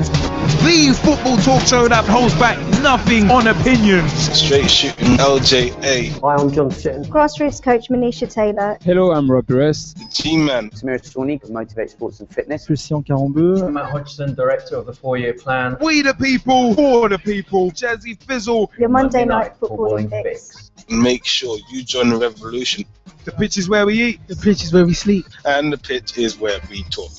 The football talk show that holds back nothing on opinions. Straight shooting LJA. Hi, I'm John Sitton. Grassroots coach Manisha Taylor. Hello, I'm Rob Perez. The G-Man. Samira Sawhney of Motivate Sports and Fitness. Christian Carambeu. Matt Hodgson, Director of the 4-Year Plan. We the people, for the people. Jazzy Fizzle. Your Monday night footballing fix. Make sure you join the revolution. The pitch is where we eat. The pitch is where we sleep. And the pitch is where we talk.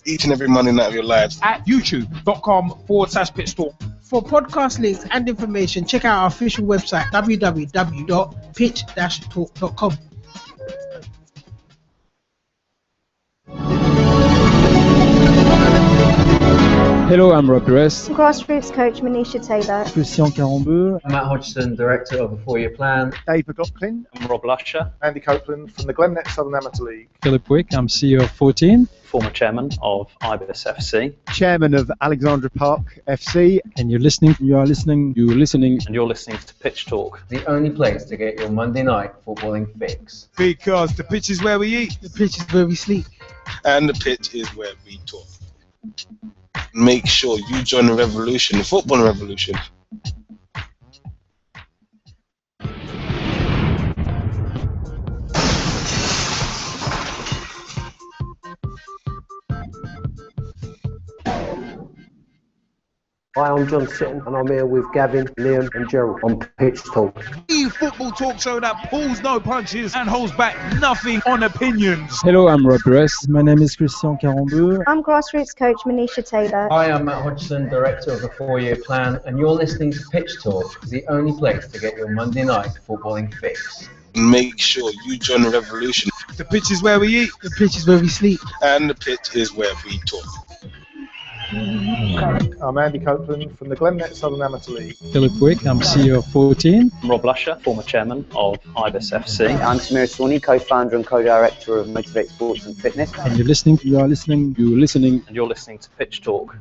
Each and every Monday night of your lives. At youtube.com/pitch talk. For podcast links and information, check out our official website www.pitch-talk.com. Hello, I'm Rob Perez. Grassroots coach Manisha Taylor. Christian Carambeu. Matt Hodgson, Director of the 4-Year Plan. Dave McLaughlin. I'm Rob Lusher. Andy Copeland from the Glennet Southern Amateur League. Philip Wick, I'm CEO of 14. Former chairman of IBIS FC. Chairman of Alexandra Park FC. And you're listening to Pitch Talk. The only place to get your Monday night footballing fix. Because the pitch is where we eat. The pitch is where we sleep. And the pitch is where we talk. Make sure you join the revolution, the football revolution. Hi, I'm John Sitton and I'm here with Gavin, Liam and Gerald on Pitch Talk. The football talk show that pulls no punches and holds back nothing on opinions. Hello, I'm Rob Perez. My name is Christian Carambeu. I'm grassroots coach Manisha Taylor. Hi, I'm Matt Hodgson, Director of the 4-Year Plan, and you're listening to Pitch Talk, the only place to get your Monday night footballing fix. Make sure you join the revolution. The pitch is where we eat. The pitch is where we sleep. And the pitch is where we talk. I'm Andy Copeland from the Glennet Southern Amateur League. Philip Wick, I'm CEO of 14. I'm Rob Lusher, former chairman of IBIS FC. I'm Samira Sawhney, co-founder and co-director of Motivate Sports and Fitness. And you're listening to Pitch Talk.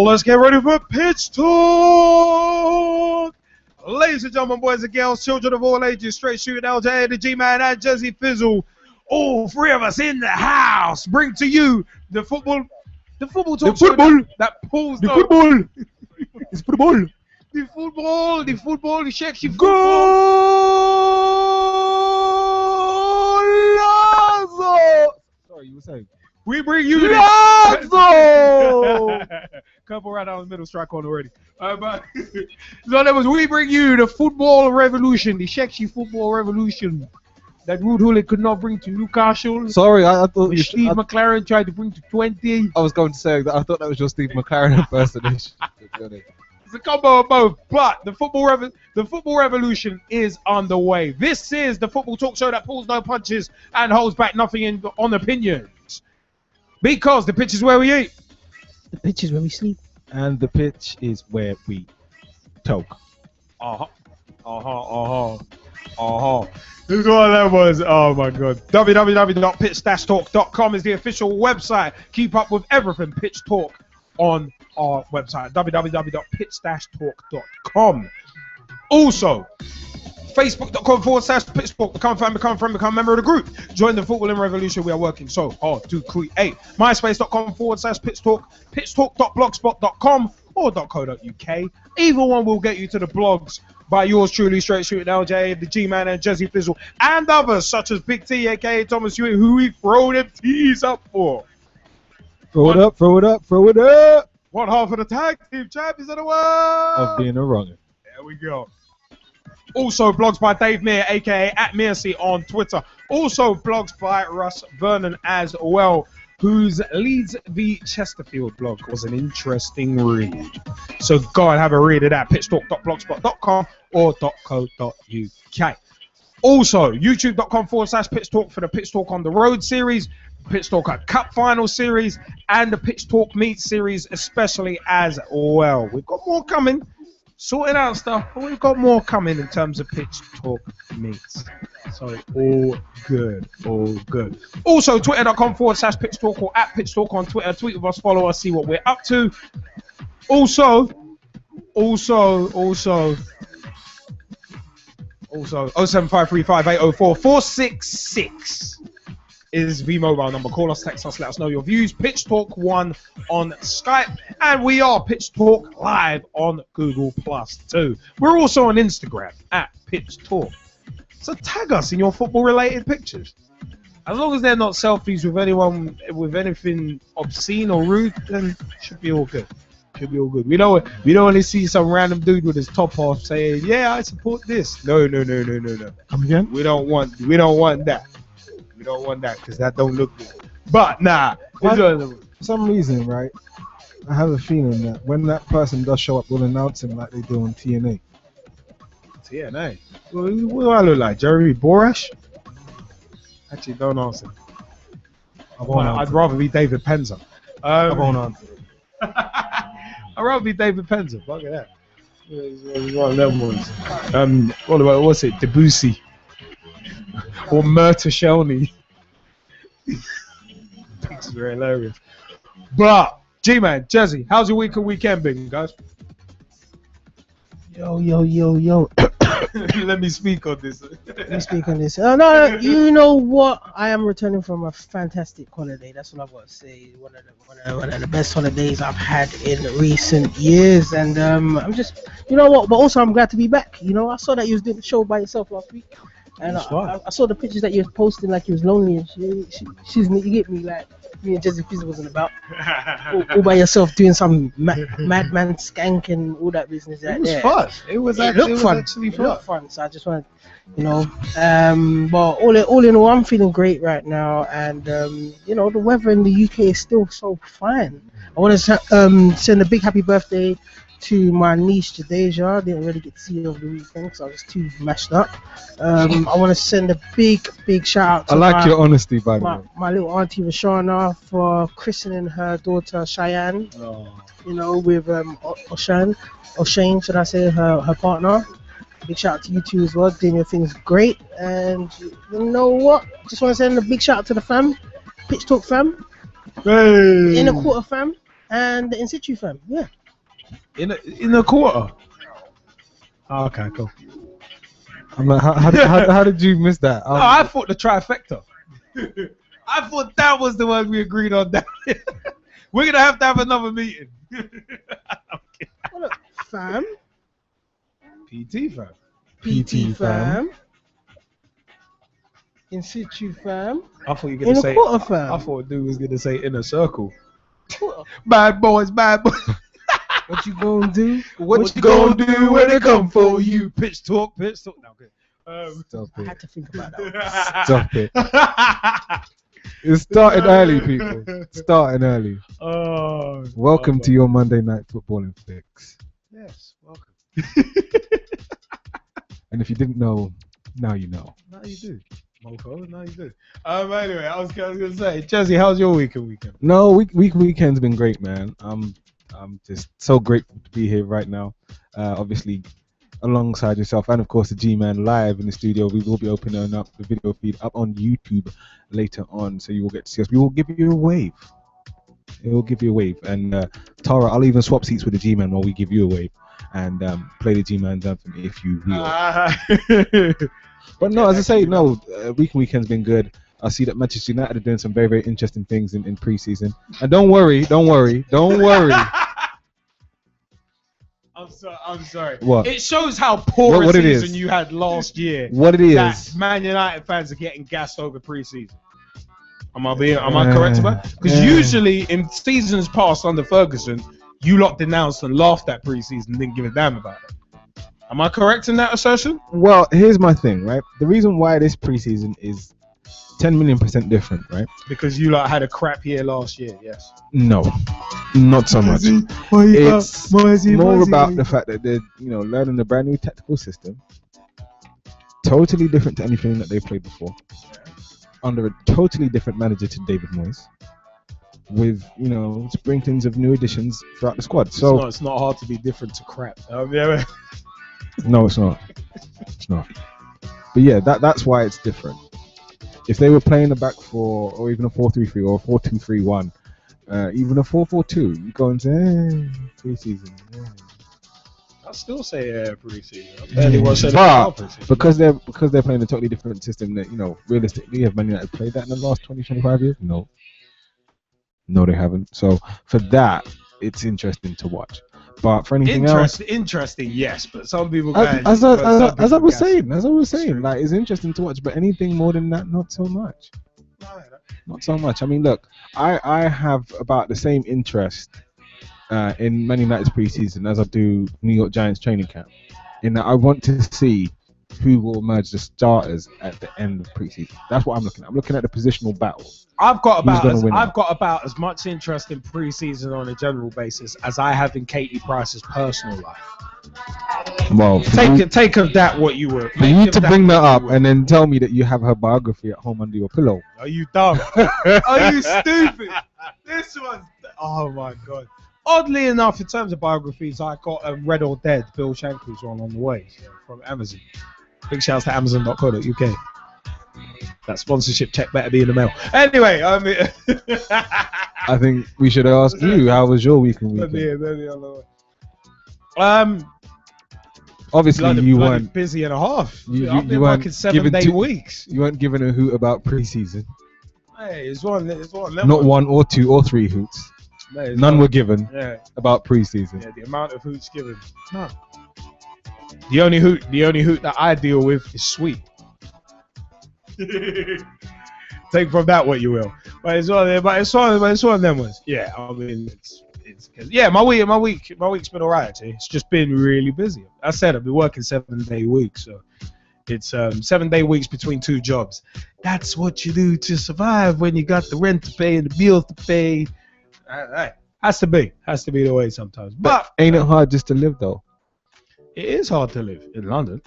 Let's get ready for Pitch Talk! Ladies and gentlemen, boys and girls, children of all ages, straight shooting LJ, the G-Man, and Jazzy Fizzle, all three of us in the house, bring to you the football talk show that pulls the football. It's football. The football, the sexy football. Sorry, you were saying? We bring you Lazo! Couple right down the middle, strike on already. But so that was we bring you the football revolution, the sexy football revolution that Ruud Gullit could not bring to Newcastle. Sorry, I thought Steve McLaren tried to bring to 20. I was going to say that I thought that was your Steve McLaren impersonation. It's a combo of both, but the football revolution is underway. This is the football talk show that pulls no punches and holds back nothing on opinions. Because the pitch is where we eat. The pitch is where we sleep. And the pitch is where we talk. This is what that was. Oh my god. www.pitch-talk.com is the official website. Keep up with everything Pitch Talk on our website. www.pitch-talk.com. Also, Facebook.com/Pitch Talk. Become a fan, become a friend, become a member of the group. Join the footballing revolution we are working so hard to create. MySpace.com/Pitch Talk. PitchTalk.blogspot.com or .co.uk. Either one will get you to the blogs by yours truly, Straight Shooting LJ, the G-Man and Jazzy Fizzle, and others such as Big T, aka Thomas Hewitt, who we throw them T's up for. Throw it up, throw it up, throw it up! One half of the tag team champions of the world! Of being a wronger. There we go. Also, blogs by Dave Meir, aka @Mearsey on Twitter. Also, blogs by Russ Vernon as well, whose Leeds v Chesterfield blog was an interesting read. So go and have a read of that, pitchtalk.blogspot.com or .co.uk. Also, youtube.com/Pitch Talk for the Pitch Talk on the Road series, Pitch Talk at Cup Final series, and the Pitch Talk Meet series especially as well. We've got more coming. Sorting out stuff, but we've got more coming in terms of Pitch Talk Meets. So all good, all good. Also, twitter.com/pitch talk or at pitch talk on Twitter. Tweet with us, follow us, see what we're up to. Also, 07535804466 is the mobile number. Call us, text us, let us know your views. Pitch Talk 1 on Skype, and we are Pitch Talk Live on Google Plus too. We're also on Instagram at Pitch Talk. So tag us in your football-related pictures. As long as they're not selfies with anyone with anything obscene or rude, then it should be all good. Should be all good. We don't want to see some random dude with his top off saying, "Yeah, I support this." No. Come again? We don't want that. We don't want that because that don't look good. But nah. For some reason, right, I have a feeling that when that person does show up, we'll announce him like they do on TNA. TNA. What do I look like? Jeremy Borash? Actually, don't answer. I'd rather be David Penza. I won't answer. I'd rather be David Penza. Fuck that. It's one of them ones. What's it? Debussy. Or Murta Shelney. Pictures are hilarious. But, G-Man, Jazzy, how's your week and weekend been, guys? Yo. Let me speak on this. No, you know what? I am returning from a fantastic holiday. That's what I've got to say. One of the best holidays I've had in recent years. And I'm just, you know what? But also, I'm glad to be back. You know, I saw that you was doing the show by yourself last week. And I saw the pictures that you was posting like you was lonely. And she's you get me, like, me and Jesse Fizz wasn't about. all by yourself doing some madman skank and all that business. It was fun. It was actually fun. It looked fun. So I just wanted, you know, but all in all, I'm feeling great right now. And, you know, the weather in the UK is still so fine. I want to send a big happy birthday to my niece Jadeja. I didn't really get to see her over the weekend because I was too mashed up. I want to send a big shout out to your honesty, by the way. My little auntie Rashana for christening her daughter Cheyenne. Oh. You know, with O'Shane, should I say, her partner. Big shout out to you two as well, doing your things great. And you know what? Just want to send a big shout out to the fam, Pitch Talk fam, Hey. In a Quarter fam, and the In Situ fam. Yeah. In a quarter. Oh, okay, cool. I'm like, how did you miss that? No, I thought the trifecta. I thought that was the one we agreed on. That we're gonna have to have another meeting. What up, fam? PT fam. PT fam. In Situ fam. I thought you were gonna say. In a Quarter fam. I thought dude was gonna say in a circle. Bad boys. What you gonna do? What you gonna do when they come for you? Pitch talk. No, good. Stop I it. had to think about that. Stop it. It's starting early, people. Starting early. Oh. Welcome to your Monday Night Footballing Fix. Yes, welcome. And if you didn't know, now you know. Now you do. Mofo, now you do. Anyway, I was gonna say, Jazzy, how's your weekend? No, weekend's been great, man. I'm just so grateful to be here right now. Obviously, alongside yourself and of course the G-Man live in the studio. We will be opening up the video feed up on YouTube later on, so you will get to see us. We will give you a wave. It will give you a wave. And Tara, I'll even swap seats with the G-Man while we give you a wave and play the G-Man's anthem if you will. But no, as I say, no, weekend's been good. I see that Manchester United are doing some very, very interesting things in pre-season. And don't worry. I'm sorry. What? It shows how poor What a it season is. you had last year. What it is. That Man United fans are getting gassed over pre-season. Am I correct about that? Because usually in seasons past under Ferguson, you lot denounced and laughed at pre-season and didn't give a damn about it. Am I correct in that assertion? Well, here's my thing, right? The reason why this preseason is 10 million% different, right? Because you lot had a crap year last year, yes. No, not so much. It's more about the fact that they're, learning a brand new tactical system, totally different to anything that they played before, under a totally different manager to David Moyes, with sprinklings of new additions throughout the squad. So it's not hard to be different to crap. No, it's not. It's not. But yeah, that's why it's different. If they were playing a back four or even a 4-3-3 or a 4-2-3-1, even a 4-4-2, you go and say, pre-season. Yeah. I'll still say pre-season. I barely watched it. But because they're playing a totally different system that, realistically, have Man United played that in the last 20-25 years? No, they haven't. So for that, it's interesting to watch. But for anything else, interesting, yes. But some people as I was saying, like, it's interesting to watch. But anything more than that, not so much. Not so much. I mean, look, I have about the same interest in Man United's preseason as I do New York Giants training camp. In that, I want to see who will emerge the starters at the end of preseason. That's what I'm looking at. I'm looking at the positional battle. I've got about as much interest in preseason on a general basis as I have in Katie Price's personal life. Well, take of that what you were. For you to bring that up and then tell me that you have her biography at home under your pillow. Are you dumb? Are you stupid? This one's. Oh my god. Oddly enough, in terms of biographies, I got Red or Dead, Bill Shankly's one on the way from Amazon. Big shouts to Amazon.co.uk. That sponsorship check better be in the mail. Anyway, I think we should ask you, how was your weekend? Obviously, you weren't busy and a half. I've been working 7-day weeks. You weren't giving a hoot about preseason. Hey, it's one. Not one or two or three hoots. None were given about preseason. Yeah, the amount of hoots given. No. The only hoot that I deal with is sweet. Take from that what you will. But it's one of them ones. Yeah, I mean my week's been alright actually. It's just been really busy. I said I've been working 7-day weeks, so it's 7-day weeks between 2 jobs. That's what you do to survive when you got the rent to pay and the bills to pay. Has to be the way sometimes. But ain't it hard just to live though? It is hard to live in London.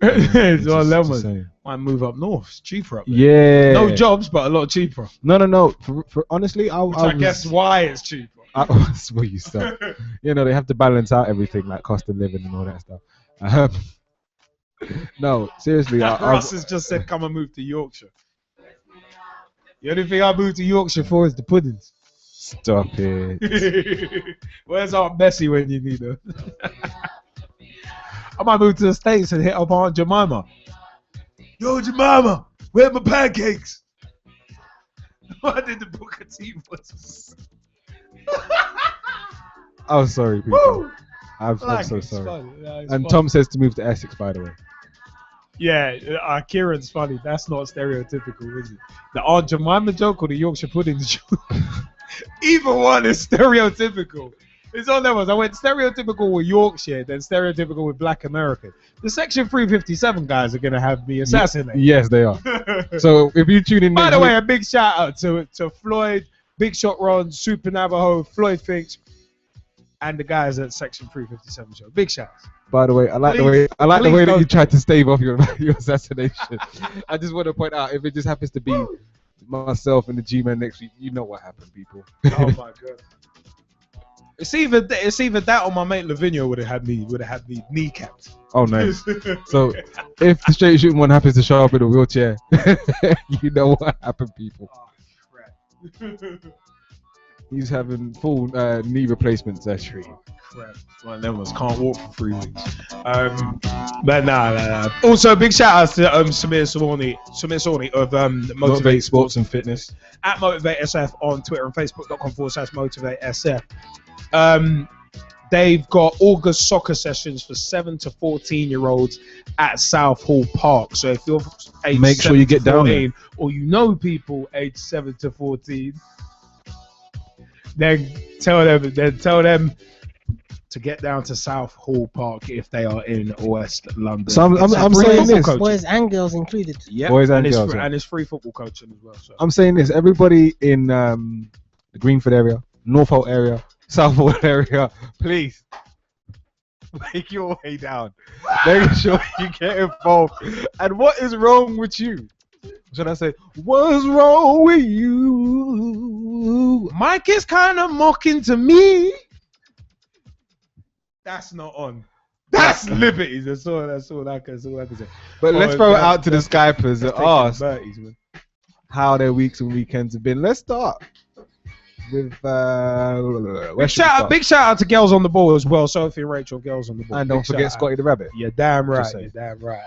It's one of them ones. Might move up north. It's cheaper up there. Yeah. No jobs, but a lot cheaper. No. For honestly, I guess why it's cheaper. That's where you start. They have to balance out everything like cost of living and all that stuff. No, seriously. Ross has just said, come and move to Yorkshire. The only thing I moved to Yorkshire for is the puddings. Stop it. Where's Aunt Bessie when you need her? I might move to the States and hit up Aunt Jemima. Yo, Jemima, where are my pancakes? I did the Booker T voice. I'm sorry, people. Woo! I'm so sorry. And Tom says to move to Essex, by the way. Yeah, Kieran's funny. That's not stereotypical, is it? The Aunt Jemima joke or the Yorkshire puddings joke? Either one is stereotypical. It's on that one. I went stereotypical with Yorkshire, then stereotypical with Black American. The Section 357 guys are going to have me assassinated. Yes, they are. So if you tune in... By the way, a big shout out to Floyd, Big Shot Ron, Super Navajo, Floyd Finks, and the guys at Section 357 show. Big shouts. By the way, I like the way that you tried to stave off your assassination. I just want to point out, if it just happens to be myself and the G-Man next week, you know what happened, people. Oh my god. It's either that or my mate Lavinia would have had me kneecapped. Oh nice. So if the straight shooting one happens to show up in a wheelchair, you know what happened, people. Oh crap. He's having full knee replacement surgery. Crap. One of them ones can't walk for 3 weeks. But nah. Also, big shout out to Samir Sawney of Motivate Sports and Fitness at Motivate SF on Twitter and Facebook.com/Motivate SF. They've got August soccer sessions for 7 to 14-year-olds at South Hall Park. So if you're age make sure you get down there, or you know people aged 7 to 14, then tell them to get down to South Hall Park if they are in West London. So I'm saying this, boys and girls included. Yeah, boys and girls, and it's free football coaching as well. So. I'm saying this, everybody in the Greenford area, Northolt area, Southwold area, please make your way down. Make sure you get involved. And what is wrong with you? Should I say, what's wrong with you? Mike is kind of mocking to me. That's not on. That's liberties. That's all I can say. But let's throw it out to the Skypers and taking ask liberties, man. how their weeks and weekends have been. Let's start with Big shout out to Girls on the Ball as well. Sophie and Rachel, Girls on the Ball. and don't Big forget shout out. Scotty the Rabbit. You're damn right. Just You're saying. damn right.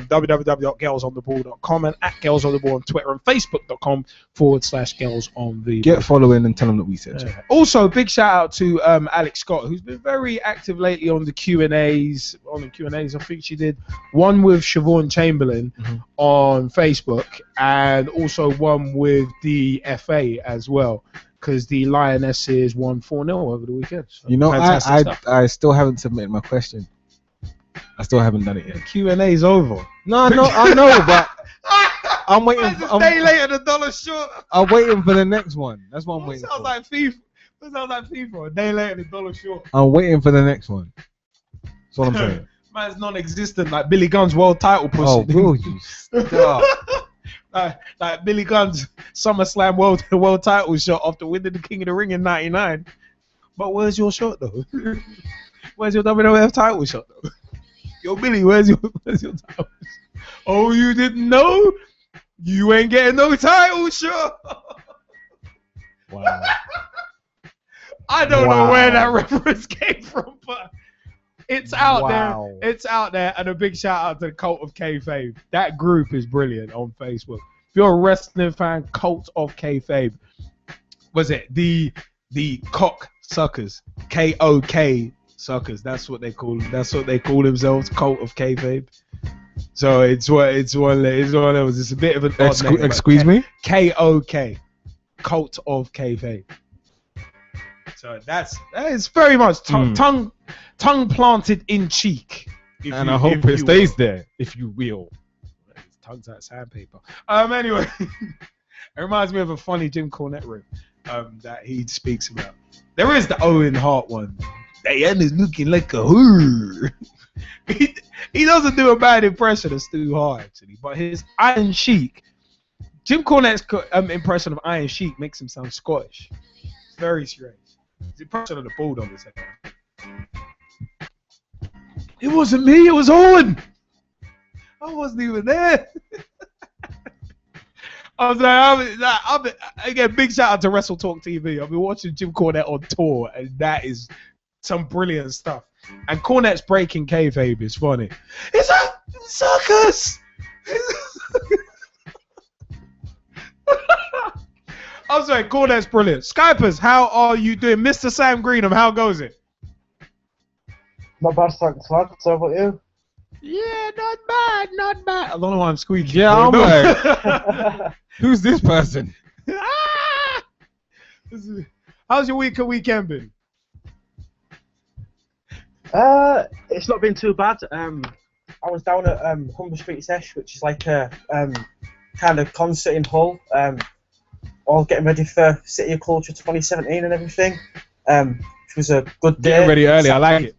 www.girlsontheball.com and at Girls on the Ball on Twitter and Facebook.com/Girls on the Get following and tell them that we said. Yeah. Also, big shout out to Alex Scott, who's been very active lately on the Q&As. I think she did one with Siobhan Chamberlain on Facebook and also one with the FA as well, because the Lionesses won 4-0 over the weekend. So You know, fantastic stuff. I still haven't submitted my question. I still haven't done it yet. Q&A's over. No, I know, but I'm waiting. A day later, the dollar short. I'm waiting for the next one. That's what I'm That waiting sounds for. like FIFA. That sounds like FIFA. A day later, the dollar short. I'm waiting for the next one. That's what I'm saying. Man's non-existent, like Billy Gunn's world title push. Oh, will you stop? like Billy Gunn's SummerSlam world title shot after winning the King of the Ring in '99. But where's your shot though? Where's your WWF title shot though? Yo, Billy, where's your title? Oh, you didn't know? You ain't getting no title shot. Wow. I don't know where that reference came from, but it's out there. It's out there, and a big shout out to the Cult of Kayfabe. That group is brilliant on Facebook. If you're a wrestling fan, Cult of Kayfabe. Was it the cock suckers? KOK suckers. That's what they call themselves. Cult of Kayfabe. So it's one of those. It's a bit of an odd name, but Excuse me? KOK. Cult of Kayfabe. So that is very much tongue planted in cheek. And I hope it stays there, if you will. His tongue's like sandpaper. Anyway, it reminds me of a funny Jim Cornette rip that he speaks about. There is the Owen Hart one. Diana's looking like a whore. He doesn't do a bad impression of Stu Hart, actually, but his Iron Sheik, Jim Cornette's impression of Iron Sheik makes him sound Scottish. It's very strange. His impression of the Bulldog is like, it wasn't me, it was Owen. I wasn't even there. I was like, again, big shout out to Wrestle Talk TV. I've been watching Jim Cornette on tour, and that is some brilliant stuff. And Cornette's breaking kayfabe is funny. It's a circus. I'm sorry, Cornette's brilliant. Skypers, how are you doing? Mr. Sam Greenham, how goes it? Not bad, thanks, lad. So about you? Yeah, not bad. I don't know why I'm squeaking. Yeah, I'm like, who's this person? How's your week and weekend been? It's not been too bad. I was down at Humber Street Sesh, which is like a kind of concert in Hull. All getting ready for City of Culture 2017 and everything. Which was a good day. Getting ready early, I like it.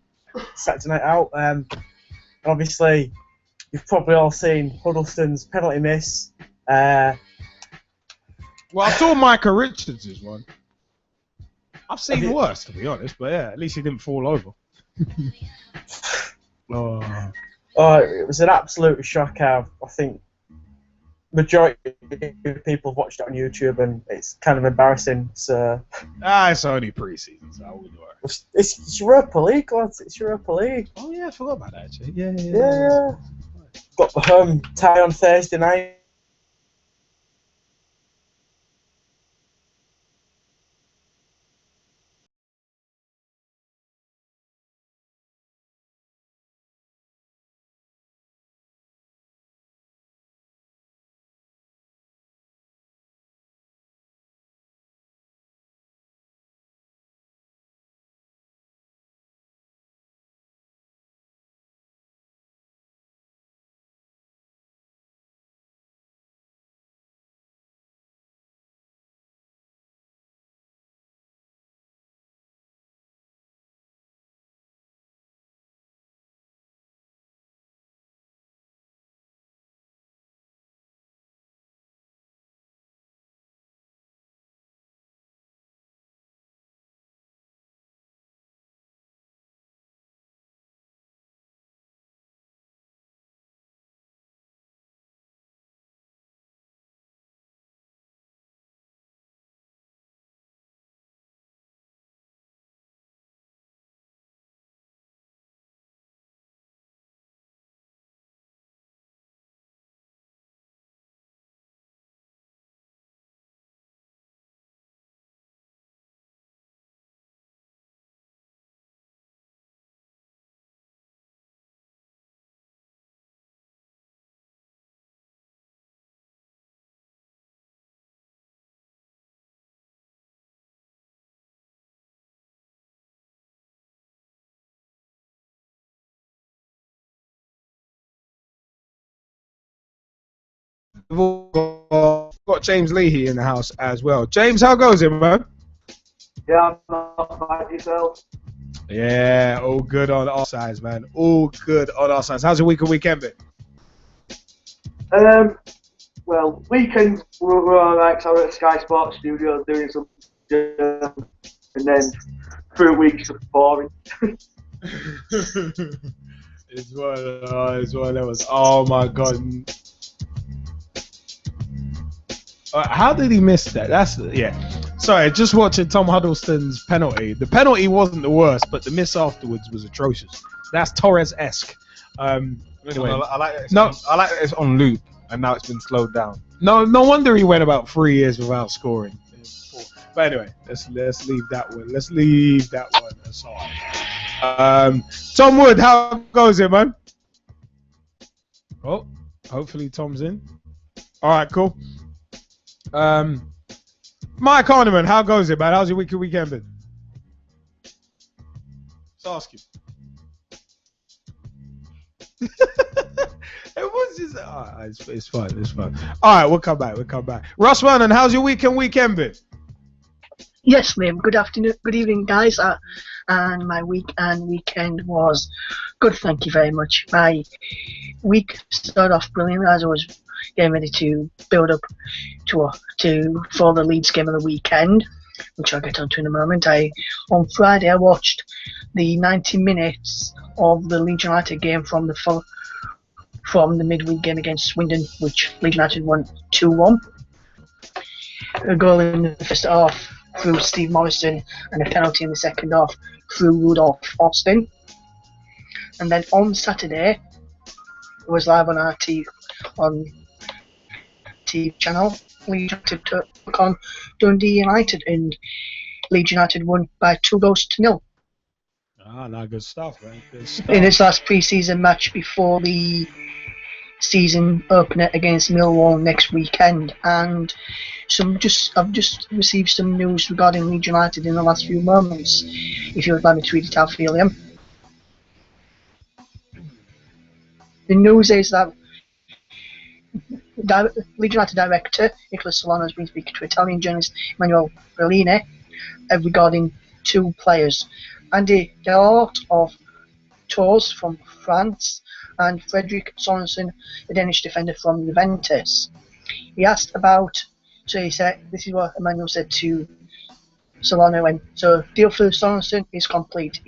Saturday night out. And obviously, you've probably all seen Huddleston's penalty miss. Well, I saw Micah Richards' one. I've seen worse, to be honest, but yeah, at least he didn't fall over. It was an absolute shock. I think majority of people have watched it on YouTube, and it's kind of embarrassing. So it's only pre-season, so I wouldn't worry. It's Europa League, lads. It's Europa League. Oh yeah, I forgot about that actually. Yeah. Got the home tie on Thursday night. we've all got James Leahy in the house as well. James, how goes it, man? Yeah, I'm not bad yourself. Yeah, all good on our sides, man. All good on our sides. How's your week and weekend been? Well, weekend we're alright, because I was at Sky Sports Studio doing some and then through weeks of boring. It's one of those. Oh my god. How did he miss that? Sorry, just watching Tom Huddleston's penalty. The penalty wasn't the worst, but the miss afterwards was atrocious. That's Torres-esque. Anyway, I like that it's on loop and now it's been slowed down. No wonder he went about 3 years without scoring. But anyway, let's leave that one. Let's leave that one aside. Tom Wood, how goes it, man? Oh, hopefully Tom's in. All right, cool. Mike Horniman, how goes it, man? How's your week and weekend been? Let's ask him. It was just it's fine. All right, we'll come back. Ross Vernon, how's your week and weekend been? Yes, Liam. Good afternoon, good evening, guys. And my week and weekend was good. Thank you very much. My week started off brilliant as I was getting ready to build up for the Leeds game of the weekend, which I'll get onto in a moment. On Friday I watched the 90 minutes of the Leeds United game from the midweek game against Swindon, which Leeds United won 2-1. A goal in the first half through Steve Morrison and a penalty in the second half through Rudolph Austin. And then on Saturday, it was live on our TV channel. Leeds United took on Dundee United, and Leeds United won by 2-0. No, good stuff, man. Good stuff. In its last pre-season match before the season opener against Millwall next weekend, and I've just received some news regarding Leeds United in the last few moments. If you would like me to read it out for you, Liam. The news is that Leeds United director Nicolas Solano has been speaking to Italian journalist Emanuele Relini regarding two players, Andy Delort of Tours from France and Fredrik Sorensen, a Danish defender from Juventus. He asked about, so he said, this is what Emmanuel said to Solano, and so deal for Sorensen is complete.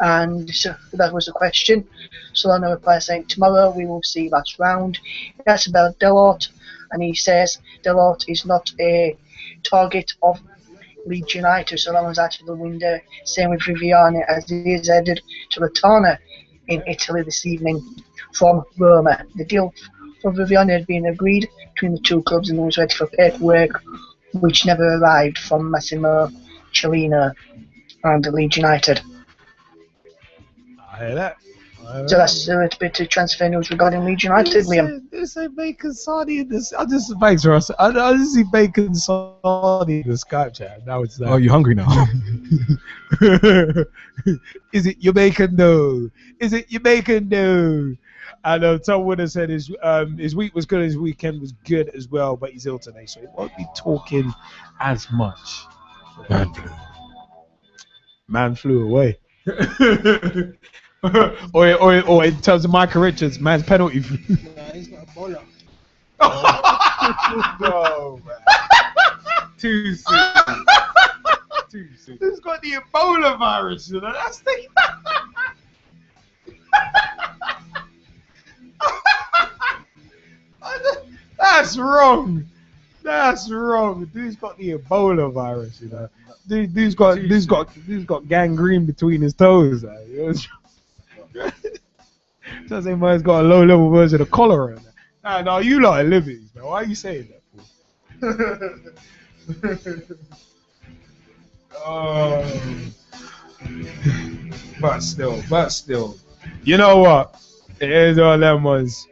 And so that was the question. Solano replied saying, tomorrow we will see last round. He asked about Delort, and he says Delort is not a target of Leeds United, so that was out of the window. Same with Viviani, as he is headed to Latana in Italy this evening from Roma. The deal for Viviani had been agreed between the two clubs and was ready for paperwork, which never arrived from Massimo Cellino and Leeds United. I hear that. So that's a little bit of transfer news regarding Leeds United, Liam. There's a bacon sarnie in this. Thanks, Ross. I just see bacon sarnie in the Skype chat. Now it's that. Oh, you hungry now? Is it your bacon? No. Is it your bacon? No. And Tom Wood has said his week was good, his weekend was good as well, but he's ill today, so he won't be talking as much. Man flew away. or in terms of Micah Richards, man's penalty. Nah, he's got Ebola. No, man. Too soon. Too soon. He's got the Ebola virus, you know. That's the. That's wrong. That's wrong. Dude's got the Ebola virus, you know. Dude's got gangrene between his toes. You know? Doesn't man's got a low-level version of cholera. No, you lot are living, man. Why are you saying that for? But still, you know what? It is all them ones.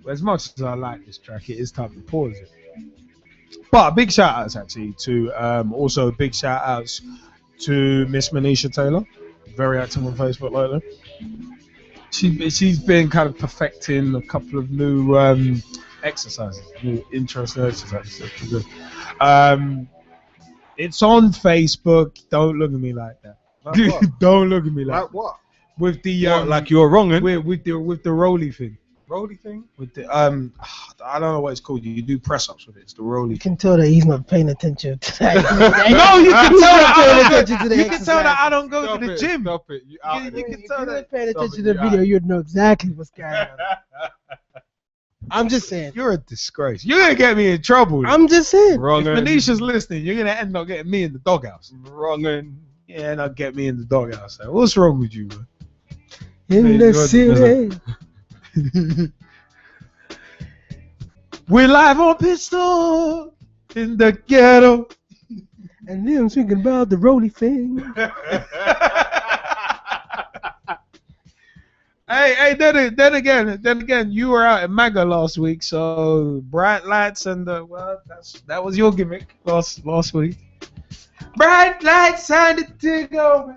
As much as I like this track, it is time to pause it. But big shout outs actually to also big shout outs to Miss Manisha Taylor, very active on Facebook lately. She's been kind of perfecting a couple of new exercises. Do interesting exercises. It's on Facebook. Don't look at me like that. Like what? Don't look at me like Like what? with the What, like you're wrong, and with the rolly thing. Rolly thing? With the I don't know what it's called. You do press ups with it. It's the rolly. You can tell that he's not paying attention to that. No, you can tell that Paying I don't attention to go, the you can tell that exercise. I don't go Stop to the it, gym. Stop it. You out You there. can If tell you were that. paying Stop attention it, to the you're video, out. you'd know exactly what's going on. I'm just saying. You're a disgrace. You're gonna get me in trouble. I'm just saying. Wrong. If Manisha's listening, you're gonna end up getting me in the doghouse. Wrong. Yeah, and I'll get me in the doghouse. What's wrong with you, man? In the city. We're live on Pistol in the ghetto. And then I'm thinking about the rolly thing. Hey, then again, you were out in MAGA last week, so bright lights and that was your gimmick last week. Bright lights and the tickle.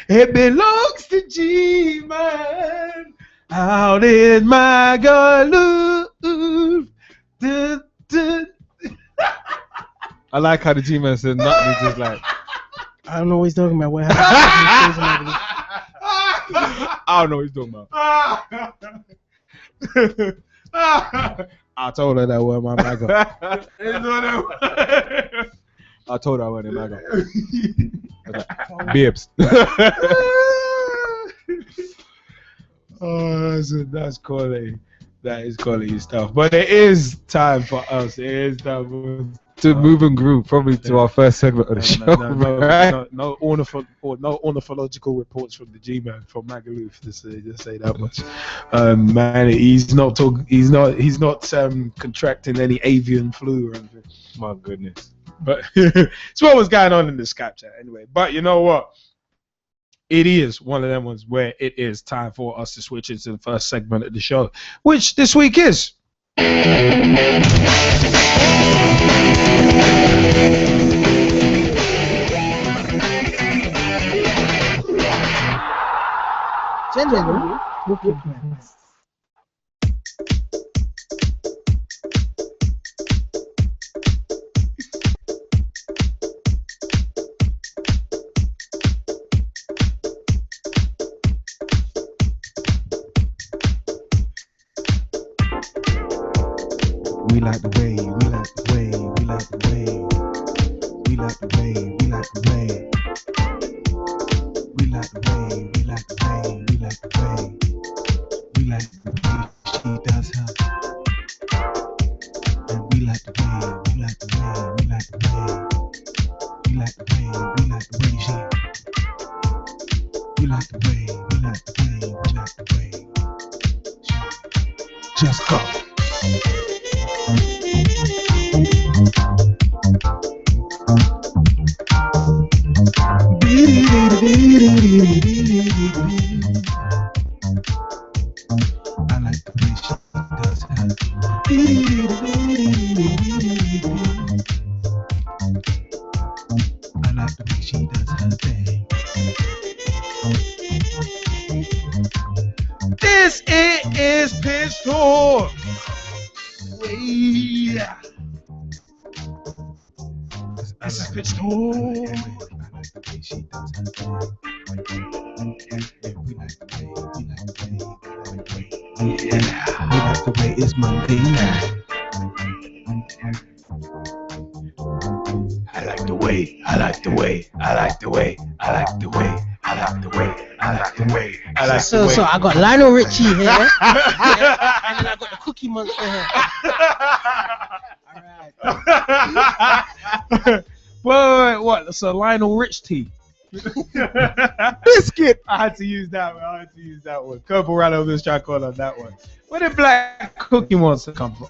It belongs to G-Man. Out in MAGA loop. I like how the G-Man said nothing. It's just like I don't know what he's talking about. What happened? I don't know what he's talking about. I told her that was my MAGA. I told her I went in MAGA. Bibs. Oh, that's quality. That is quality stuff. But it is time for us. It is time for To move and groove, probably to our first segment of the show. no ornithological reports from the G-Man from Magaluf. Just say that much. Man, he's not contracting any avian flu or anything. My goodness. But it's what was going on in the Skype chat anyway. But you know what? It is one of them ones where it is time for us to switch into the first segment of the show, which this week is. Gentlemen, cooking plans. We like the way, we like the way, we like the way, we like the way, we like the way, we like the way, we like the way, we like the way, we like the way she does her, and we like the way, we like the way, we like the way, we like the way, we like the way she, we like the way, we like the way, we like the way, just go. I like the way she does her. I like the way she does her thing. This is Pitch Talk. This is Pitch Talk. I like the way she does her thing. We like the way, we like the way, we like the way. We like the way it's Monday night. I like the way, I like the way, I like the way, I like the way, I like the way, I like the way, I like the way. So I got Lionel Richie here, and then I got the Cookie Monster here. Wait, what? That's a Lionel Rich tea. Biscuit. I had to use that one. Purple Rano was trying to call on that one. Where did Black Cookie Monster come from?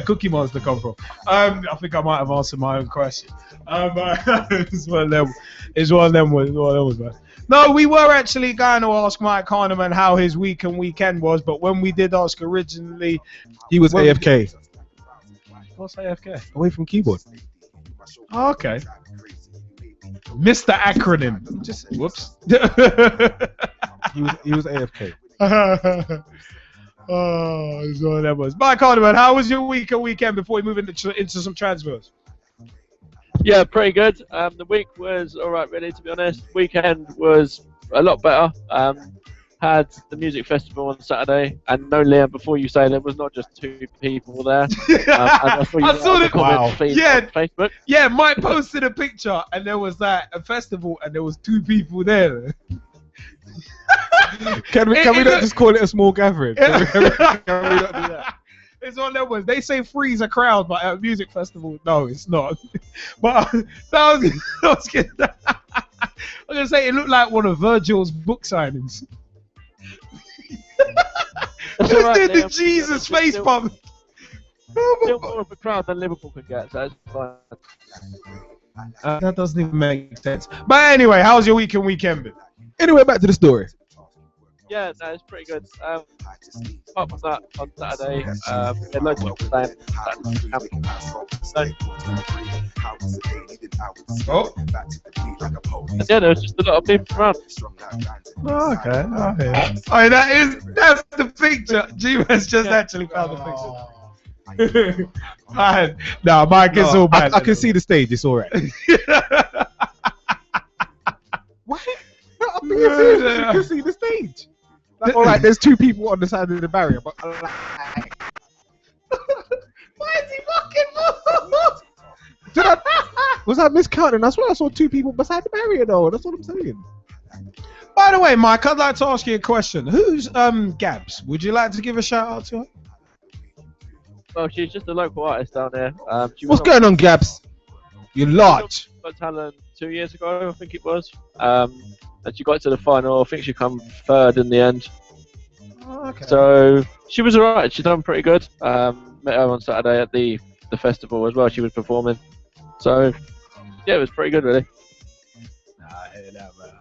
Cookie Monster come from? I think I might have answered my own question. It's one of them. It's one of them ones, man. No, we were actually going to ask Mike Kahneman how his week and weekend was, but when we did ask originally, He was AFK. What's AFK? Away from keyboard. Oh, okay. Mr. Acronym. Just whoops. He was AFK. Oh, that's all that was. Mike Hardiman, how was your week and weekend before we move into some transfers? Yeah, pretty good. The week was alright, really, to be honest. Weekend was a lot better. Had the music festival on Saturday, and no, Liam, before you say there was not just 2 people there. I saw the comment feed on Facebook. Yeah, Mike posted a picture, and there was a festival, and there was 2 people there. Can we not just call it a small gathering? Can we not do that? It's one of them ones. They say freeze a crowd, but at a music festival, no, it's not. But I was gonna say it looked like one of Virgil's book signings. Just did the Jesus face bump. Still more of a crowd than Liverpool could get, so it's fine. That doesn't even make sense. But anyway, how's your week and weekend been? Anyway, back to the story. Yeah, no, it's pretty good. Apart from that, on Saturday, we had loads of people playing. Oh. And yeah, there was just a lot of people around. Oh, okay. Oh, that's the picture. G-Man's just actually found the picture. No, Mike, it's all bad. I can see the stage. It's all right. What? You can see the stage. Like, all right, there's 2 people on the side of the barrier, but why is he fucking was I miscounting? I swear I saw 2 people beside the barrier, though. That's what I'm saying. By the way, Mike, I'd like to ask you a question. Who's Gabs? Would you like to give a shout out to her? Well, she's just a local artist down there. What's going on, Gabs? You're large. Got talent 2 years ago, I think it was. And she got to the final. I think she come 3rd in the end. Oh, okay. So she was alright. She done pretty good. Met her on Saturday at the festival as well. She was performing. So yeah, it was pretty good, really. I hear that, man.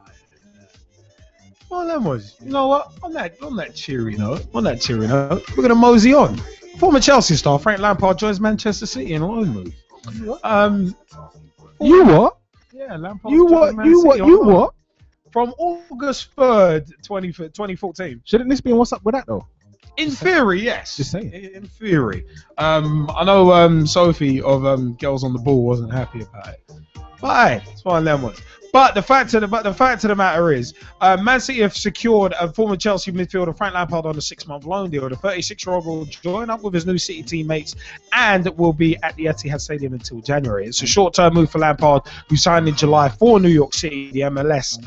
Well, that was. You know what? On that cheery note, we're gonna mosey on. Former Chelsea star Frank Lampard joins Manchester City in a loan move. You what? Yeah, Lampard. You what? From August 3rd, 2014. Shouldn't this be what's up with that though? In theory, yes. Just saying. In theory. I know Sophie of Girls on the Ball wasn't happy about it. But hey, it's one of them ones. But the fact of the matter is, Man City have secured a former Chelsea midfielder Frank Lampard on a 6-month loan deal. The 36-year-old will join up with his new City teammates and will be at the Etihad Stadium until January. It's a short-term move for Lampard, who signed in July for New York City, the MLS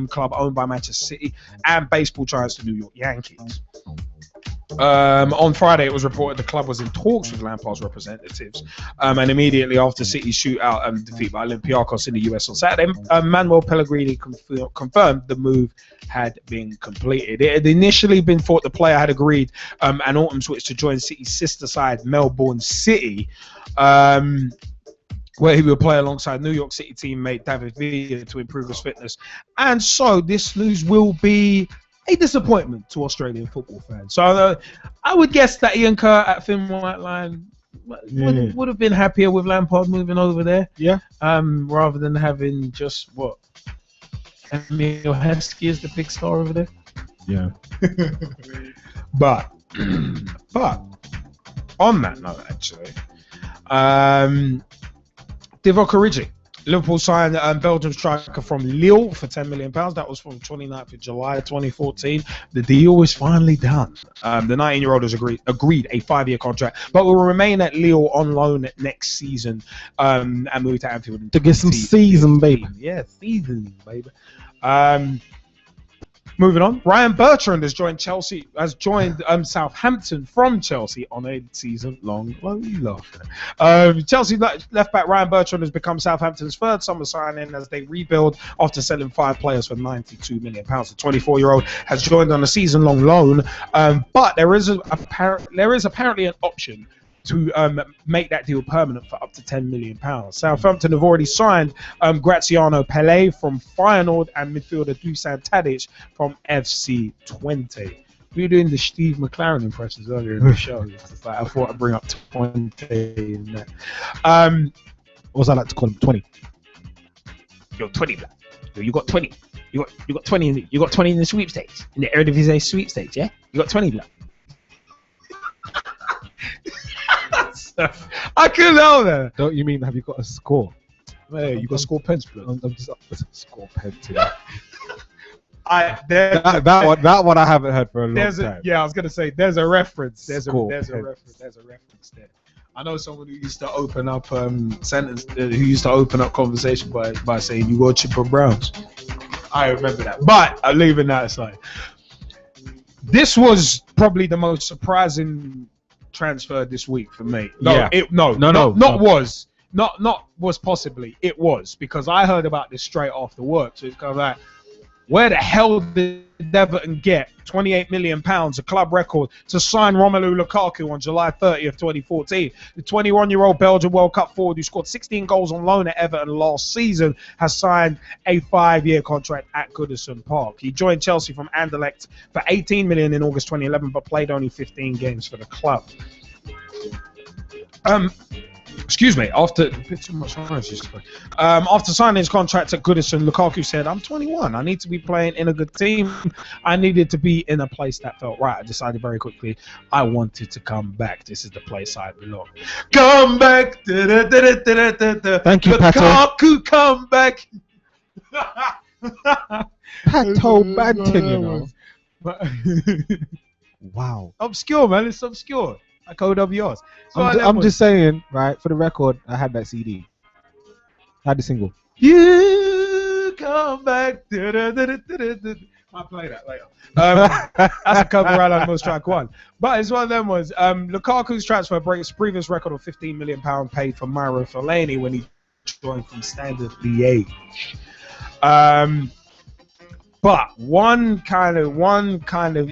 club owned by Manchester City, and baseball giants, the New York Yankees. On Friday, it was reported the club was in talks with Lampard's representatives, and immediately after City's shootout and defeat by Olympiacos in the US on Saturday, Manuel Pellegrini confirmed the move had been completed. It had initially been thought the player had agreed an autumn switch to join City's sister side, Melbourne City, where he will play alongside New York City teammate David Villa to improve his fitness. And so this news will be a disappointment to Australian football fans. So I would guess that Ian Kerr at Thin White Line would have been happier with Lampard moving over there. Yeah. Rather than having just what? Emil Heskey is the big star over there. Yeah. But on that note, actually, Divock Origi. Liverpool signed Belgium striker from Lille for £10 million. That was from 29th of July 2014. The deal is finally done. The 19-year-old has agreed a 5-year contract, but will remain at Lille on loan next season and move to Anfield to get some season, baby. Yeah, season, baby. Moving on, Ryan Bertrand has joined Southampton from Chelsea on a season-long loan. Chelsea left-back Ryan Bertrand has become Southampton's 3rd summer signing as they rebuild after selling 5 players for £92 million. The 24-year-old has joined on a season-long loan, but there is apparently an option to make that deal permanent for up to £10 million. Southampton have already signed Graziano Pelle from Feyenoord and midfielder Dusan Tadic from FC Twente. We were doing the Steve McLaren impressions earlier in the show. It's like, I thought I'd bring up Twente in that. What was I like to call him? 20. You're 20, black. You got 20. You got 20. You got 20 in the sweepstakes. In the Eredivisie sweepstakes, yeah. You got 20, black. stuff. I couldn't help that. Don't you mean have you got a score? Hey, you got score pens, bro. I'm just score pen today. That one I haven't heard for a long time. Yeah, I was gonna say there's a reference. There's a Score reference there. I know someone who used to open up who used to open up conversation by saying you got Chipper Browns. I remember that, but I'm leaving that aside. This was probably the most surprising transfer this week for me. Not possibly. It was, because I heard about this straight off the work. So it's kind of like, where the hell did Everton get £28 million, a club record, to sign Romelu Lukaku on July 30th, 2014? The 21-year-old Belgian World Cup forward who scored 16 goals on loan at Everton last season has signed a 5-year contract at Goodison Park. He joined Chelsea from Anderlecht for $18 million in August 2011, but played only 15 games for the club. Excuse me. After signing his contract at Goodison, Lukaku said, "I'm 21. I need to be playing in a good team. I needed to be in a place that felt right. I decided very quickly I wanted to come back. This is the place I belong. Come back. Thank you, Lukaku, come back." Pato Banton, you know. Wow. Obscure, man. It's obscure. Like OWRs. So I'm just saying, right, for the record, I had that CD. I had the single. You come back. I'll play that later. That's a cover right on Most Track 1. But it's one of them was Lukaku's transfer breaks previous record of £15 million paid for Mauro Fellaini when he joined from Standard Liège. But one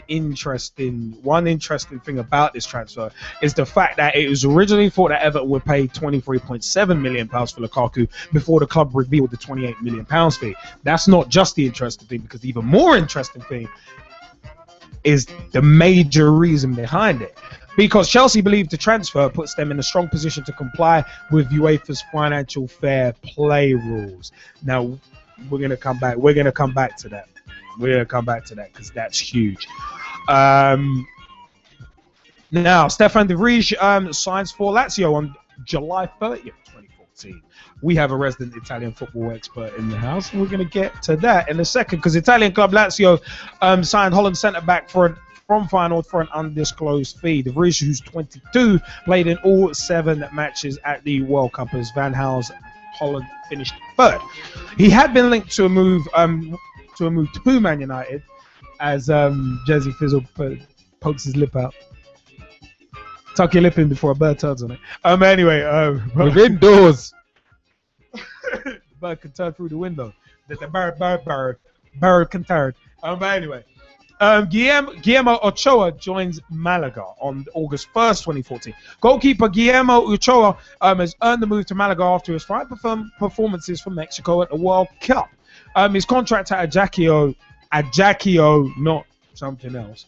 interesting thing about this transfer is the fact that it was originally thought that Everton would pay £23.7 million for Lukaku before the club revealed the £28 million fee. That's not just the interesting thing, because the even more interesting thing is the major reason behind it. Because Chelsea believe the transfer puts them in a strong position to comply with UEFA's financial fair play rules. Now, we're going to come back to that. We're going to come back to that because that's huge. Now, Stefan de Vrij signs for Lazio on July 30th, 2014. We have a resident Italian football expert in the house, and we're going to get to that in a second, because Italian club Lazio signed Holland centre-back from Feyenoord for an undisclosed fee. De Vrij, who's 22, played in all 7 matches at the World Cup as Van Gaal's Holland finished 3rd. He had been linked to a move to Man United, as Jesse Fizzle pokes his lip out. Tuck your lip in before a bird turns on it. Anyway, within doors. The bird can turn through the window. The bird can turn. But anyway, Guillermo Ochoa joins Malaga on August 1st, 2014. Goalkeeper Guillermo Ochoa has earned the move to Malaga after his 5 performances for Mexico at the World Cup. His contract at Ajaccio, not something else,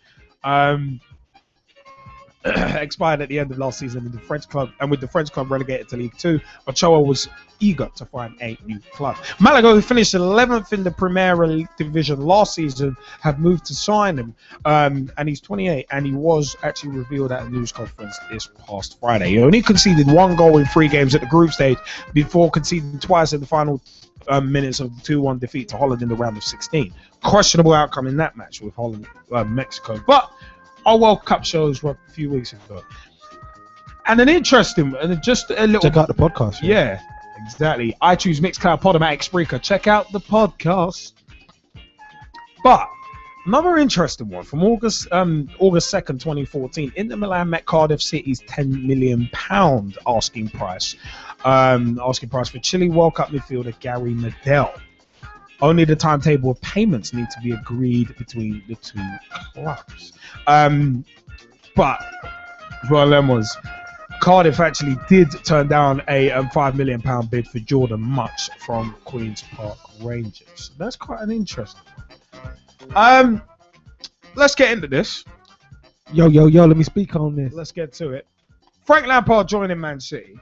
expired at the end of last season in the French club, and with the French club relegated to League 2, Ochoa was eager to find a new club. Malaga, who finished 11th in the Primera Division last season, have moved to sign him, and he's 28, and he was actually revealed at a news conference this past Friday. He only conceded 1 goal in 3 games at the group stage before conceding twice in the final minutes of the 2-1 defeat to Holland in the round of 16. Questionable outcome in that match with Holland, Mexico. But our World Cup shows were a few weeks ago. And an interesting, and just a little... Check out the podcast. Yeah, exactly. iTunes, Mixcloud, Podomatic, Spreaker. Check out the podcast. But another interesting one from August 2nd, 2014. Inter Milan met Cardiff City's £10 million asking price for Chile World Cup midfielder Gary Medel. Only the timetable of payments need to be agreed between the 2 clubs. But well, was Cardiff actually did turn down a £5 million bid for Jordan Much from Queen's Park Rangers. So that's quite an interesting one. Let's get into this. Yo, let me speak on this. Let's get to it. Frank Lampard joining Man City.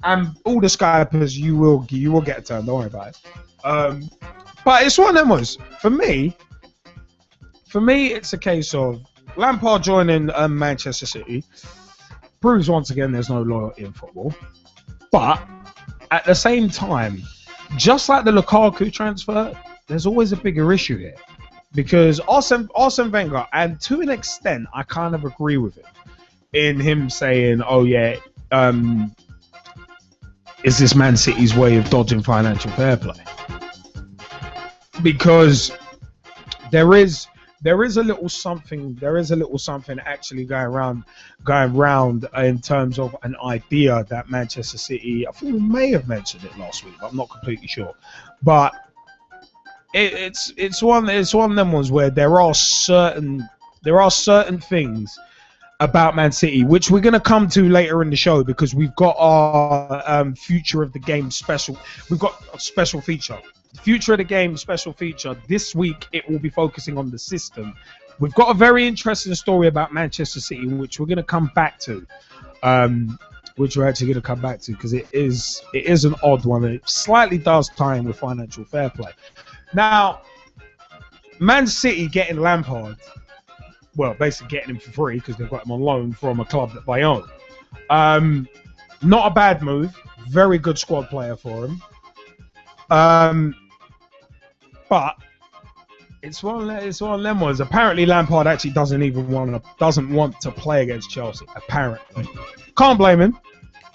And all the Skypers, you will get a turn, don't worry about it. But it's one of them ones. For me, it's a case of Lampard joining Manchester City. proves once again there's no loyalty in football. But at the same time, just like the Lukaku transfer, there's always a bigger issue here. Because Arsene Wenger, and to an extent, I kind of agree with him, in him saying, oh yeah, is this Man City's way of dodging financial fair play? Because there is a little something actually going round in terms of an idea that Manchester City, I think we may have mentioned it last week, but I'm not completely sure. But it's one of them ones where there are certain things about Man City which we're going to come to later in the show, because we've got our future of the game special. We've got a special feature. Future of the game special feature. This week it will be focusing on the system. We've got a very interesting story about Manchester City, which we're going to come back to. Which we're actually going to come back to, because it is an odd one. It slightly does tie in with financial fair play. Now, Man City getting Lampard, well, basically getting him for free because they've got him on loan from a club that they own. Not a bad move. Very good squad player for him. But it's one of them ones. Apparently, Lampard actually doesn't want to play against Chelsea. Apparently, can't blame him.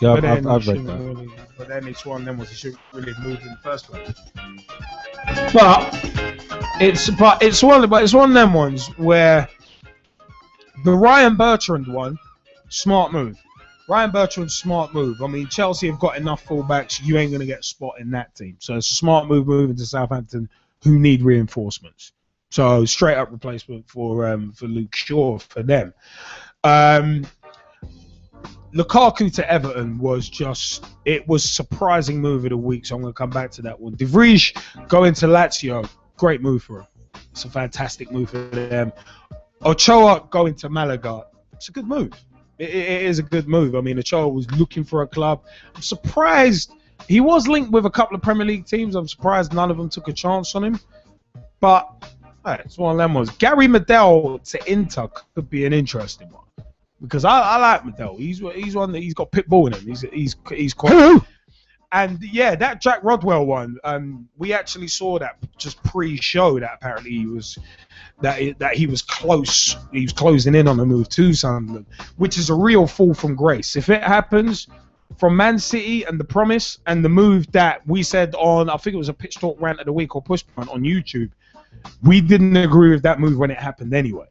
Yeah, but I've read that. But then it's one of them ones he shouldn't really have moved in the first place. But it's one of them ones where the Ryan Bertrand one, smart move. Ryan Bertrand's smart move. I mean, Chelsea have got enough fullbacks. You ain't gonna get a spot in that team. So it's a smart move moving to Southampton, who need reinforcements. So straight up replacement for Luke Shaw for them. Lukaku to Everton was surprising move of the week. So I'm gonna come back to that one. De Vrij going to Lazio, great move for him. It's a fantastic move for them. Ochoa going to Malaga, it's a good move. It is a good move. I mean, Ochoa was looking for a club. I'm surprised. He was linked with a couple of Premier League teams. I'm surprised none of them took a chance on him. But it's one of them ones. Gary Medel to Inter could be an interesting one, because I like Medel. He's one that he's got pit bull in him. He's quite. And yeah, that Jack Rodwell one. We actually saw that just pre-show that apparently he was close. He was closing in on the move to Sunderland, which is a real fall from grace. If it happens from Man City and the promise and the move that we said on, I think it was a Pitch Talk Rant of the Week or Push Point on YouTube, we didn't agree with that move when it happened anyway.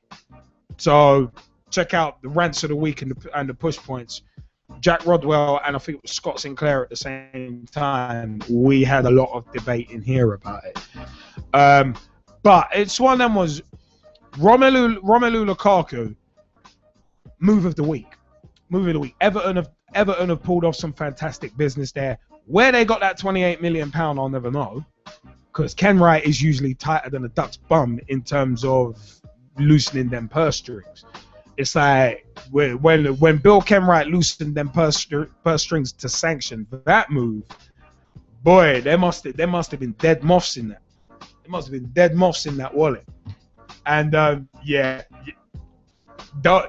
So check out the Rants of the Week and the Push Points. Jack Rodwell and I think it was Scott Sinclair at the same time. We had a lot of debate in here about it. But it's one of them was Romelu Lukaku, move of the week. Move of the week. Everton have pulled off some fantastic business there. Where they got that £28 million, I'll never know. Because Ken Wright is usually tighter than a duck's bum in terms of loosening them purse strings. It's like when Bill Kenwright loosened them purse strings to sanction that move, boy, there must have been dead moths in that. There must have been dead moths in that wallet. And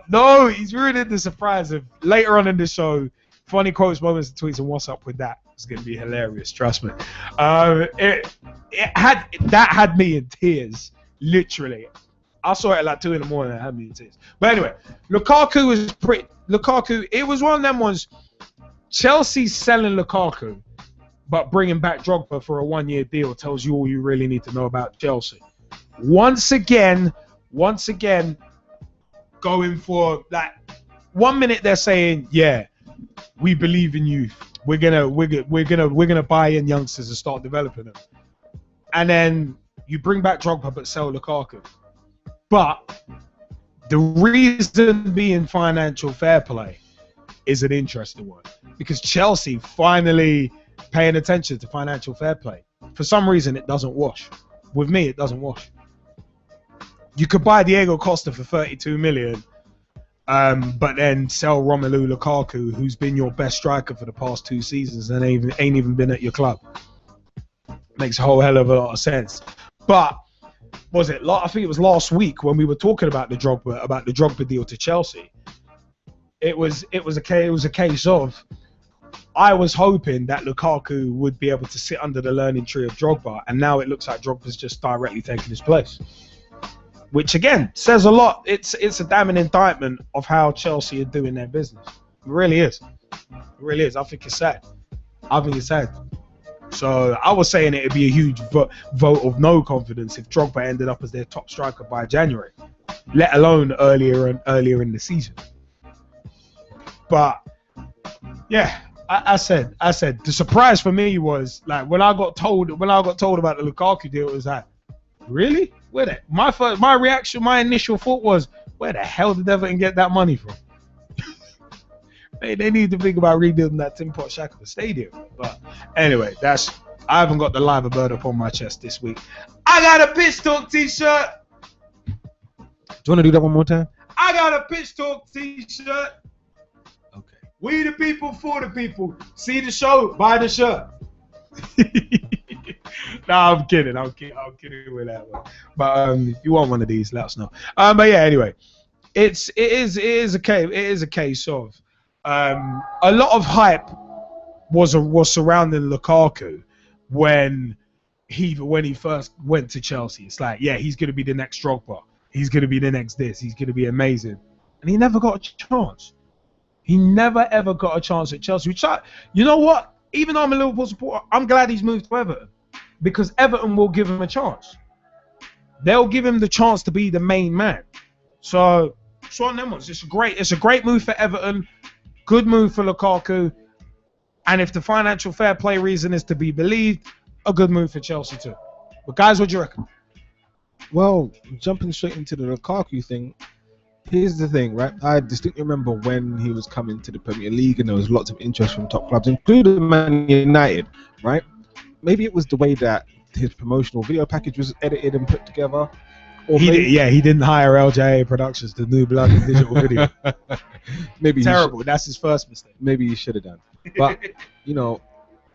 no, he's ruining the surprise of later on in the show. Funny quotes, moments, and tweets, and what's up with that? It's going to be hilarious, trust me. That had me in tears, literally. I saw it at like 2 in the morning and it had me in tears. But anyway, Lukaku, it was one of them ones. Chelsea selling Lukaku, but bringing back Drogba for a 1-year deal tells you all you really need to know about Chelsea. Once again, going for that. 1 minute they're saying, yeah, we believe in you. We're gonna buy in youngsters and start developing them. And then you bring back Drogba but sell Lukaku. But the reason being financial fair play is an interesting one, because Chelsea finally paying attention to financial fair play. For some reason, it doesn't wash. With me, it doesn't wash. You could buy Diego Costa for 32 million, but then sell Romelu Lukaku, who's been your best striker for the past 2 seasons and ain't even been at your club. Makes a whole hell of a lot of sense. But I think it was last week when we were talking about the Drogba deal to Chelsea. it was a case of I was hoping that Lukaku would be able to sit under the learning tree of Drogba, and now it looks like Drogba's just directly taking his place. Which again says a lot. It's a damning indictment of how Chelsea are doing their business. It really is. It really is. I think it's sad. So I was saying it'd be a huge vote of no confidence if Drogba ended up as their top striker by January, let alone earlier in the season. But yeah, I said the surprise for me was like when I got told about the Lukaku deal, it was like, really? Where the my initial thought was, where the hell did Everton get that money from? They need to think about rebuilding that Tim Pot Shackleton Stadium. But anyway, I haven't got the live bird up on my chest this week. I got a Pitch Talk t-shirt. Do you want to do that one more time? I got a Pitch Talk t-shirt. Okay. We the people for the people. See the show, buy the shirt. Nah, I'm kidding with that one. But if you want one of these, let us know. But yeah, anyway, it is a case of a lot of hype was surrounding Lukaku when he first went to Chelsea. It's like, yeah, he's gonna be the next Drogba. He's gonna be the next this. He's gonna be amazing, and he never got a chance. He never ever got a chance at Chelsea. You know what? Even though I'm a Liverpool supporter, I'm glad he's moved to Everton because Everton will give him a chance. They'll give him the chance to be the main man. So on them ones. It's a great move for Everton. Good move for Lukaku. And if the financial fair play reason is to be believed, a good move for Chelsea too. But guys, what do you reckon? Well, jumping straight into the Lukaku thing, here's the thing, right? I distinctly remember when he was coming to the Premier League and there was lots of interest from top clubs, including Man United, right? Maybe it was the way that his promotional video package was edited and put together. Or he didn't hire LJA Productions to do blood and digital video. Maybe terrible. That's his first mistake. Maybe he should have done. But you know,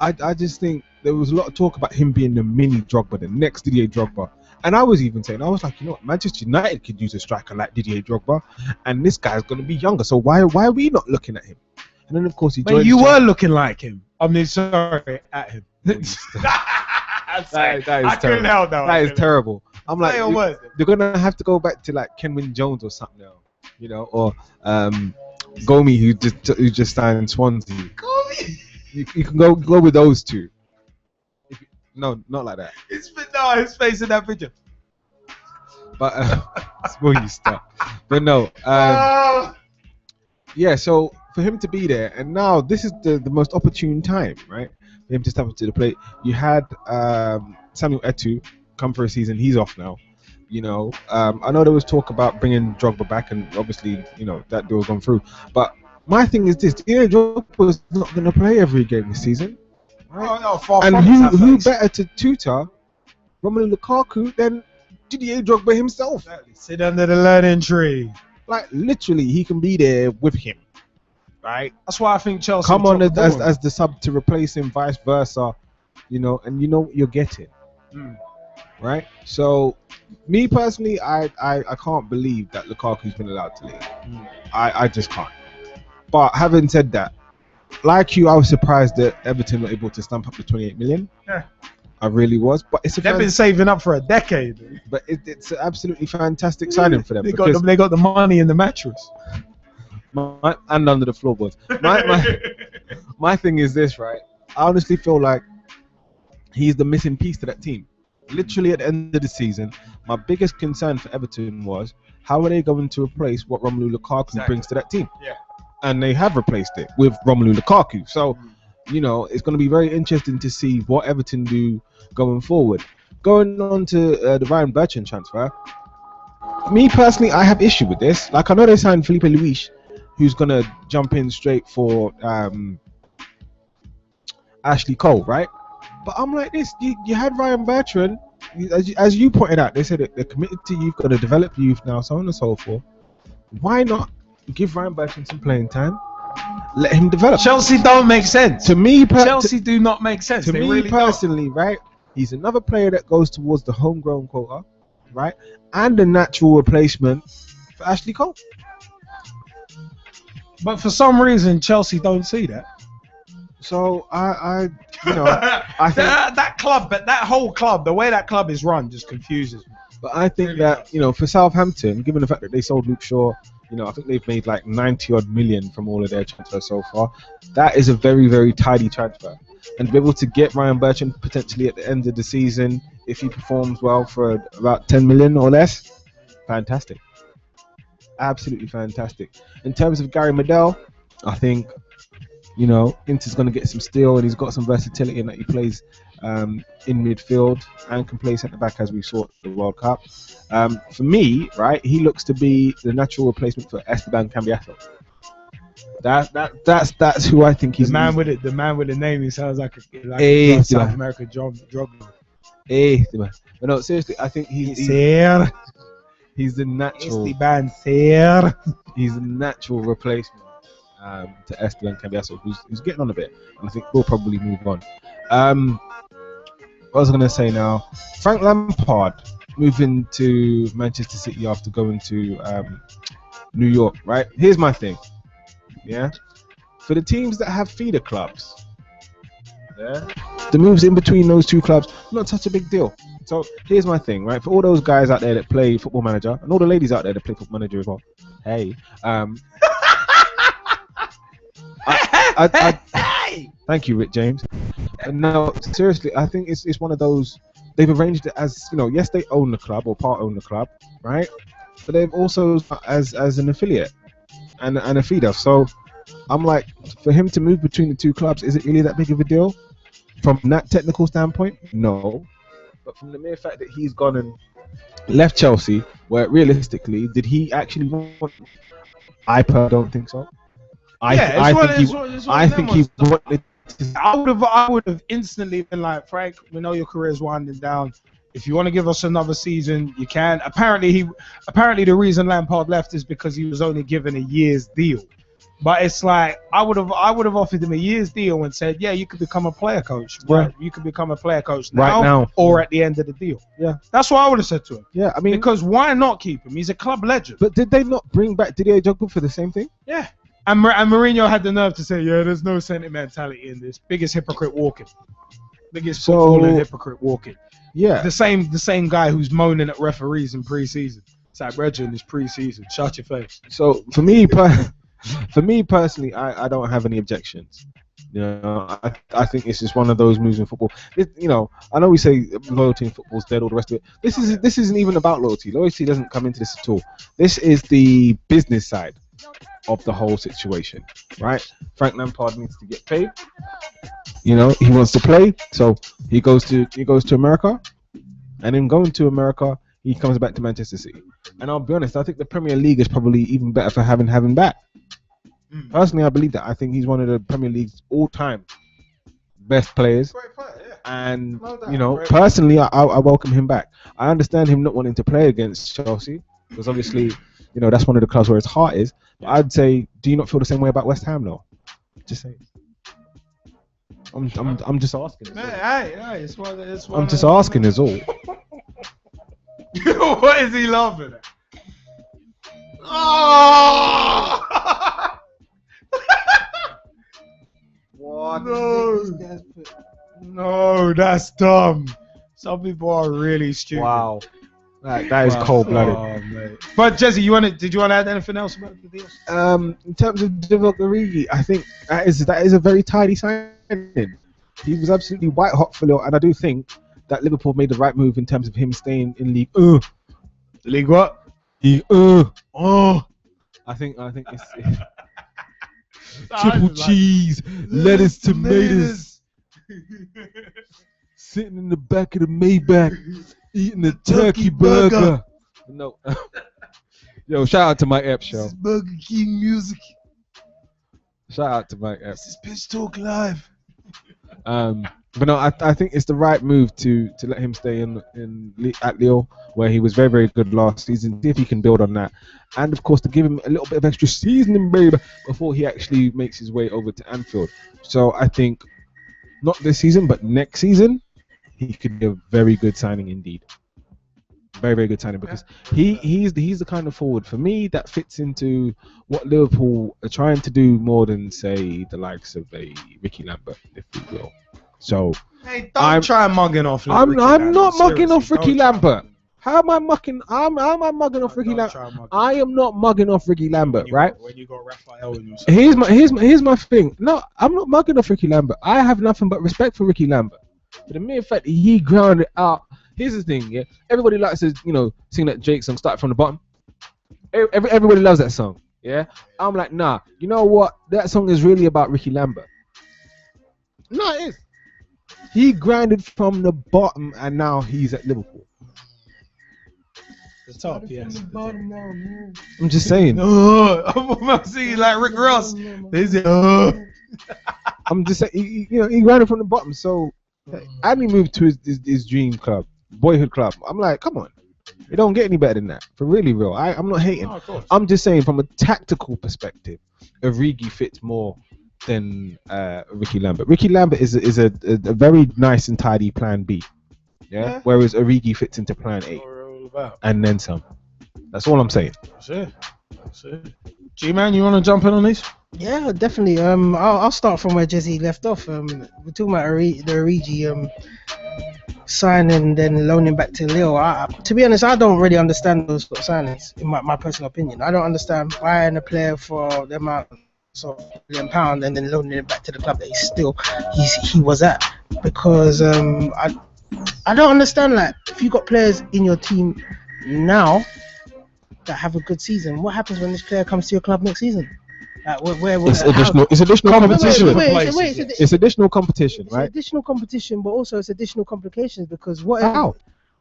I just think there was a lot of talk about him being the mini Drogba, the next Didier Drogba. And I was even saying, I was like, you know what, Manchester United could use a striker like Didier Drogba, and this guy's going to be younger. So why are we not looking at him? And then of course he joined. But you were looking like him. I mean, sorry, at him. that is I couldn't help that. That is terrible. I'm like, they're gonna have to go back to like Kenwyne Jones or something now, you know, or Gomi who just signed Swansea. Gomi. You can go with those two. No, not like that. His face in that picture. But will you stop? But no, yeah. So for him to be there, and now this is the most opportune time, right? For him to step up to the plate. You had Samuel Eto'o come for a season. He's off now. You know, I know there was talk about bringing Drogba back, and obviously, you know, that deal's gone through. But my thing is this: Didier Drogba was not going to play every game this season. Right? And who better to tutor Romelu Lukaku than Didier Drogba himself? Exactly. Sit under the learning tree. Like literally, he can be there with him, right? That's why I think Chelsea come on as the sub to replace him, vice versa, you know, and you know what you're getting, right? So, me personally, I can't believe that Lukaku's been allowed to leave. I just can't. But having said that, like you, I was surprised that Everton were able to stamp up the 28 million. Yeah. I really was. But they've been saving up for a decade. But it's an absolutely fantastic signing for them. They got the money in the mattress. And under the floorboards. My thing is this, right? I honestly feel like he's the missing piece to that team. Literally at the end of the season, my biggest concern for Everton was how are they going to replace what Romelu Lukaku brings to that team? Yeah. And they have replaced it with Romelu Lukaku. So, you know, it's going to be very interesting to see what Everton do going forward. Going on to the Ryan Bertrand transfer, me personally, I have issue with this. Like, I know they signed Felipe Luis, who's going to jump in straight for Ashley Cole, right? But I'm like this, you had Ryan Bertrand, as you pointed out, they said that they're committed to youth, going to develop youth now, so on and so forth. Why not give Ryan Bertrand some playing time? Let him develop. Chelsea don't make sense. To me, Chelsea do not make sense. To me really personally, right? He's another player that goes towards the homegrown quota, right? And a natural replacement for Ashley Cole. But for some reason, Chelsea don't see that. So I think that club, but that whole club, the way that club is run, just confuses me. But I think that, for Southampton, given the fact that they sold Luke Shaw, I think they've made like 90 odd million from all of their transfers so far. That is a very, very tidy transfer. And to be able to get Ryan Bertrand potentially at the end of the season, if he performs well, for about 10 million or less, fantastic. Absolutely fantastic. In terms of Gary Medel, I think, Inter's going to get some steel, and he's got some versatility in that he plays in midfield and can play centre back, as we saw at the World Cup. For me, right, he looks to be the natural replacement for Esteban Cambiasso. That's who I think he's. The man with the name, he sounds like a South American Drogba. But no, seriously, I think he's the natural. He's the natural replacement to Esteban Cambiasso, who's getting on a bit, and I think we'll probably move on. What was I going to say now? Frank Lampard moving to Manchester City after going to New York, right? Here's my thing. Yeah, for the teams that have feeder clubs, the moves in between those two clubs, not such a big deal. So here's my thing, right? For all those guys out there that play Football Manager, and all the ladies out there that play Football Manager as well, hey, thank you, Rick James. No, seriously, I think it's one of those. They've arranged it as, yes, they own the club or part own the club, right? But they've also as an affiliate and a feeder. So I'm like, for him to move between the two clubs, is it really that big of a deal? From that technical standpoint, no. But from the mere fact that he's gone and left Chelsea, where realistically, did he actually want? I don't think so. I think he wanted. I would have instantly been like, Frank, we know your career is winding down. If you want to give us another season, you can. Apparently the reason Lampard left is because he was only given a year's deal. But it's like I would have offered him a year's deal and said, yeah, you could become a player coach. Right. You could become a player coach now or at the end of the deal. Yeah. That's what I would have said to him. Yeah, I mean, because why not keep him? He's a club legend. But did they not bring back Didier Drogba for the same thing? Yeah. And Mourinho had the nerve to say, yeah, there's no sentimentality in this. Biggest hypocrite walking. Biggest footballing hypocrite walking. Yeah. The same guy who's moaning at referees in pre-season. It's like, Reggie, it's pre-season. Shut your face. So for me personally, I don't have any objections. I think it's just one of those moves in football. I know we say loyalty in football is dead, all the rest of it. This isn't even about loyalty. Loyalty doesn't come into this at all. This is the business side of the whole situation, right? Frank Lampard needs to get paid. He wants to play, so he goes to America, and in going to America, he comes back to Manchester City. And I'll be honest, I think the Premier League is probably even better for having him back. Personally, I believe that. I think he's one of the Premier League's all-time best players. Great player, yeah. And personally, I welcome him back. I understand him not wanting to play against Chelsea because obviously, that's one of the clubs where his heart is. But I'd say, do you not feel the same way about West Ham, though? Just saying. I'm just asking. I'm just asking, is all. What is he laughing at? Oh! What? No, that's dumb. Some people are really stupid. Wow. That is cold-blooded. Oh, but Jesse, did you want to add anything else about the deal? In terms of Divock Origi, I think that is a very tidy signing. He was absolutely white hot for Lille, and I do think that Liverpool made the right move in terms of him staying in League. League what? League. I think it's triple cheese, lettuce, tomatoes. Sitting in the back of the Maybach, eating a turkey burger. No. Yo, shout out to Mike Epps, show. This is Burger King music. Shout out to Mike Epps. This is Pitch Talk Live. But no, I think it's the right move to let him stay at Lille, where he was very, very good last season. See if he can build on that, and of course to give him a little bit of extra seasoning, baby, before he actually makes his way over to Anfield. So I think not this season, but next season, he could be a very good signing indeed. Very, very good signing because he's the kind of forward for me that fits into what Liverpool are trying to do more than say the likes of a Ricky Lambert, if you will. So Hey, don't try mugging off. I'm Ricky not Lambert. mugging off Seriously, Ricky don't try. Lambert. How am I mugging? How am I mugging off Ricky Lambert? I am not mugging off Ricky Lambert, right? When you got Raphael in your Here's my thing. No, I'm not mugging off Ricky Lambert. I have nothing but respect for Ricky Lambert. For the mere fact that he grounded out. Here's the thing, yeah. Everybody likes to, sing that Drake song, Start From the Bottom. Everybody loves that song, yeah. I'm like, nah. You know what? That song is really about Ricky Lambert. No, it is. He grounded from the bottom, and now he's at Liverpool. The top, yes. I'm just saying. I'm seeing like Rick Ross. Is it? I'm just saying. He grounded from the bottom, so and he moved to his dream club, boyhood club. I'm like, come on, it don't get any better than that. For really real, I'm not hating. No, of course. I'm just saying from a tactical perspective, Origi fits more than Ricky Lambert. Ricky Lambert is a very nice and tidy plan B, yeah. Whereas Origi fits into plan A, and then some. That's all I'm saying. That's it. G-Man, you want to jump in on this? Yeah, definitely. I'll start from where Jesse left off. We're talking about the Origi signing, then loaning back to Lille. To be honest, I don't really understand those sort of signings. In my personal opinion, I don't understand buying a player for the amount of £1 million and then loaning it back to the club that he was at. Because I don't understand, like, if you got players in your team now that have a good season, what happens when this player comes to your club next season? Like, it's additional competition. It's additional competition, It's right? additional competition, but also it's additional complications because what? How?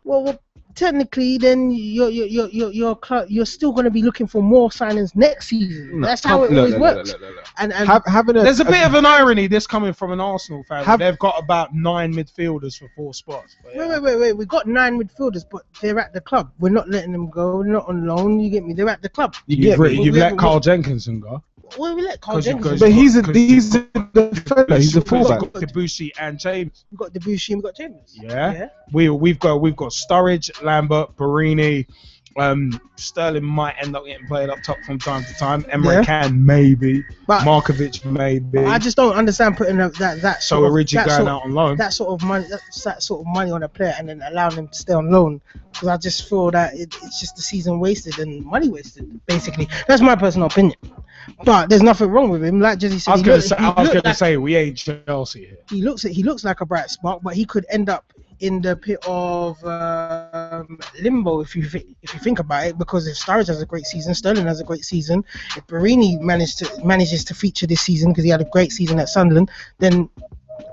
Well, technically, then you're still going to be looking for more signings next season. That's how it always works. And there's a bit of an irony this coming from an Arsenal fan. Where they've got about 9 midfielders for 4 spots. But yeah. Wait. We've got 9 midfielders, but they're at the club. We're not letting them go. They're not on loan. You get me? They're at the club. You've let Carl Jenkinson go. Well, we let Carl Jenkinson. But he's a defender. He's a fullback. We've got Debussy and James. We've got Debussy and we've got James. Yeah. We've got Sturridge, Lambert, Barini. Sterling might end up getting played up top from time to time. Emre Can maybe. But Markovic maybe. I just don't understand putting that so Origi going out on loan. That sort of money on a player and then allowing him to stay on loan, because I just feel that it's just the season wasted and money wasted. Basically, that's my personal opinion. But there's nothing wrong with him. Like Jesse said, I was gonna say we ain't Chelsea here. He looks like a bright spark, but he could end up in the pit of limbo if you think about it, because if Sturridge has a great season, Sterling has a great season, if Barini manages to feature this season because he had a great season at Sunderland, then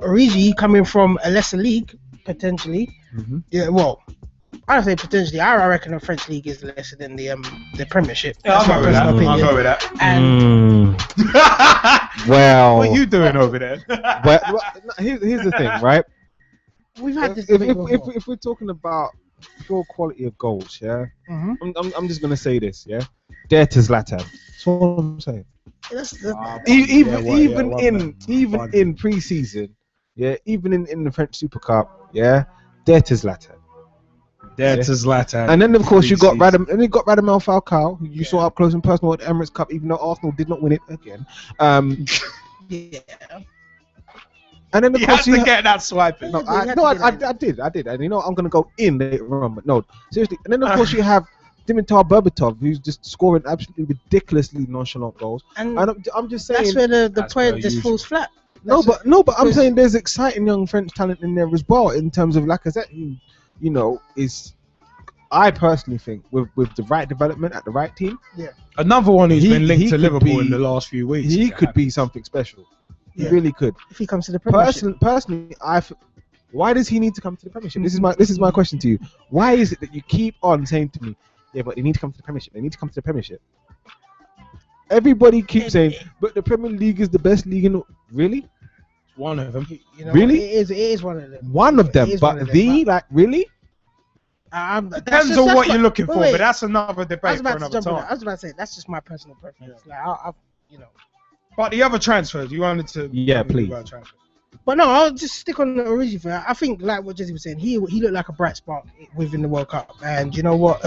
Origi coming from a lesser league potentially, yeah, well, I don't say potentially. I reckon the French league is lesser than the Premiership. Yeah, I'll go with that. And well, what are you doing over there? well, here's the thing, right? We've had this if we're talking about pure quality of goals, yeah, I'm just gonna say this, yeah, dare to Zlatan. That's all I'm saying. Even in pre-season, yeah, even in the French Super Cup, yeah, dare to Zlatan. Dare to Zlatan. And then of course you got Radamel Falcao, who you saw up close and personal at the Emirates Cup, even though Arsenal did not win it again. Yeah. And then of You course had to get that swiping. No, I did. And you know I'm gonna go in later on, but no, seriously. And then of course you have Dimitar Berbatov, who's just scoring absolutely ridiculously nonchalant goals. And I'm just saying that's where the point just falls flat. No, but I'm saying there's exciting young French talent in there as well in terms of Lacazette, who, you know, is, I personally think with the right development at the right team. Yeah. Another one who's been linked to Liverpool in the last few weeks. He could be something special. He really could. If he comes to the Premiership. Personally, why does he need to come to the Premiership? This is my question to you. Why is it that you keep on saying to me, yeah, but they need to come to the Premiership. They need to come to the Premiership. Everybody keeps saying, but the Premier League is the best league in the... Really? One of them. You know, really? It is one of them. One of them, but like, really? Depends on what you're looking for, but that's another debate for another time. I was about to say, that's just my personal preference. Like, you know. But the other transfers, you wanted to... Yeah, please. But no, I'll just stick on the original thing. I think, like what Jesse was saying, he looked like a bright spark within the World Cup. And you know what?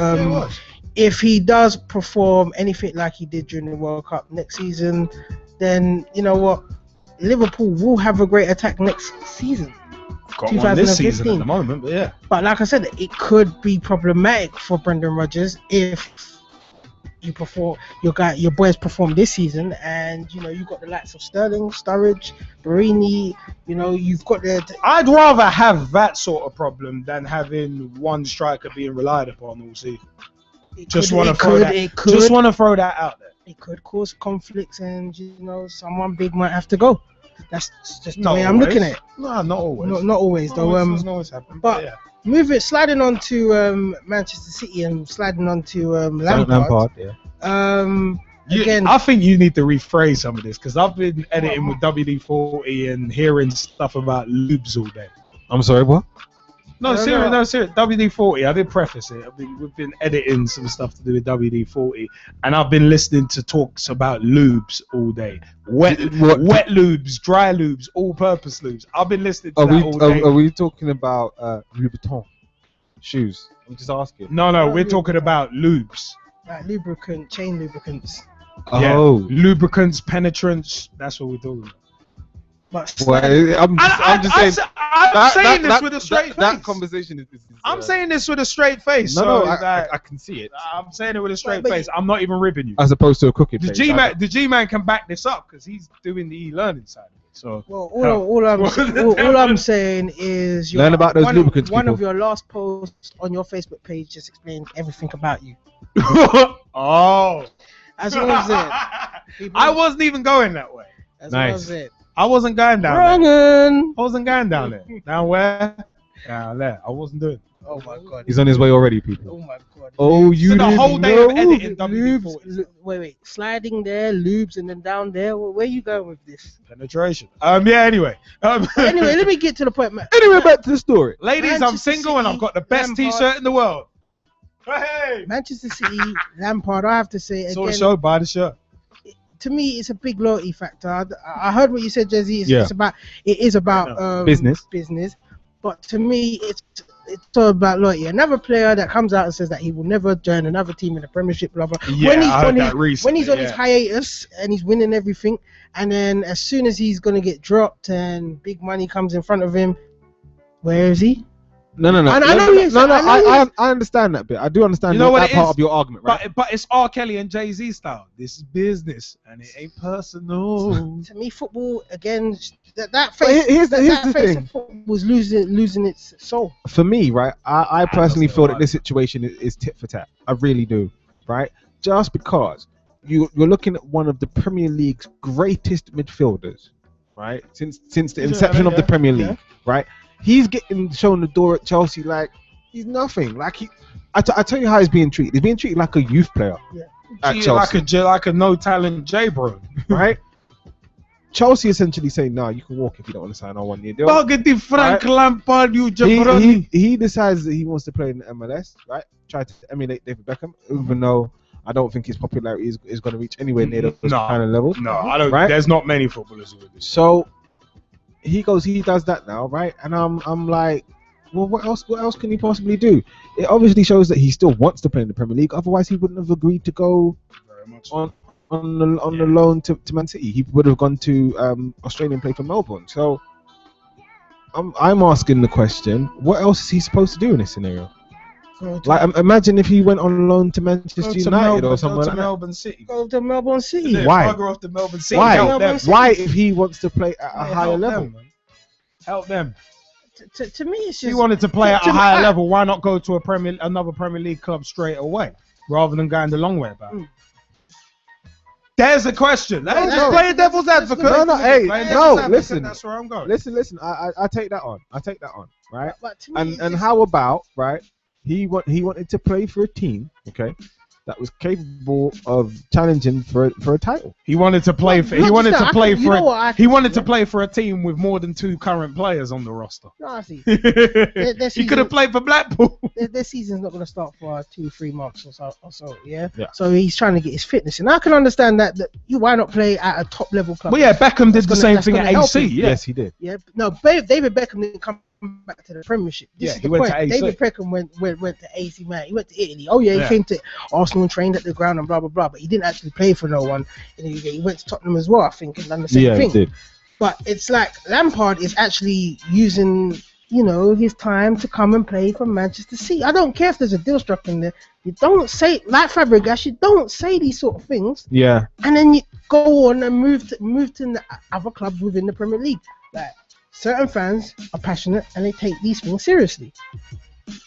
If he does perform anything like he did during the World Cup next season, then you know what? Liverpool will have a great attack next season. Got one this season at the moment, but yeah. But like I said, it could be problematic for Brendan Rodgers if your boys perform this season, and you know you've got the likes of Sterling, Sturridge, Barini. You know you've got the. I'd rather have that sort of problem than having one striker being relied upon all season. Just want to throw that out there. It could cause conflicts, and you know someone big might have to go. That's just the way I'm looking at it. No, not always. Not always, though. Doesn't always happen. But yeah. Sliding on to Manchester City and sliding on to Lampard. Again, I think you need to rephrase some of this because I've been editing with WD-40 and hearing stuff about lubes all day. I'm sorry, what? No, serious. WD-40. I did preface it. We've been editing some stuff to do with WD-40, and I've been listening to talks about lubes all day. Wet lubes, dry lubes, all-purpose lubes. I've been listening to that all day. Are we talking about Louboutin shoes? I'm just asking. No, we're talking about lubes. Like chain lubricants. Yeah. Lubricants, penetrants. That's what we're talking about. But I'm just saying. I'm saying this with a straight face. That conversation is. I'm saying this with a straight face. I can see it. I'm saying it with a straight face. I'm not even ribbing you. As opposed to a cooking face. The G-Man can back this up because he's doing the e-learning side of it. So all I'm saying is learn about those lubricants. One of your last posts on your Facebook page just explained everything about you. Oh, that's what I'm saying. I wasn't even going that way. That's what I'm saying. I wasn't going down there. I wasn't going down there. Down where? Down there. I wasn't doing it. Oh my god. He's on his way already, people. Oh my god. Oh, you the whole day of editing lubes. Wait. Sliding there, lubes, and then down there. Where you going with this? Penetration. Yeah, anyway. Anyway, let me get to the point, man. Anyway, back to the story. Ladies, I'm single and I've got the best t-shirt in the world. Hey! Manchester City, Lampard, I have to say again. Saw the show, buy the shirt. To me, it's a big loyalty factor. I heard what you said, Jesse. It is about business. But to me, it's all about loyalty. Another player that comes out and says that he will never join another team in the Premiership, blah blah. Yeah, when he's on his hiatus and he's winning everything, and then as soon as he's gonna get dropped and big money comes in front of him, where is he? No. I understand that bit. I do understand that part of your argument, right? But it's R. Kelly and Jay-Z style. This is business, and it ain't personal. To me, football again. That face of football was losing its soul. For me, right? I personally feel that this situation is tit for tat. I really do, right? Just because you're looking at one of the Premier League's greatest midfielders, right? Since the inception of the Premier League, right? He's getting shown the door at Chelsea like he's nothing. Like I tell you how he's being treated. He's being treated like a youth player at Chelsea. Like a no talent J-bro, right? Chelsea essentially saying, "No, you can walk if you don't want to sign on 1 year deal." Targeting Frank Lampard, you jabroni. He decides that he wants to play in the MLS, right? Try to emulate David Beckham, even though I don't think his popularity is going to reach anywhere near those kind of levels. No, I don't. Right? There's not many footballers who do this. So he does that now, right? And I'm like, well, what else can he possibly do? It obviously shows that he still wants to play in the Premier League. Otherwise, he wouldn't have agreed to go on the loan to Man City. He would have gone to Australia and play for Melbourne. So I'm asking the question: what else is he supposed to do in this scenario? Like, imagine if he went on loan to Manchester United or somewhere like that. Melbourne City. Go to Melbourne City. Why? Off to Melbourne City. Why? If he wants to play at a higher level? Help them. To me, it's just. If he wanted to play at a higher level, why not go to another Premier League club straight away, rather than going the long way about it? There's a question. Just play devil's advocate. Listen. That's where I'm going. Listen. I take that on. Right? And how about, right? He wanted to play for a team, okay, that was capable of challenging for a title. He wanted to play for. Not He wanted just to that, play you for. know what I He think, wanted to yeah? play for a team with more than 2 current players on the roster. No, I see. He season- could have played for Blackpool. Their season's not going to start for 2-3 months or so. Yeah? Yeah. So he's trying to get his fitness, and I can understand that. Why not play at a top level club? Well, yeah, Beckham did the That's same that's thing gonna at help AC. him. Yeah. Yes, he did. Yeah. No, David Beckham didn't come back to the Premiership. This Yeah, is he the went point. to AC. David Beckham went to AC, man. He went to Italy. Oh yeah, he Yeah. came to Arsenal and trained at the ground and blah blah blah. But he didn't actually play for no one. And he went to Tottenham as well, I think, and done the same Yeah, thing. he did. But it's like Lampard is actually using, his time to come and play for Manchester City. I don't care if there's a deal struck in there. You don't say, like Fabregas, you don't say these sort of things, Yeah. and then you go on and move to the other clubs within the Premier League. Like certain fans are passionate and they take these things seriously,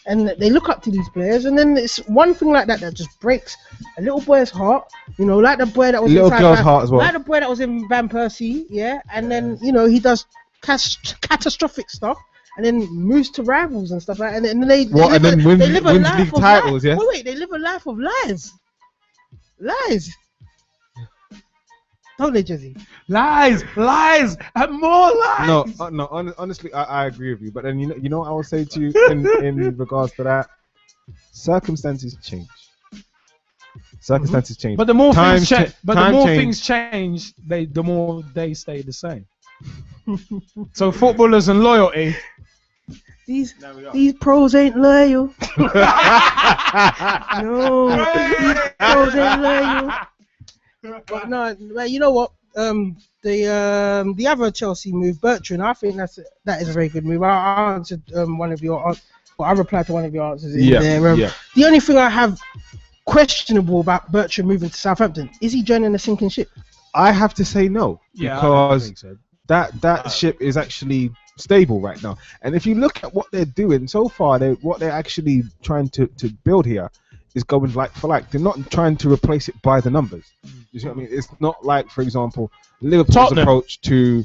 and they look up to these players. And then it's one thing like that just breaks a little boy's heart. Like the boy that was Little inside girl's heart as well. Like the boy that was in Van Persie, yeah. And then he does catastrophic stuff. And then moves to rivals and stuff like that. And then they wins live a league life of titles, yeah? Wait, they live a life of lies. Lies. Don't they, Jizzy? Lies, and more lies. No. Honestly, I agree with you. But then you know what I will say to you in regards to that. Circumstances change. Circumstances change. But the more Time things cha- change, time change. things change, the more they stay the same. So footballers and loyalty. These pros ain't loyal. No, these pros ain't loyal. But no, well, you know what? The other Chelsea move, Bertrand. I think that is a very good move. I answered one of your. I replied to one of your answers in there. Yeah. The only thing I have questionable about Bertrand moving to Southampton is he joining a sinking ship? I have to say no, Yeah, I because think so. that ship is actually stable right now. And if you look at what they're doing so far, what they're actually trying to build here is going like for like. They're not trying to replace it by the numbers. You see what I mean? It's not like, for example, Liverpool's Tottenham. approach to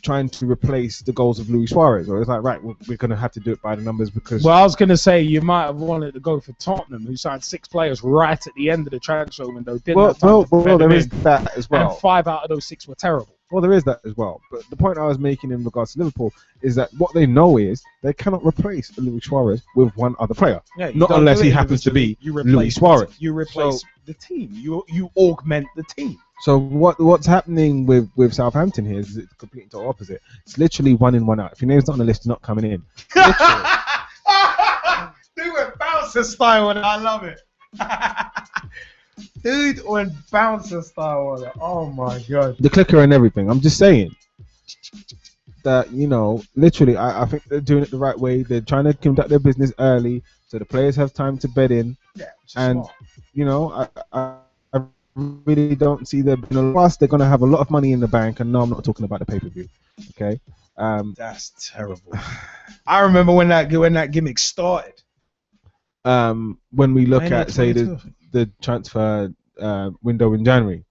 trying to replace the goals of Luis Suarez. Or it's like, right, we're going to have to do it by the numbers because... Well, I was going to say you might have wanted to go for Tottenham, who signed 6 players right at the end of the transfer window. Didn't have time to bed there them is in, that as well. and 5 out of those 6 were terrible. Well, there is that as well. But the point I was making in regards to Liverpool is that what they know is they cannot replace Luis Suarez with one other player. Yeah, you not don't unless do he it happens to be individually. You Luis Suarez. You replace So- the team. You augment the team. So what's happening with Southampton here is it's completely the opposite. It's literally 1 in, 1 out. If your name's not on the list, you're not coming in. Dude went bouncer style on it. I love it. Dude went bouncer style on it. Oh my god. The clicker and everything. I'm just saying that, literally, I think they're doing it the right way. They're trying to conduct their business early so the players have time to bed in. Yeah, and, I really don't see them. Plus, they're going to have a lot of money in the bank. And no, I'm not talking about the pay-per-view. Okay? That's terrible. I remember when that gimmick started. When we look Mania at, say, 22. the transfer window in January.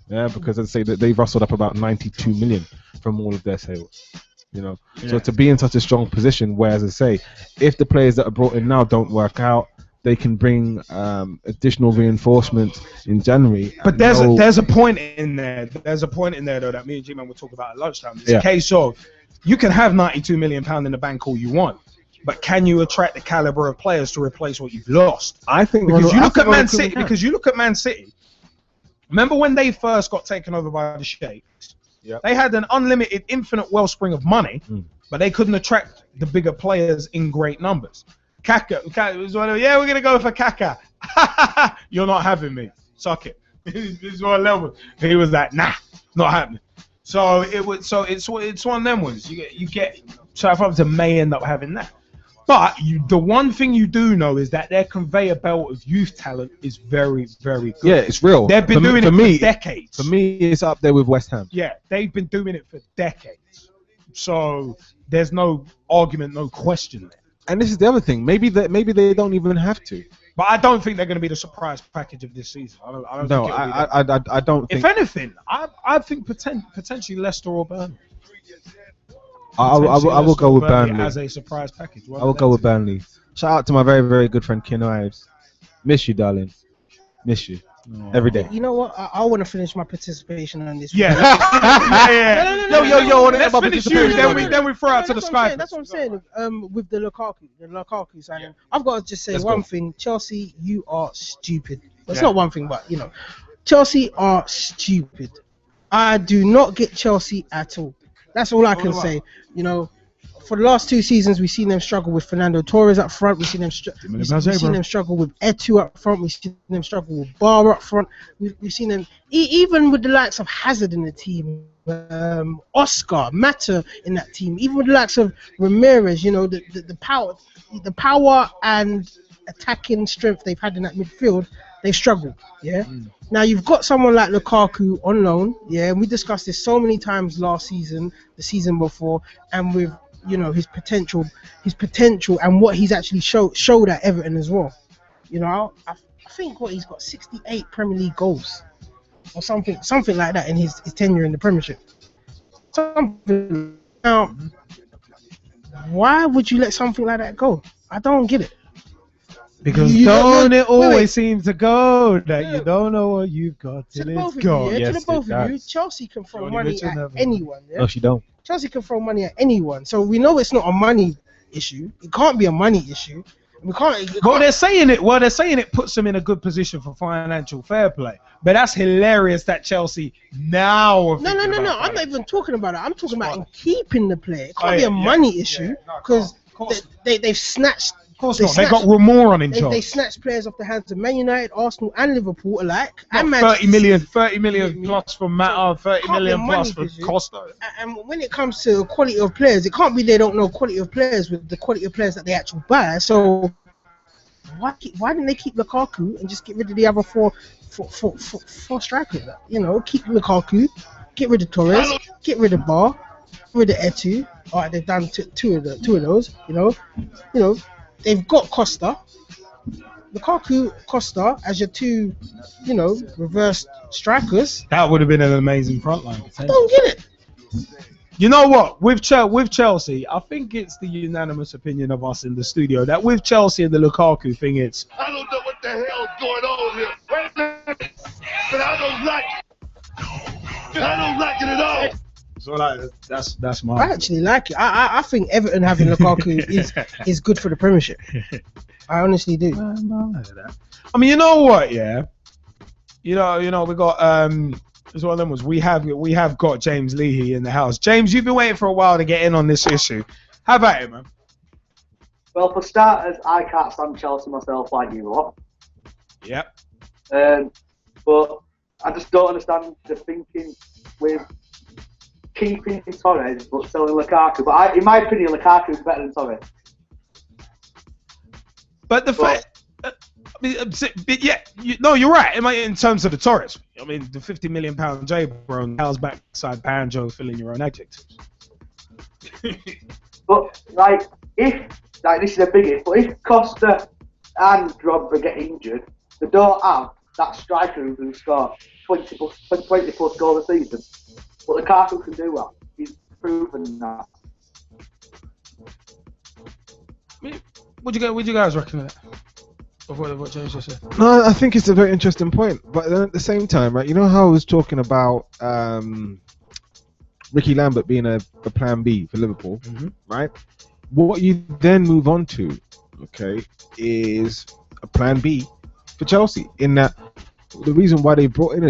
Yeah, because I'd say that they've rustled up about 92 million from all of their sales. So Yeah. to be in such a strong position, where, as I say, if the players that are brought in now don't work out, they can bring additional reinforcements in January. But there's a point in there. There's a point in there though that me and G-Man will talk about at lunchtime. It's Yeah. a case of you can have £92 million in the bank all you want, but can you attract the caliber of players to replace what you've lost? I think Because you I look think at Man recruitment City. can. Because you look at Man City. Remember when they first got taken over by the Sheikhs? Yep. They had an unlimited, infinite wellspring of money, but they couldn't attract the bigger players in great numbers. Kaka was one of, yeah, we're gonna go for Kaka. You're not having me. Suck it. This is what level. He was like, nah, not happening. So it's one of them ones. You get Southampton may end up having that. But the one thing you do know is that their conveyor belt of youth talent is very, very good. Yeah, it's real. They've been doing it for decades. For me, it's up there with West Ham. Yeah, they've been doing it for decades. So there's no argument, no question there. And this is the other thing. Maybe they don't even have to. But I don't think they're going to be the surprise package of this season. I don't No, think it'll be that. I don't think. If anything, I think potentially Leicester or Burnley. I will go with Burnley as a surprise package. I will go with Burnley. Shout out to my very, very good friend Ken Ives. Miss you, darling. Miss you every day. You know what? I want to finish my participation on this. Yeah. No, Let's finish you, then we throw out to the sky. That's what I'm saying. With the Lukaku signing, I've got to just say one thing. Chelsea, you are stupid. Well, it's not one thing, but Chelsea are stupid. I do not get Chelsea at all. That's all I can say. For the last 2 seasons, we've seen them struggle with Fernando Torres up front. We've seen them struggle with Etu up front. We've seen them struggle with Bar up front. We've seen them even with the likes of Hazard in the team, Oscar, Mata in that team, even with the likes of Ramirez. The power and attacking strength they've had in that midfield, they struggle. Now you've got someone like Lukaku on loan. And we discussed this so many times last season, the season before, and with his potential and what he's actually showed at Everton as well. I think he's got 68 Premier League goals or something like that in his tenure in the Premiership. Now, why would you let something like that go? I don't get it. Because it always seems to go that you don't know what you've got till it's gone. To the both of you, Chelsea can throw money at anyone. No, she don't. Chelsea can throw money at anyone, so we know it's not a money issue. It can't be a money issue. They're saying it puts them in a good position for financial fair play. But that's hilarious that Chelsea now. No. I'm not even talking about it. I'm talking about in keeping the player. It can't be a money issue because they've snatched. Of course not. They got Remoran in charge. They snatched players off the hands of Man United, Arsenal, and Liverpool alike. And 30 million plus for Mata, 30 million plus for Costa. And when it comes to quality of players, it can't be they don't know quality of players with the quality of players that they actually buy. So why didn't they keep Lukaku and just get rid of the other four strikers? Keep Lukaku, get rid of Torres, get rid of Bar, get rid of Etu. All right, they've done two of those. They've got Costa, Lukaku, Costa as your two, reverse strikers. That would have been an amazing front line. I don't get it. You know what? With Chelsea, I think it's the unanimous opinion of us in the studio that with Chelsea and the Lukaku thing, it's. I don't know what the hell's going on here. Wait a minute. But I don't like it at all. So that's my. I actually like it. I think Everton having Lukaku is good for the Premiership. I honestly do. I mean, you know what? Yeah. We got it's one of them was we have got James Leahy in the house. James, you've been waiting for a while to get in on this issue. How about it, man? Well, for starters, I can't stand Chelsea myself like you lot. Yep. But I just don't understand the thinking with keeping Torres but selling Lukaku. But in my opinion, Lukaku is better than Torres. But the fact, you're right. In terms of the Torres, I mean, the £50 million J-Bro, how's backside banjo filling your own adjectives? But this is a big if. But if Costa and Drogba get injured, they don't have that striker who can score 20 plus goals a season. But Lukaku can do that. He's proven that. What do you guys reckon of that? Of what James just said? No, I think it's a very interesting point. But then at the same time, right? You know how I was talking about Ricky Lambert being a plan B for Liverpool, right? What you then move on to, okay, is a plan B for Chelsea. In that, the reason why they brought in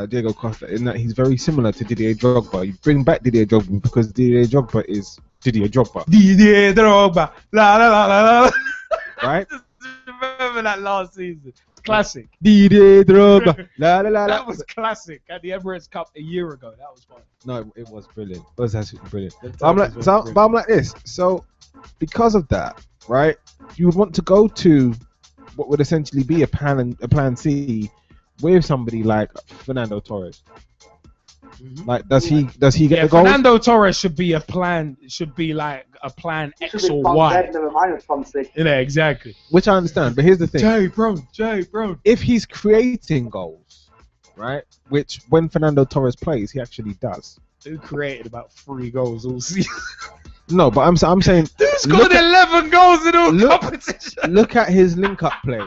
Diego Costa, in that he's very similar to Didier Drogba. You bring back Didier Drogba because Didier Drogba is Didier Drogba. Didier Drogba, la la la la la. Right? Remember that last season? Classic. Didier Drogba, la la la la. That was classic at the Emirates Cup a year ago. That was fun. No, it was brilliant. It was absolutely brilliant. But I'm like this. So, because of that, right? You would want to go to what would essentially be a plan C with somebody like Fernando Torres. Like, does he get the goal? Fernando Torres should be like a plan X or Y. Never mind plan C. Yeah, exactly. Which I understand, but here's the thing. Jay, bro. If he's creating goals, right? Which when Fernando Torres plays, he actually does. Who created about 3 goals all season? No, but I'm saying. Dude scored 11 goals in all competition. Look at his link-up play.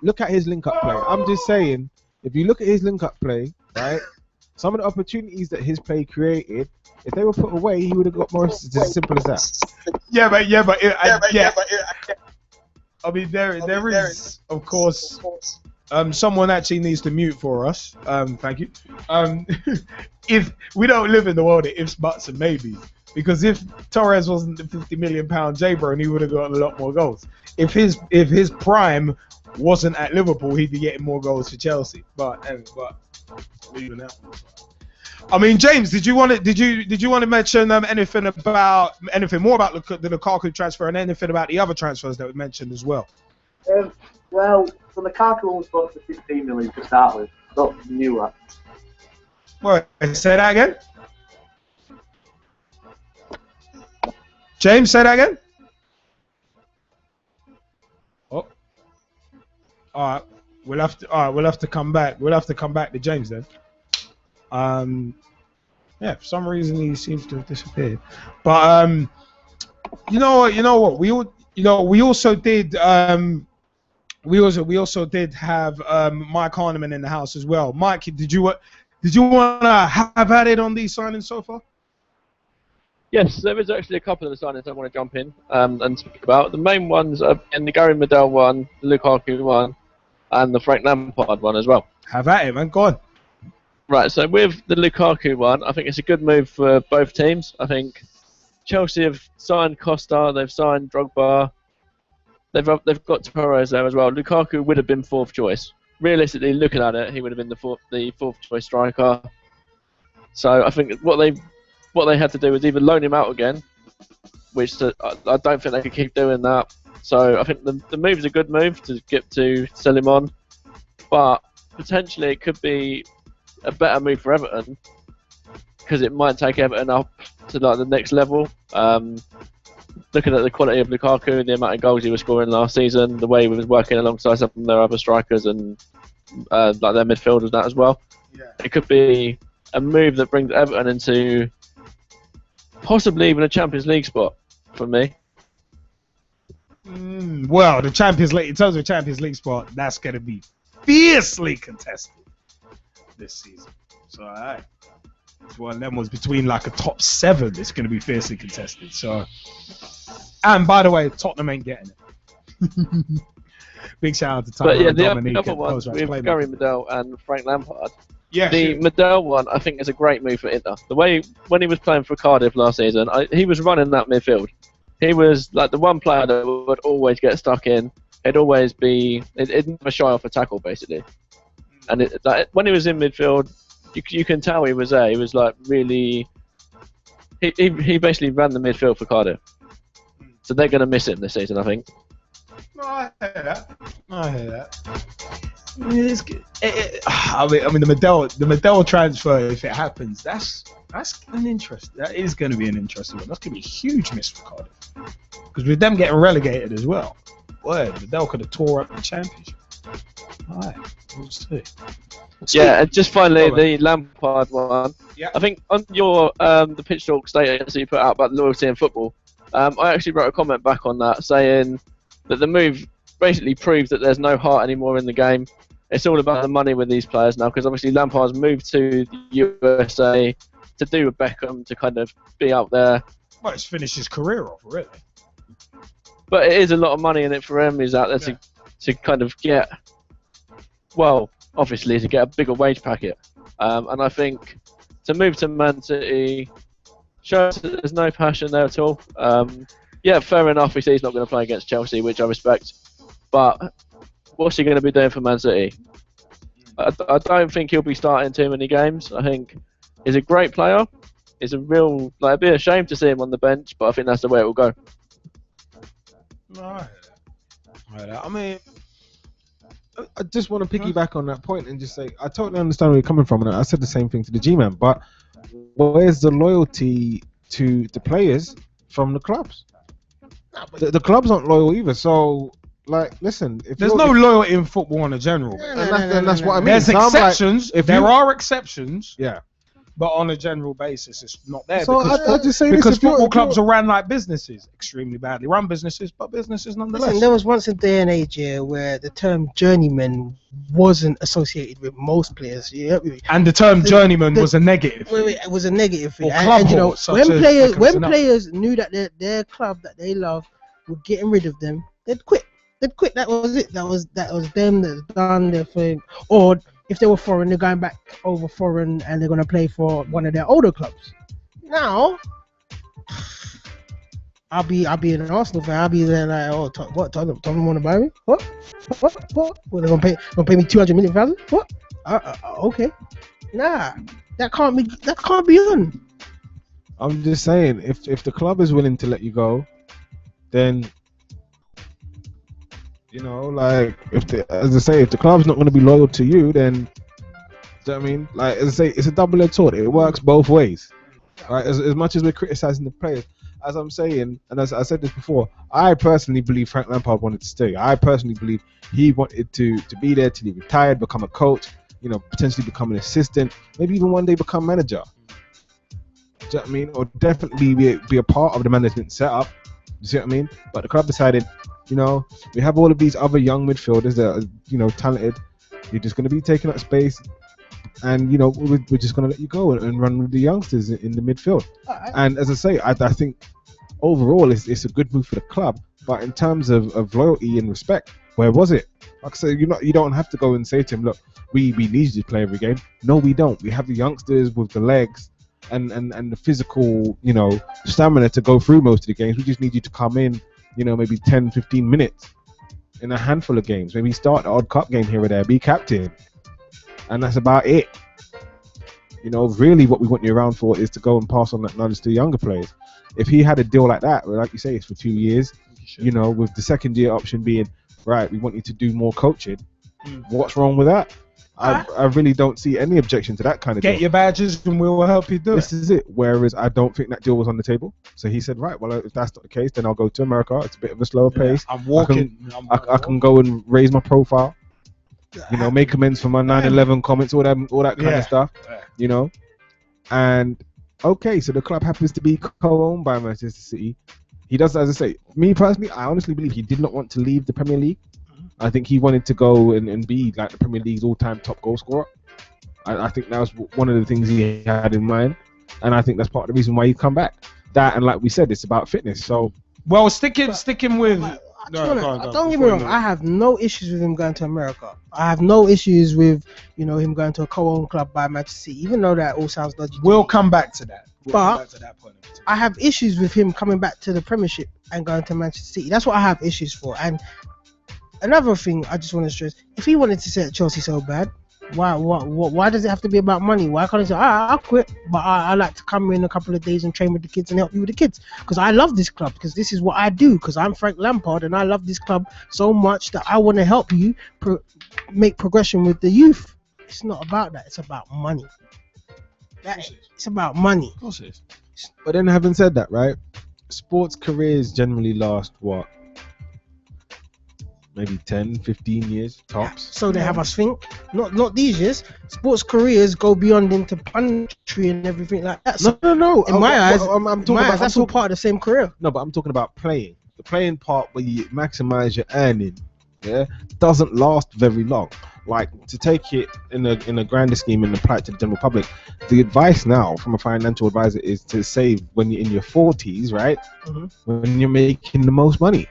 look at his link-up play. I'm just saying, if you look at his link-up play, right, some of the opportunities that his play created, if they were put away, he would have got more. It's as simple as that. I mean, there is, of course, someone actually needs to mute for us. Thank you. If we don't live in the world of ifs, buts, and maybes, because if Torres wasn't the £50 million J-Bro, he would have gotten a lot more goals. If his prime wasn't at Liverpool, he'd be getting more goals for Chelsea. But leaving that one. I mean, James, did you want to mention anything more about the Lukaku transfer and anything about the other transfers that we mentioned as well? Well, the Lukaku was supposed to 15 million to start with. Not newer. What? Say that again. James, say that again. Oh. All right. We'll have to come back. We'll have to come back to James then. Yeah, for some reason he seems to have disappeared. But you know what? We also did have Mike Harneman in the house as well. Mike, did you want to have at it on these signings so far? Yes, there is actually a couple of the signings I want to jump in and speak about. The main ones are in the Gary Medel one, the Lukaku one, and the Frank Lampard one as well. Have at it, man. Go on. Right, so with the Lukaku one, I think it's a good move for both teams. I think Chelsea have signed Costa, they've signed Drogba, they've got Torres there as well. Lukaku would have been fourth choice. Realistically, looking at it, he would have been the fourth choice striker. So I think what they had to do was either loan him out again, which I don't think they could keep doing that. So I think the move is a good move to sell him on, but potentially it could be a better move for Everton because it might take Everton up to like the next level. Looking at the quality of Lukaku, the amount of goals he was scoring last season, the way he was working alongside some of their other strikers and like their midfielders that as well. Yeah. It could be a move that brings Everton into possibly even a Champions League spot for me. Well, the Champions League, in terms of Champions League spot, that's going to be fiercely contested this season. So, alright. It's one of them was between like a top 7. It's going to be fiercely contested. So, and by the way, Tottenham ain't getting it. Big shout out to Tyler. But yeah, the Dominique other ones with Gary Medel and Frank Lampard. Yeah, the Medel one, I think, is a great move for Inter. The way when he was playing for Cardiff last season, he was running that midfield. He was like the one player that would always get stuck in. He'd always be, he'd never shy off a tackle, basically. And when he was in midfield, you can tell he was there. He was like really, he basically ran the midfield for Cardiff. So they're going to miss him this season, I think. No, I hear that. I mean, the Medel transfer, if it happens, that's an interest. That is going to be an interesting one. That's going to be a huge miss for Cardiff. Because with them getting relegated as well, Medel could have tore up the championship. All right, we'll see. Yeah, and just finally, the Lampard one. Yeah. I think on your the Pitch Talk statement that you put out about loyalty in football, I actually wrote a comment back on that saying that the move basically proves that there's no heart anymore in the game. It's all about the money with these players now, because obviously Lampard's moved to the USA to do with Beckham, to kind of be out there. Well, it's finished his career off, really. But it is a lot of money in it for him. He's out there to kind of get, well, obviously to get a bigger wage packet. And I think to move to Man City shows that there's no passion there at all. Yeah, fair enough, he says he's not going to play against Chelsea, which I respect. But what's he going to be doing for Man City? I don't think he'll be starting too many games. I think he's a great player. He's a real, like, it'd be a shame to see him on the bench, but I think that's the way it will go. No, I mean, I just want to piggyback on that point and just say, I totally understand where you're coming from, and I said the same thing to the G-Man, but where's the loyalty to the players from the clubs? The clubs aren't loyal either, so, like, listen. There's no loyalty in football in general. And that's what I mean. There's exceptions. There are exceptions. Yeah. but on a general basis, it's not there. So because I just say this, because if you're- football if clubs you're- are ran like businesses, extremely badly run businesses, but businesses nonetheless. Listen, there was once a day and age here where the term journeyman wasn't associated with most players. Yeah, And the term journeyman was a negative. It was a negative thing. Or And, club you know, whore, such when as players Beckham knew that their club that they love were getting rid of them, they'd quit. They'd quit. That was it. That was them that's done their thing. Or if they were foreign, they're going back over foreign and they're gonna play for one of their older clubs. Now, I'll be an Arsenal fan. I'll be there like, oh, Tottenham want to buy me? What? Well, they're gonna pay me 200 million thousand? What? Okay. Nah, that can't be on. I'm just saying, if the club is willing to let you go, then you know, like if the club's not going to be loyal to you, then do you know what I mean? Like as I say, it's a double-edged sword. It works both ways, right? As much as we're criticizing the players, as I'm saying, and as I said this before, I personally believe Frank Lampard wanted to stay. I personally believe he wanted to be there till he retired, become a coach, you know, potentially become an assistant, maybe even one day become manager. Do you know what I mean? Or definitely be a part of the management setup. You see what I mean? But the club decided, you know, we have all of these other young midfielders that are, you know, talented. You're just going to be taking up space, and you know, we're just going to let you go and run with the youngsters in the midfield. And as I say, I think overall it's a good move for the club. But in terms of loyalty and respect, where was it? Like I said, you don't have to go and say to him, look, we need you to play every game. No, we don't. We have the youngsters with the legs and the physical, you know, stamina to go through most of the games. We just need you to come in, you know, maybe 10, 15 minutes in a handful of games. Maybe start the odd cup game here or there, be captain. And that's about it. You know, really what we want you around for is to go and pass on that knowledge to younger players. If he had a deal like that, like you say, it's for 2 years, you know, with the second year option being, right, we want you to do more coaching. What's wrong with that? I really don't see any objection to that kind of Get deal. your badges and we'll help you do This is it. Whereas I don't think that deal was on the table. So he said, right, well, if that's not the case, then I'll go to America. It's a bit of a slower pace. I'm walking. I can go and raise my profile. You know, make amends for my 9/11 comments, all that kind of stuff. You know, and okay, so the club happens to be co-owned by Manchester City. He does, as I say, me personally, I honestly believe he did not want to leave the Premier League. I think he wanted to go and be like the Premier League's all-time top goal scorer. I think that was one of the things he had in mind, and I think that's part of the reason why he come back. That, and like we said, it's about fitness. So, well, sticking with. Don't get me wrong. I have no issues with him going to America. I have no issues with, you know, him going to a co-owned club by Manchester City, even though that all sounds dodgy. We'll come back to that. But I have issues with him coming back to the Premiership and going to Manchester City. That's what I have issues for. And another thing I just want to stress: if he wanted to stay at Chelsea so bad, why does it have to be about money? Why can't he say, I'll quit, but I like to come in a couple of days and train with the kids and help you with the kids? Because I love this club, because this is what I do, because I'm Frank Lampard and I love this club so much that I want to help you make progression with the youth. It's not about that. It's about money. It's about money. Of course it is. but then having said that, right, sports careers generally last what? Maybe 10, 15 years tops. So they have us think, not these years. Sports careers go beyond into punditry and everything like that. So No. In my eyes, I'm talking about that's all part of the same career. No, but I'm talking about playing. The playing part where you maximize your earning, yeah, doesn't last very long. Like, to take it in a grander scheme and apply it to the general public, the advice now from a financial advisor is to save when you're in your 40s, right? When you're making the most money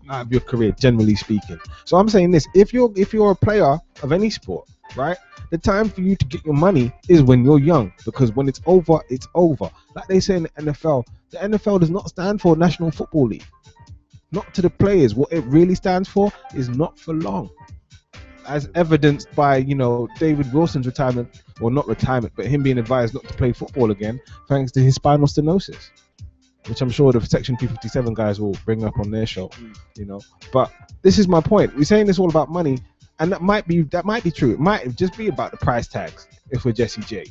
out of your career, generally speaking. So I'm saying this: if you're a player of any sport, right, the time for you to get your money is when you're young, because when it's over, it's over. Like they say in the NFL does not stand for National Football League. Not to the players. What it really stands for is not for long, as evidenced by, you know, David Wilson's retirement, or not retirement, but him being advised not to play football again thanks to his spinal stenosis, which I'm sure the Section 257 guys will bring up on their show, you know. But this is my point. We're saying this all about money, and that might be true. It might just be about the price tags if we're Jesse J,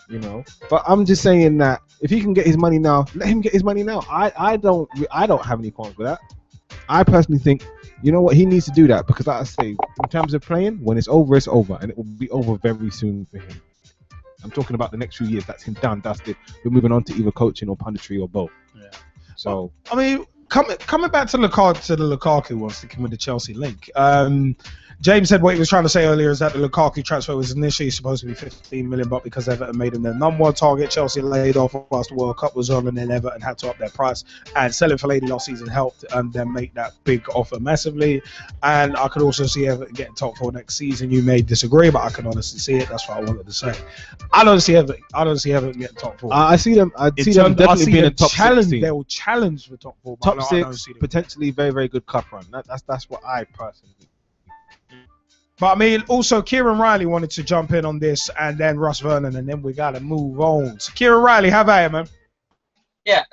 you know. But I'm just saying that if he can get his money now, let him get his money now. I don't have any qualms with that. I personally think, you know what, he needs to do that, because like I say, in terms of playing, when it's over, and it will be over very soon for him. I'm talking about the next few years. That's him done, dusted. We're moving on to either coaching or punditry or both. Yeah. So I mean, coming back to the Lukaku one, sticking with the Chelsea link. James said what he was trying to say earlier is that the Lukaku transfer was initially supposed to be 15 million, but because Everton made him their #1 target, Chelsea laid off whilst the World Cup was on, and then Everton had to up their price. And selling for Lady last season helped them make that big offer massively. And I could also see Everton getting top 4 next season. You may disagree, but I can honestly see it. That's what I wanted to say. I don't see Everton getting top 4. I see them. I see them definitely being in top 16. They will challenge for top 4. Top 6, potentially very, very good cup run. That's what I personally think. But I mean, also Kieran Riley wanted to jump in on this, and then Russ Vernon, and then we gotta move on. So Kieran Riley, how about you, man? Yeah.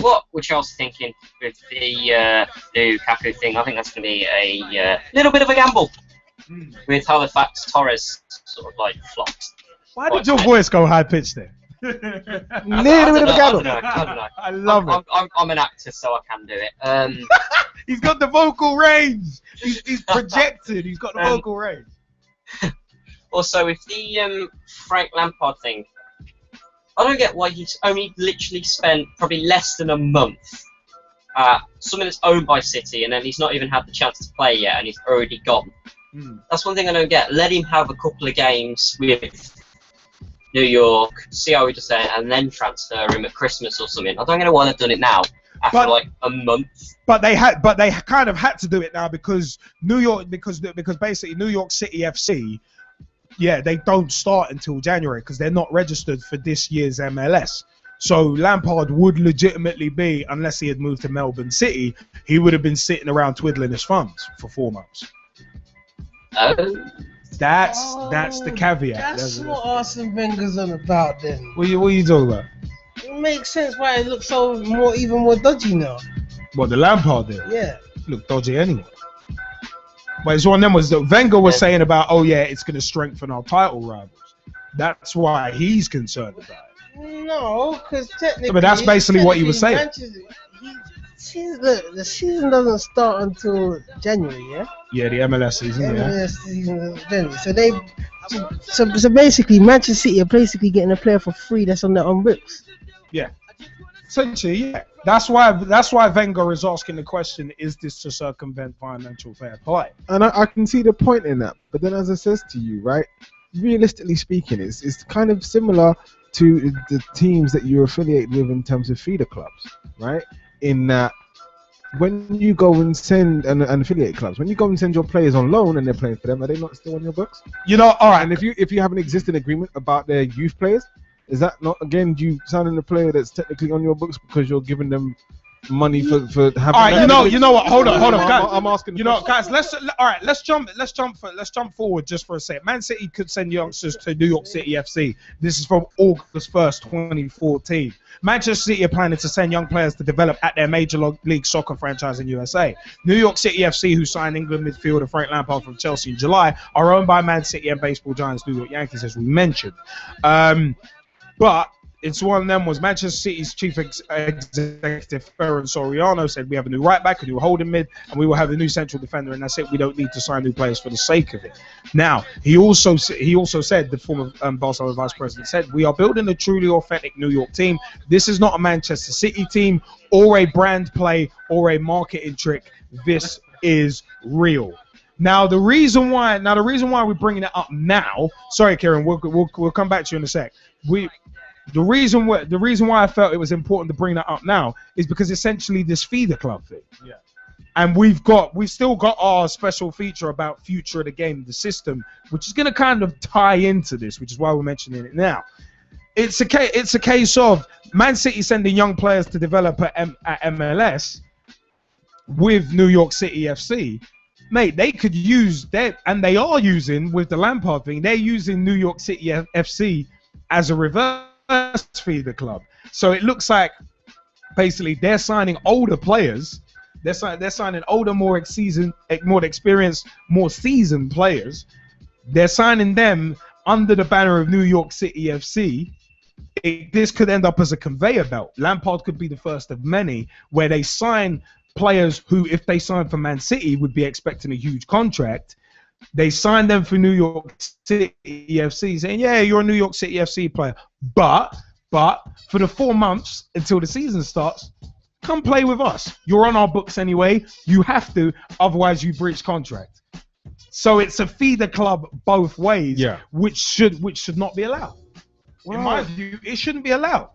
What were Chelsea thinking with the Lukaku thing? I think that's going to be a little bit of a gamble with Halifax Torres sort of like flopped. Why did your voice go high pitched there? Little bit of a gamble. I don't know. I love it. I'm an actor, so I can do it. He's got the vocal range. He's projected. He's got the vocal range. Also, with the Frank Lampard thing, I don't get why he's only literally spent probably less than a month at something that's owned by City, and then he's not even had the chance to play yet, and he's already gone. That's one thing I don't get. Let him have a couple of games with New York, see how he does it, and then transfer him at Christmas or something. I don't know why they've done it now after like a month. But they kind of had to do it now because because basically New York City FC, yeah, they don't start until January because they're not registered for this year's MLS. So Lampard would legitimately be, unless he had moved to Melbourne City, he would have been sitting around twiddling his thumbs for 4 months. That's the caveat. That's what Arsene Wenger's on about then. What are you talking about? It makes sense why it looks so even more dodgy now. What, the Lampard did? Yeah. Look dodgy anyway. But it's one of them was that Wenger was saying about, oh yeah, it's going to strengthen our title rivals. That's why he's concerned about it. No, because technically. But that's basically what he was saying. The season doesn't start until January, yeah? Yeah, the MLS season. MLS season is January. So basically, Manchester City are basically getting a player for free that's on their own books. Yeah. Essentially, yeah. That's why Wenger is asking the question: is this to circumvent financial fair play? And I can see the point in that. But then, as I says to you, right, realistically speaking, it's kind of similar to the teams that you're affiliated with in terms of feeder clubs, right? In that, when you go and send an affiliate clubs, when you go and send your players on loan and they're playing for them, are they not still on your books? You know, all right. And if you have an existing agreement about their youth players, is that not again you signing a player that's technically on your books because you're giving them money for having? All right, you know what? Hold on, guys. I'm asking. You know, guys. Let's jump forward just for a second. Man City could send youngsters to New York City FC. This is from August 1st, 2014. Manchester City are planning to send young players to develop at their Major League Soccer franchise in USA. New York City FC, who signed England midfielder Frank Lampard from Chelsea in July, are owned by Man City and baseball giants New York Yankees, as we mentioned. But it's one of them was Manchester City's chief executive Ferran Soriano said we have a new right back, a new holding mid, and we will have a new central defender, and that's it. We don't need to sign new players for the sake of it. Now he also said, the former Barcelona vice president said, we are building a truly authentic New York team. This is not a Manchester City team or a brand play or a marketing trick. This is real. Now the reason why we're bringing it up now. Sorry, Kieran, we'll come back to you in a sec. The reason why I felt it was important to bring that up now is because essentially this feeder club thing. Yeah. And we've still got our special feature about future of the game, the system, which is going to kind of tie into this, which is why we're mentioning it now. It's a case of Man City sending young players to develop at MLS with New York City FC. Mate, they could use that, and they are using with the Lampard thing. They're using New York City FC as a reverse feeder club. So it looks like basically they're signing older players. They're signing older, more experienced, more seasoned players. They're signing them under the banner of New York City FC. This could end up as a conveyor belt. Lampard could be the first of many where they sign players who, if they sign for Man City, would be expecting a huge contract. They signed them for New York City FC, saying, yeah, you're a New York City FC player. But for the 4 months until the season starts, come play with us. You're on our books anyway. You have to, otherwise you breach contract. So it's a feeder club both ways, which should not be allowed. In my view, it shouldn't be allowed.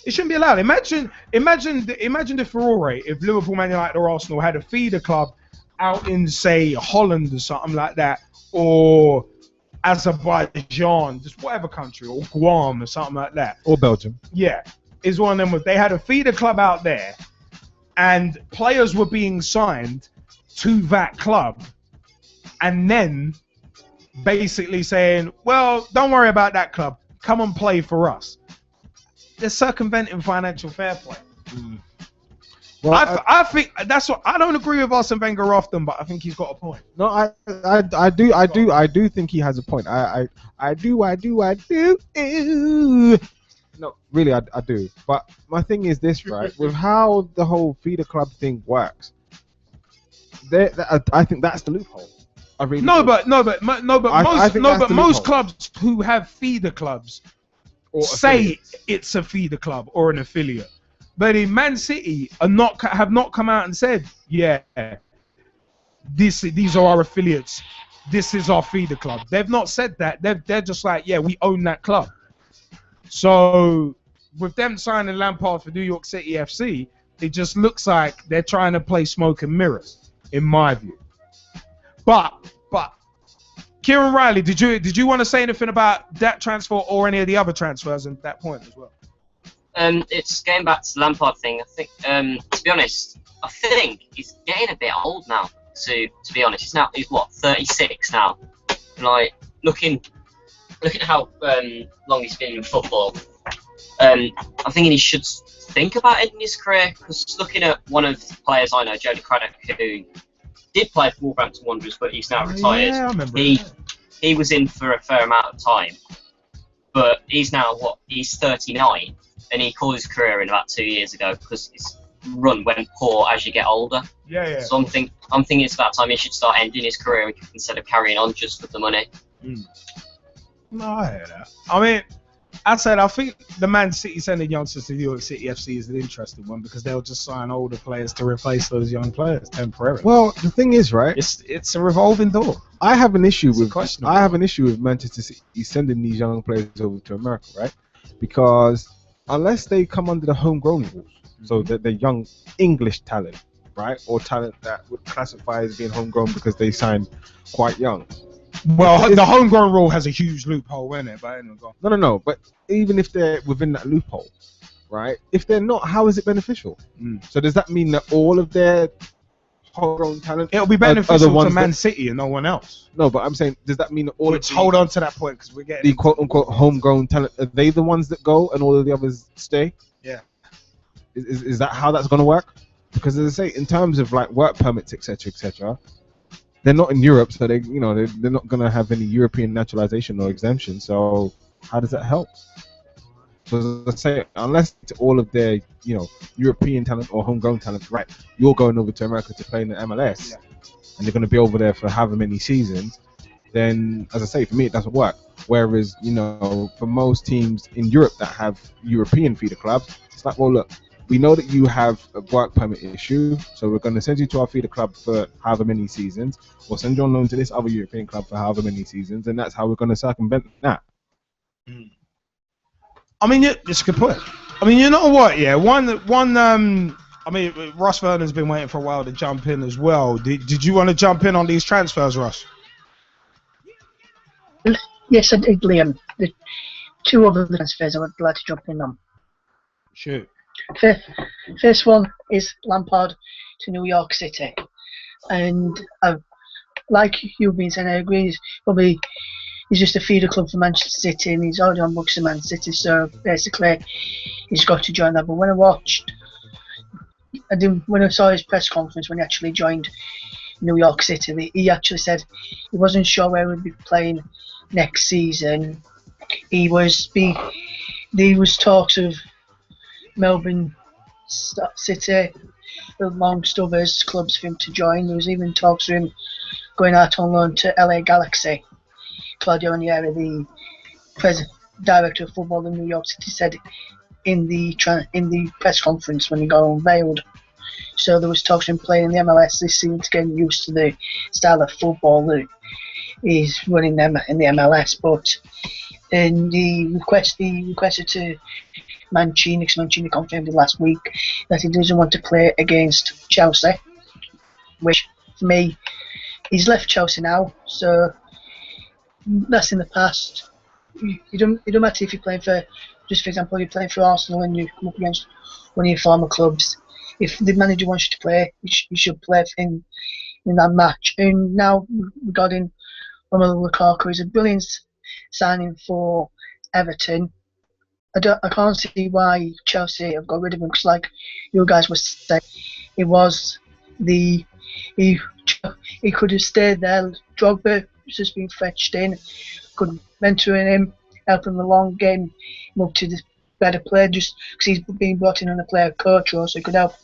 It shouldn't be allowed. Imagine the furore if Liverpool, Man United, or Arsenal had a feeder club out in, say, Holland or something like that, or Azerbaijan, just whatever country, or Guam or something like that. Or Belgium. Yeah, is one of them. They had a feeder club out there, and players were being signed to that club, and then basically saying, well, don't worry about that club. Come and play for us. They're circumventing financial fair play. Well, I think that's what I don't agree with Arsene Wenger often, but I think he's got a point. No, I do think he has a point. I do. No, really, I do. But my thing is this, right? With how the whole feeder club thing works, I think that's the loophole. I really do. But most clubs who have feeder clubs or say it's a feeder club or an affiliate. But in Man City have not come out and said, yeah, these are our affiliates. This is our feeder club. They've not said that. They're just like, yeah, we own that club. So with them signing Lampard for New York City FC, it just looks like they're trying to play smoke and mirrors, in my view. But Kieran Riley, did you want to say anything about that transfer or any of the other transfers at that point as well? It's going back to the Lampard thing. I think, to be honest, I think he's getting a bit old now. To be honest, he's what, 36 now. Like looking at how long he's been in football, I'm thinking he should think about ending his career. Because looking at one of the players I know, Jody Craddock, who did play for Wolverhampton Wanderers, but he's now retired. Yeah, I remember. He was in for a fair amount of time, but he's now he's 39. And he called his career in about 2 years ago because his run went poor as you get older. Yeah. So I'm thinking it's about time he should start ending his career instead of carrying on just for the money. No, I hear that. I mean, I think the Man City sending youngsters to New York City FC is an interesting one because they'll just sign older players to replace those young players temporarily. Well, the thing is, right? It's a revolving door. I have an issue with Manchester City sending these young players over to America, right? Because unless they come under the homegrown rules, so that they're young English talent, right, or talent that would classify as being homegrown because they signed quite young. Well, the homegrown rule has a huge loophole in it, but anyway, go on. No. But even if they're within that loophole, right? If they're not, how is it beneficial? So does that mean that all of their homegrown talent? It'll be beneficial to Man City and no one else. No, but I'm saying, does that mean that all? Let's hold on to that point because we're getting the quote unquote homegrown talent. Are they the ones that go and all of the others stay? Yeah. Is that how that's going to work? Because as I say, in terms of like work permits, etc., they're not in Europe, so they're not going to have any European naturalization or exemption. So how does that help? So let's say, unless all of their European talent or homegrown talent, right, you're going over to America to play in the MLS, and they're going to be over there for however many seasons, then, as I say, for me, it doesn't work. Whereas, for most teams in Europe that have European feeder clubs, it's like, well, look, we know that you have a work permit issue, so we're going to send you to our feeder club for however many seasons, or send you on loan to this other European club for however many seasons, and that's how we're going to circumvent that. I mean, it's a good point. I mean, you know what? Yeah, I mean, Ross Vernon's been waiting for a while to jump in as well. Did you want to jump in on these transfers, Ross? Yes, I did, Liam. The two other transfers I would like to jump in on. Shoot. First one is Lampard to New York City, and like you've been saying, I agree. He's just a feeder club for Manchester City, and he's already on books for Man City, so basically he's got to join that. But when I saw his press conference when he actually joined New York City, he actually said he wasn't sure where he'd be playing next season. There was talks of Melbourne City, amongst others, clubs for him to join. There was even talks for him going out on loan to LA Galaxy. Claudio Ranieri, the director of football in New York City, said in the press conference when he got unveiled. So there was talks in playing in the MLS this season to get used to the style of football that is running them in the MLS. But he requested to Mancini, because Mancini confirmed it last week, that he doesn't want to play against Chelsea, which for me, he's left Chelsea now, so that's in the past. You don't matter if you're playing for, just for example, you're playing for Arsenal and you come up against one of your former clubs. If the manager wants you to play, you should play in that match. And now regarding Romelu Lukaku, is a brilliant signing for Everton. I can't see why Chelsea have got rid of him, because like you guys were saying, it was he could have stayed there. Drogba was just being fetched in, could mentor him, help him along, game move to the better player, just because he's being brought in on a player coach role, so he could have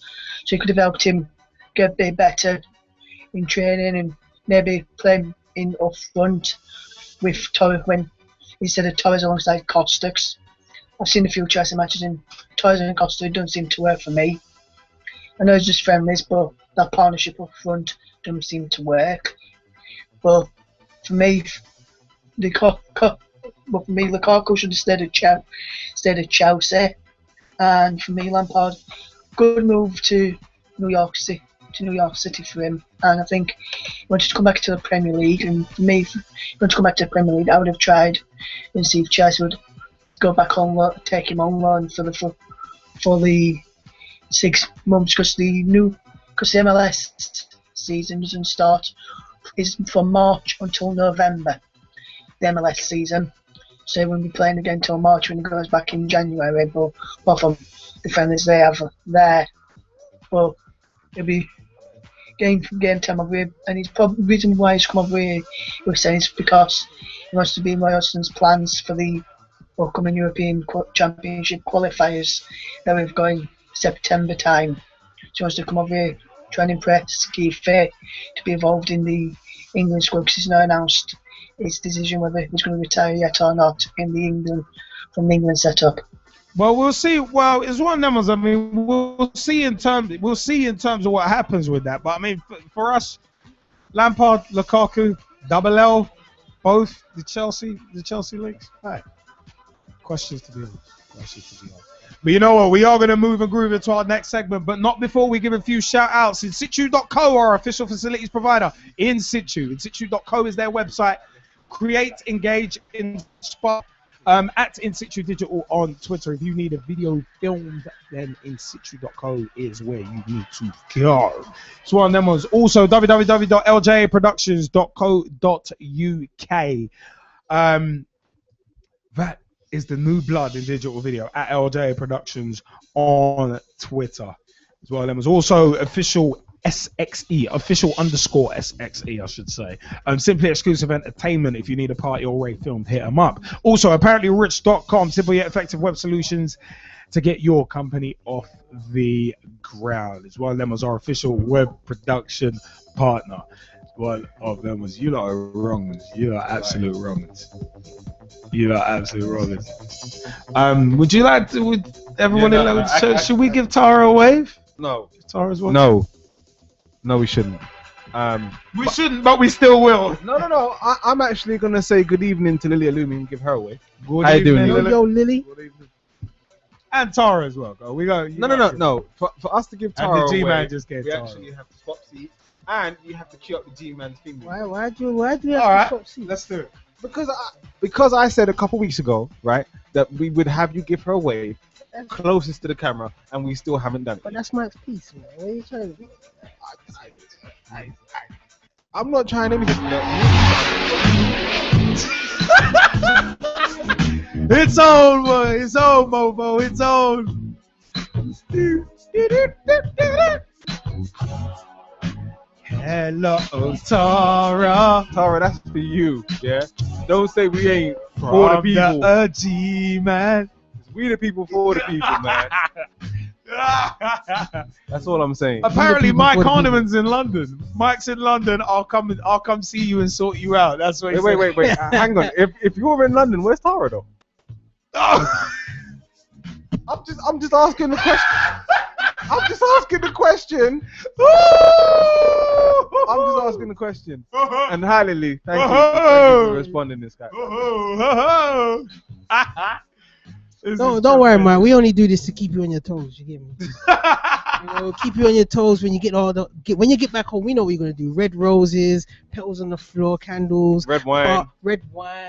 helped him get a bit better in training and maybe play in up front with Torres instead of Torres alongside Costas. I've seen a few Chelsea matches and Torres and Costa don't seem to work for me. I know it's just friendlies, but that partnership up front doesn't seem to work. But for me, Lukaku should have stayed at Chelsea. And for me, Lampard, good move to New York City for him. And I think he wanted to come back to the Premier League. And for me, if he wanted to come back to the Premier League, I would have tried and see if Chelsea would go back on loan, take him on loan for the 6 months, because the MLS season doesn't start, is from March until November, the MLS season. So he won't be playing again until March when he goes back in January, but apart from the friendlies they have there. Well, it'll be game time over here, and he's probably the reason why he's come over here, he was saying, is because he wants to be in Roy Hodgson's plans for the upcoming European Championship qualifiers that we've got in September time. So he wants to come over here, try and impress Keith Fair to be involved in the England squad, because he's not announced his decision whether he's going to retire yet or not from the England setup. Well, we'll see. Well, it's one of them. I mean, we'll see in terms of what happens with that. But I mean, for us, Lampard, Lukaku, Double L, both the Chelsea links. Right. Questions to be asked. But you know what? We are going to move and groove into our next segment, but not before we give a few shout-outs. InSitu.co, our official facilities provider. InSitu. InSitu.co is their website. Create, engage, inspire. At InSitu Digital on Twitter. If you need a video filmed, then InSitu.co is where you need to go. It's one of them ones. Also, www.ljaproductions.co.uk. That is the new blood in digital video at LJ Productions on Twitter. As well, there was also official SXE, official_SXE, I should say. Simply Exclusive Entertainment. If you need a party or rave filmed, hit them up. Also, apparently rich.com, simple yet effective web solutions to get your company off the ground. As well, them was our official web production partner. One of them was, you lot are wrong. You are absolute wrong. You are absolute wrong. Would you like to, would everyone should we give Tara a wave? No. Tara's one? No, we shouldn't. We shouldn't, but we still will. No. I'm actually going to say good evening to Lily Alumi and give her away. Good How you doing, evening, Lily? Yo, Lily. And Tara as well. Go. We go. No. For us to give Tara and the G-Man away, just gave we Tara. actually have to swap seats, and you have to cue up the G-Man's theme. Why do you have All right, to swap seats? let's do it. Because I said a couple weeks ago, right, that we would have you give her away closest to the camera, and we still haven't done it. But that's Mike's piece, man. What are you trying to do? I'm not trying anything. It's on, boy. It's on, Mobo. It's on. Hello, Tara. Tara, that's for you, yeah? Don't say we ain't for the people. G-Man. We the people for the people, man. That's all I'm saying. Apparently, Mike Harneman's in London. Mike's in London. I'll come see you and sort you out. That's what he said. Wait. Hang on. If you're in London, where's Tara though? I'm just asking the question. I'm just asking the question. And hi, Lily. Thank you for responding this guy. Don't worry, man. We only do this to keep you on your toes. You get me? Keep you on your toes when you when you get back home. We know what you're gonna do. Red roses, petals on the floor, candles, red wine,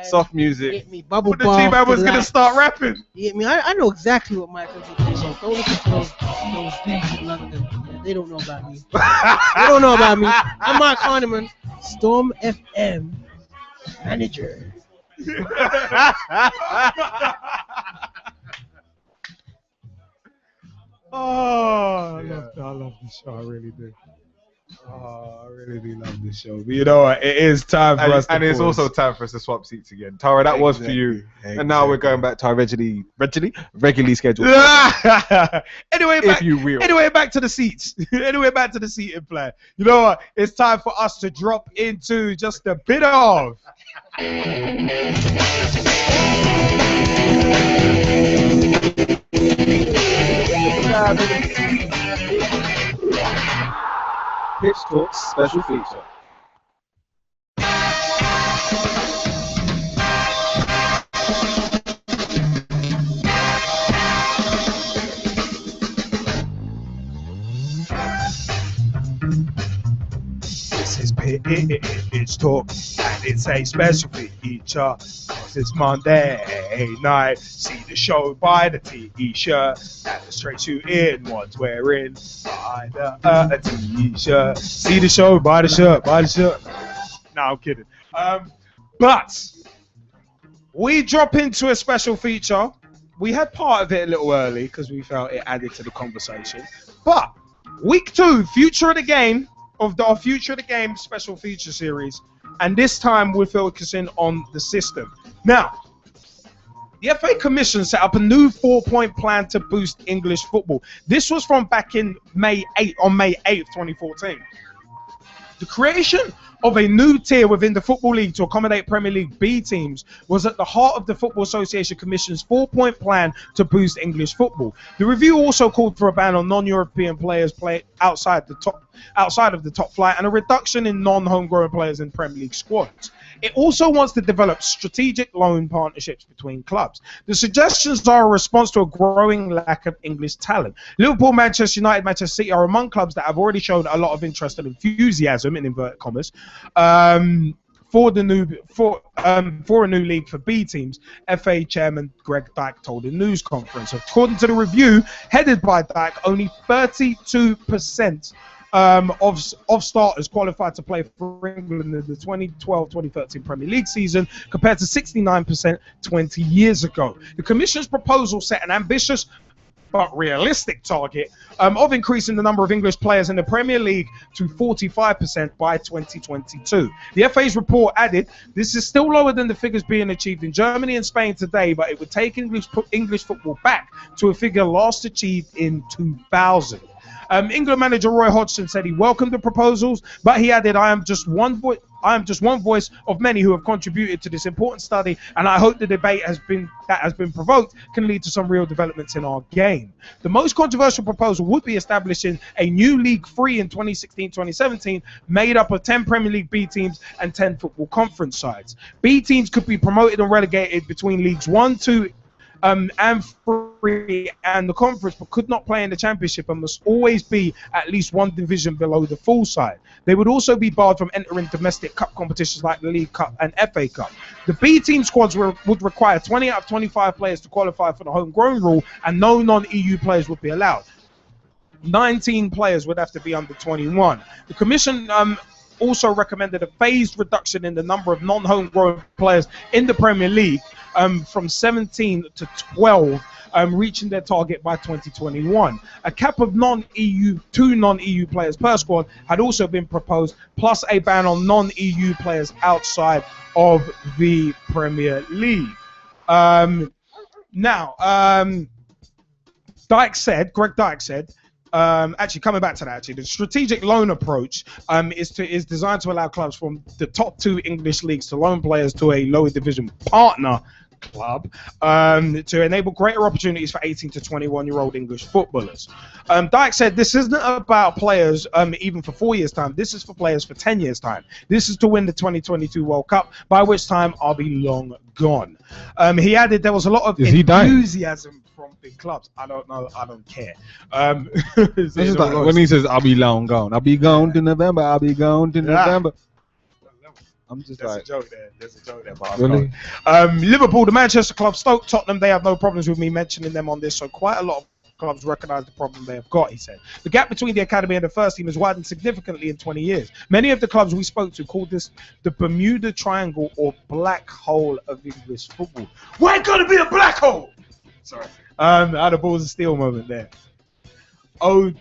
soft music. Get me bubble The T-Man was gonna start rapping. You get me? I know exactly what Michael's gonna do. So don't listen to those dudes in London. They don't know about me. They don't know about me. I'm Mike Harneman, Storm FM manager. Oh, I love this show. I really do. Oh, I really do love this show. But you know what? It is time for us to And it's pause. also time for us to swap seats again. Tara, that was for you. And now we're going back to our regularly scheduled. Anyway, back to the seats. Anyway, back to the seating plan. You know what? It's time for us to drop into just a bit of. Pitch Talks special feature. This is Pitch Talk, and it's a special feature, cause it's Monday night. See the show by the T-shirt, and the straight shooting ones wearing a T-shirt. See the show by the shirt, No, I'm kidding. But we drop into a special feature. We had part of it a little early because we felt it added to the conversation. But week 2, Future of the Game, of our Future of the Game special feature series, and this time we're focusing on the system. Now, the FA Commission set up a new 4-point plan to boost English football. This was from back in May 8th, 2014. The creation of a new tier within the Football League to accommodate Premier League B teams was at the heart of the Football Association Commission's 4-point plan to boost English football. The review also called for a ban on non-European players play outside of the top flight and a reduction in non-homegrown players in Premier League squads. It also wants to develop strategic loan partnerships between clubs. The suggestions are a response to a growing lack of English talent. Liverpool, Manchester United, Manchester City are among clubs that have already shown a lot of interest and enthusiasm, in inverted commas, for a new league for B teams. FA Chairman Greg Dyke told a news conference. According to the review headed by Dyke, only 32% of starters qualified to play for England in the 2012-2013 Premier League season, compared to 69% 20 years ago. The Commission's proposal set an ambitious but realistic target of increasing the number of English players in the Premier League to 45% by 2022. The FA's report added, this is still lower than the figures being achieved in Germany and Spain today, but it would take English football back to a figure last achieved in 2000. England manager Roy Hodgson said he welcomed the proposals, but he added, I am just one voice of many who have contributed to this important study, and I hope the debate that has been provoked can lead to some real developments in our game. The most controversial proposal would be establishing a new League 3 in 2016-2017, made up of 10 Premier League B teams and 10 football conference sides. B teams could be promoted and relegated between Leagues 1, 2, and 3 and the conference, but could not play in the championship and must always be at least one division below the full side. They would also be barred from entering domestic cup competitions like the League Cup and FA Cup. The B team squads would require 20 out of 25 players to qualify for the homegrown rule, and no non-EU players would be allowed. 19 players would have to be under 21. The Commission also recommended a phased reduction in the number of non-homegrown players in the Premier League from 17 to 12, reaching their target by 2021. A cap of two non-EU players per squad had also been proposed, plus a ban on non-EU players outside of the Premier League. Now, Greg Dyke said, actually coming back to that, actually, the strategic loan approach is designed to allow clubs from the top 2 English leagues to loan players to a lower division partner club to enable greater opportunities for 18 to 21-year-old English footballers. Dyke said this isn't about players even for 4 years' time. This is for players for 10 years' time. This is to win the 2022 World Cup, by which time I'll be long gone. He added there was a lot of enthusiasm from big clubs. I don't know. I don't care. This is like when he says, "I'll be long gone. I'll be gone to November. I'll be gone to November." I'm just There's like, a joke there. There's a joke there. But really? Liverpool, the Manchester club, Stoke, Tottenham, they have no problems with me mentioning them on this. So quite a lot of clubs recognise the problem they have got, he said. The gap between the academy and the first team has widened significantly in 20 years. Many of the clubs we spoke to called this the Bermuda Triangle or black hole of English football. We're going to be a black hole! Sorry. I had a balls of steel moment there. Oh,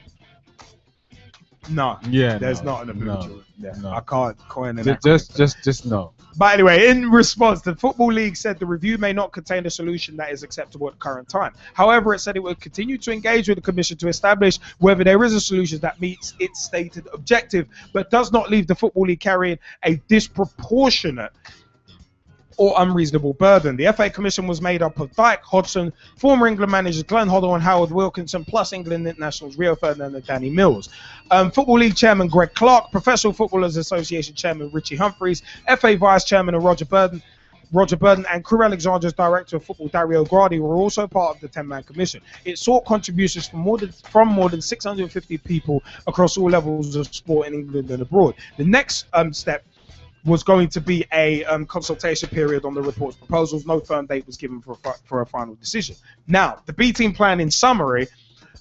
no. Yeah, there's no, not an Bermuda. no, Yeah, no. I can't coin an Just no. But anyway, in response, the Football League said the review may not contain a solution that is acceptable at the current time. However, it said it would continue to engage with the Commission to establish whether there is a solution that meets its stated objective, but does not leave the Football League carrying a disproportionate or unreasonable burden. The FA Commission was made up of Dyke, Hodgson, former England managers Glenn Hoddle and Howard Wilkinson, plus England internationals Rio Ferdinand and Danny Mills. Football League Chairman Greg Clark, Professional Footballers Association Chairman Richie Humphreys, FA Vice Chairman Roger Burden, and Crewe Alexandra's Director of Football Dario Gradi were also part of the 10-man commission. It sought contributions from more than 650 people across all levels of sport in England and abroad. The next step was going to be a consultation period on the report's proposals. No firm date was given for a final decision. Now, the B team plan in summary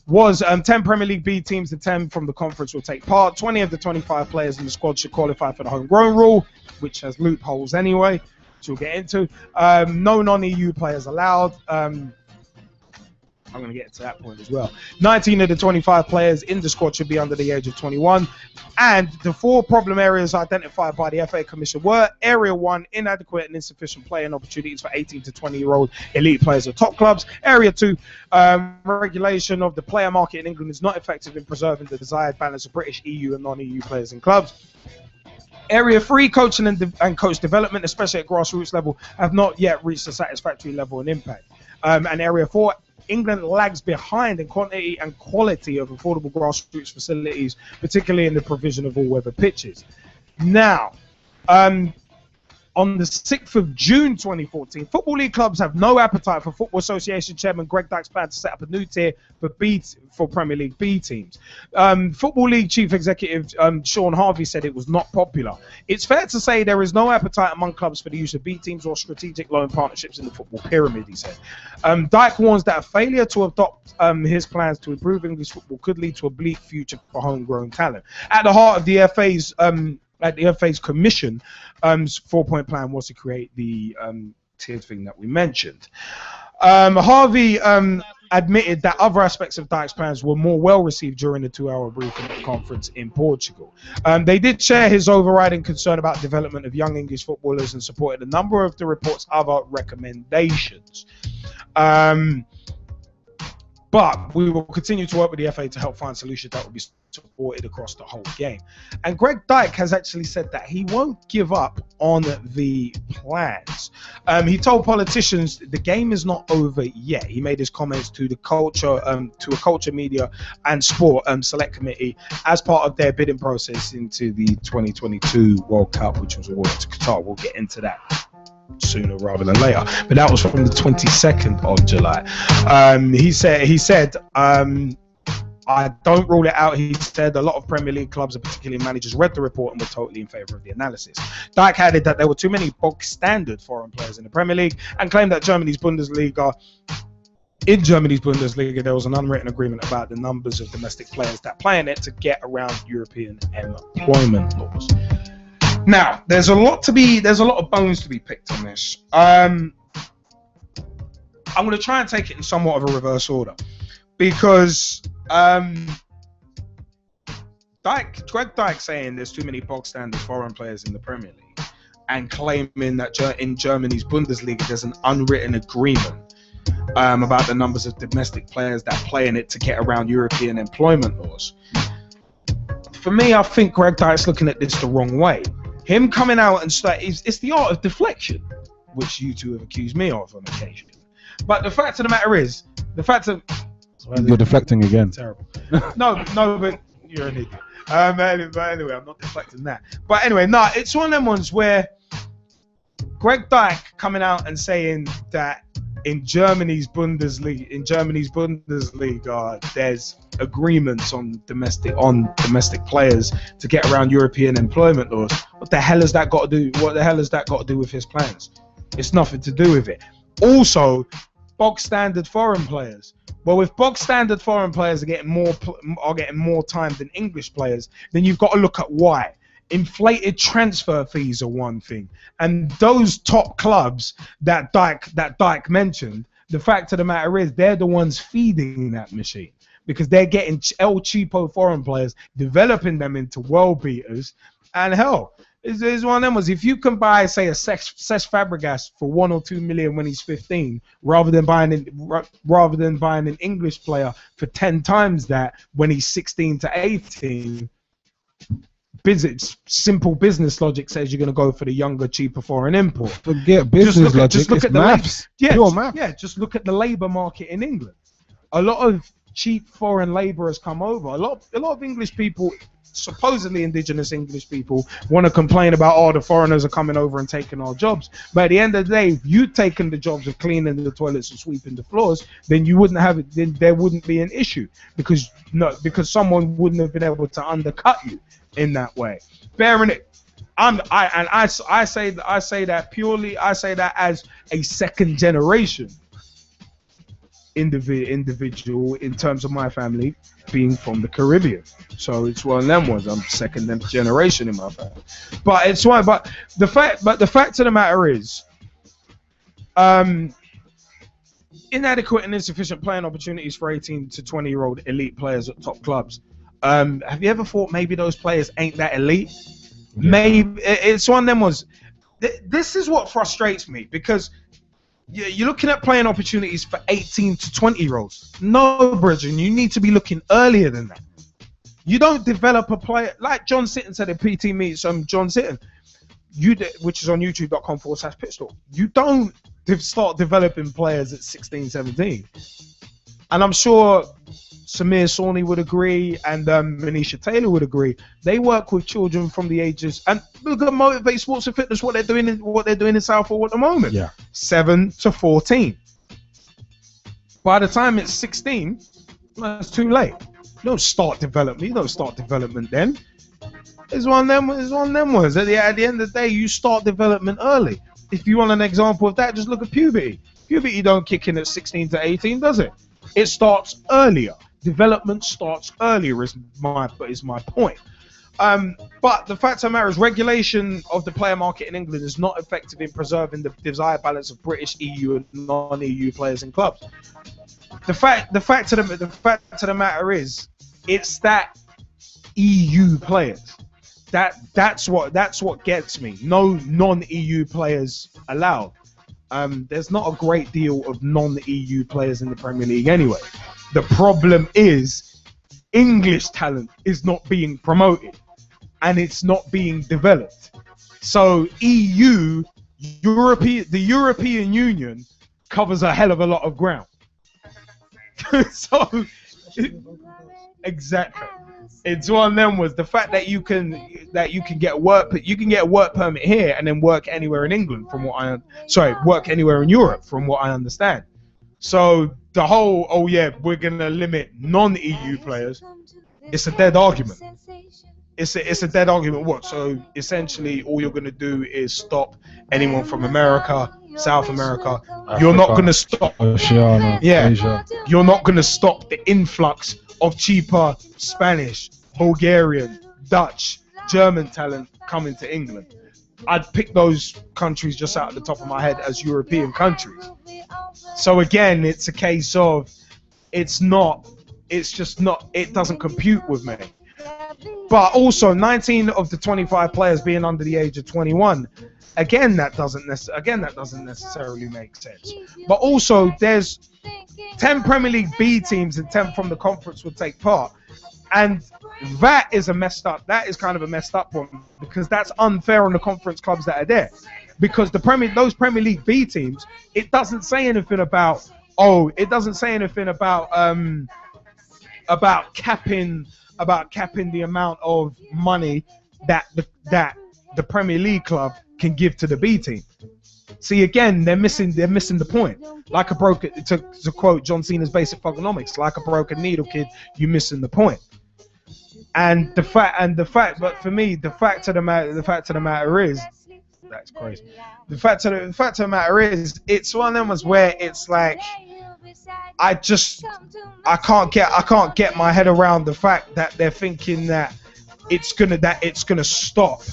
was 10 Premier League B teams and 10 from the conference will take part. 20 of the 25 players in the squad should qualify for the homegrown rule, which has loopholes anyway, which we'll get into. No non-EU players allowed. I'm going to get to that point as well. 19 of the 25 players in the squad should be under the age of 21. And the 4 problem areas identified by the FA Commission were Area 1, inadequate and insufficient playing opportunities for 18 to 20-year-old elite players at top clubs. Area 2, regulation of the player market in England is not effective in preserving the desired balance of British, EU and non-EU players in clubs. Area 3, coaching and coach development, especially at grassroots level, have not yet reached a satisfactory level and impact. And Area 4, England lags behind in quantity and quality of affordable grassroots facilities, particularly in the provision of all-weather pitches. Now, on the 6th of June 2014, Football League clubs have no appetite for Football Association Chairman Greg Dyke's plan to set up a new tier for Premier League B teams. Football League Chief Executive Sean Harvey said it was not popular. It's fair to say there is no appetite among clubs for the use of B teams or strategic loan partnerships in the football pyramid, he said. Dyke warns that a failure to adopt his plans to improve English football could lead to a bleak future for homegrown talent. At the heart of the FA's commission, 4-point plan was to create the tiered thing that we mentioned. Harvey admitted that other aspects of Dyke's plans were more well received during the 2-hour briefing at the conference in Portugal. They did share his overriding concern about development of young English footballers and supported a number of the report's other recommendations. But we will continue to work with the FA to help find solutions that will be supported across the whole game. And Greg Dyke has actually said that he won't give up on the plans. He told politicians the game is not over yet. He made his comments to the culture, media and sport select committee as part of their bidding process into the 2022 World Cup, which was awarded to Qatar. We'll get into that sooner rather than later, but that was from the 22nd of July. He said I don't rule it out. He said a lot of Premier League clubs and particularly managers read the report and were totally in favour of the analysis. Dyke added that there were too many bog standard foreign players in the Premier League and claimed that in Germany's Bundesliga there was an unwritten agreement about the numbers of domestic players that play in it to get around European employment laws. Now, there's a lot of bones to be picked on this. I'm going to try and take it in somewhat of a reverse order, because Greg Dyke saying there's too many bog standard foreign players in the Premier League and claiming that in Germany's Bundesliga there's an unwritten agreement about the numbers of domestic players that play in it to get around European employment laws. For me, I think Greg Dyke's looking at this the wrong way. Him coming out and it's the art of deflection, which you two have accused me of on occasion. But the fact of the matter is, You're deflecting again. Terrible. No, but you're an idiot. But anyway, I'm not deflecting that. But anyway, no, it's one of them ones where Greg Dyke coming out and saying that in Germany's Bundesliga, there's agreements on domestic players to get around European employment laws. What the hell has that got to do? What the hell has that got to do with his plans? It's nothing to do with it. Also, bog standard foreign players. Well, if bog standard foreign players are getting more time than English players, then you've got to look at why. Inflated transfer fees are one thing, and those top clubs that Dyke mentioned, the fact of the matter is they're the ones feeding that machine, because they're getting El Cheapo foreign players, developing them into world beaters, and hell, it's one of them was if you can buy, say, a Cesc Fabregas for 1 or 2 million when he's 15, rather than buying an English player for 10 times that when he's 16 to 18. Simple business logic says you're going to go for the younger, cheaper foreign import. Forget business logic. Just look it's at the maths. pure maths. Yeah, just look at the labour market in England. A lot of cheap foreign labourers come over. A lot of English people, supposedly indigenous English people, want to complain about the foreigners are coming over and taking our jobs. But at the end of the day, if you'd taken the jobs of cleaning the toilets and sweeping the floors, then you wouldn't have it. Then there wouldn't be an issue because someone wouldn't have been able to undercut you in that way. Bearing it, I say that purely. I say that as a second generation individual in terms of my family being from the Caribbean. So it's one of them ones. I'm second generation in my family. But it's why. But the fact of the matter is, inadequate and insufficient playing opportunities for 18 to 20-year-old elite players at top clubs. Have you ever thought maybe those players ain't that elite? Maybe it's one of them ones. This is what frustrates me, because you're looking at playing opportunities for 18 to 20-year-olds. No, brethren, you need to be looking earlier than that. You don't develop a player like John Sitton said at PT Meets. John Sitton, which is on youtube.com/pitstop. You don't start developing players at 16, 17, and I'm sure Samir Sawney would agree, and Manisha Taylor would agree. They work with children from the ages, and look at Motivate Sports and Fitness, what they're doing in Southall at the moment. Yeah, 7 to 14. By the time it's 16, it's too late. You don't start development then. It's one of them ones. At the end of the day, you start development early. If you want an example of that, just look at puberty. Puberty don't kick in at 16 to 18, does it? It starts earlier. Development starts earlier is my point. But the fact of the matter is, regulation of the player market in England is not effective in preserving the desired balance of British, EU, and non-EU players and clubs. The fact of the matter is, it's that EU players. That's what gets me. No non-EU players allowed. There's not a great deal of non-EU players in the Premier League anyway. The problem is English talent is not being promoted and it's not being developed. So the European Union covers a hell of a lot of ground. Exactly. It's one of them was the fact that you can get a work permit here and then work anywhere in England work anywhere in Europe from what I understand. So the whole we're gonna limit non-EU players, it's a dead argument. It's a dead argument. What? So essentially all you're gonna do is stop anyone from America, South America. You're not gonna stop Oceania, Asia. You're not gonna stop the influx of cheaper Spanish, Bulgarian, Dutch, German talent coming to England. I'd pick those countries just out of the top of my head as European countries. So again, it's a case of it doesn't compute with me. But also 19 of the 25 players being under the age of 21. Again, that doesn't necessarily make sense. But also, there's 10 Premier League B teams and 10 from the conference would take part, and that is a messed up. That is kind of a messed up one, because that's unfair on the conference clubs that are there. Because those Premier League B teams, it doesn't say anything about capping the amount of money that the Premier League club can give to the B team. See, again, they're missing the point. Like a broken, to quote John Cena's Basic Thugonomics, like a broken needle, kid, you're missing the point. And the fact, but for me, the fact of the matter is, that's crazy. The fact of the matter is, it's one of them ones where it's like, I can't get my head around the fact that they're thinking that it's gonna stop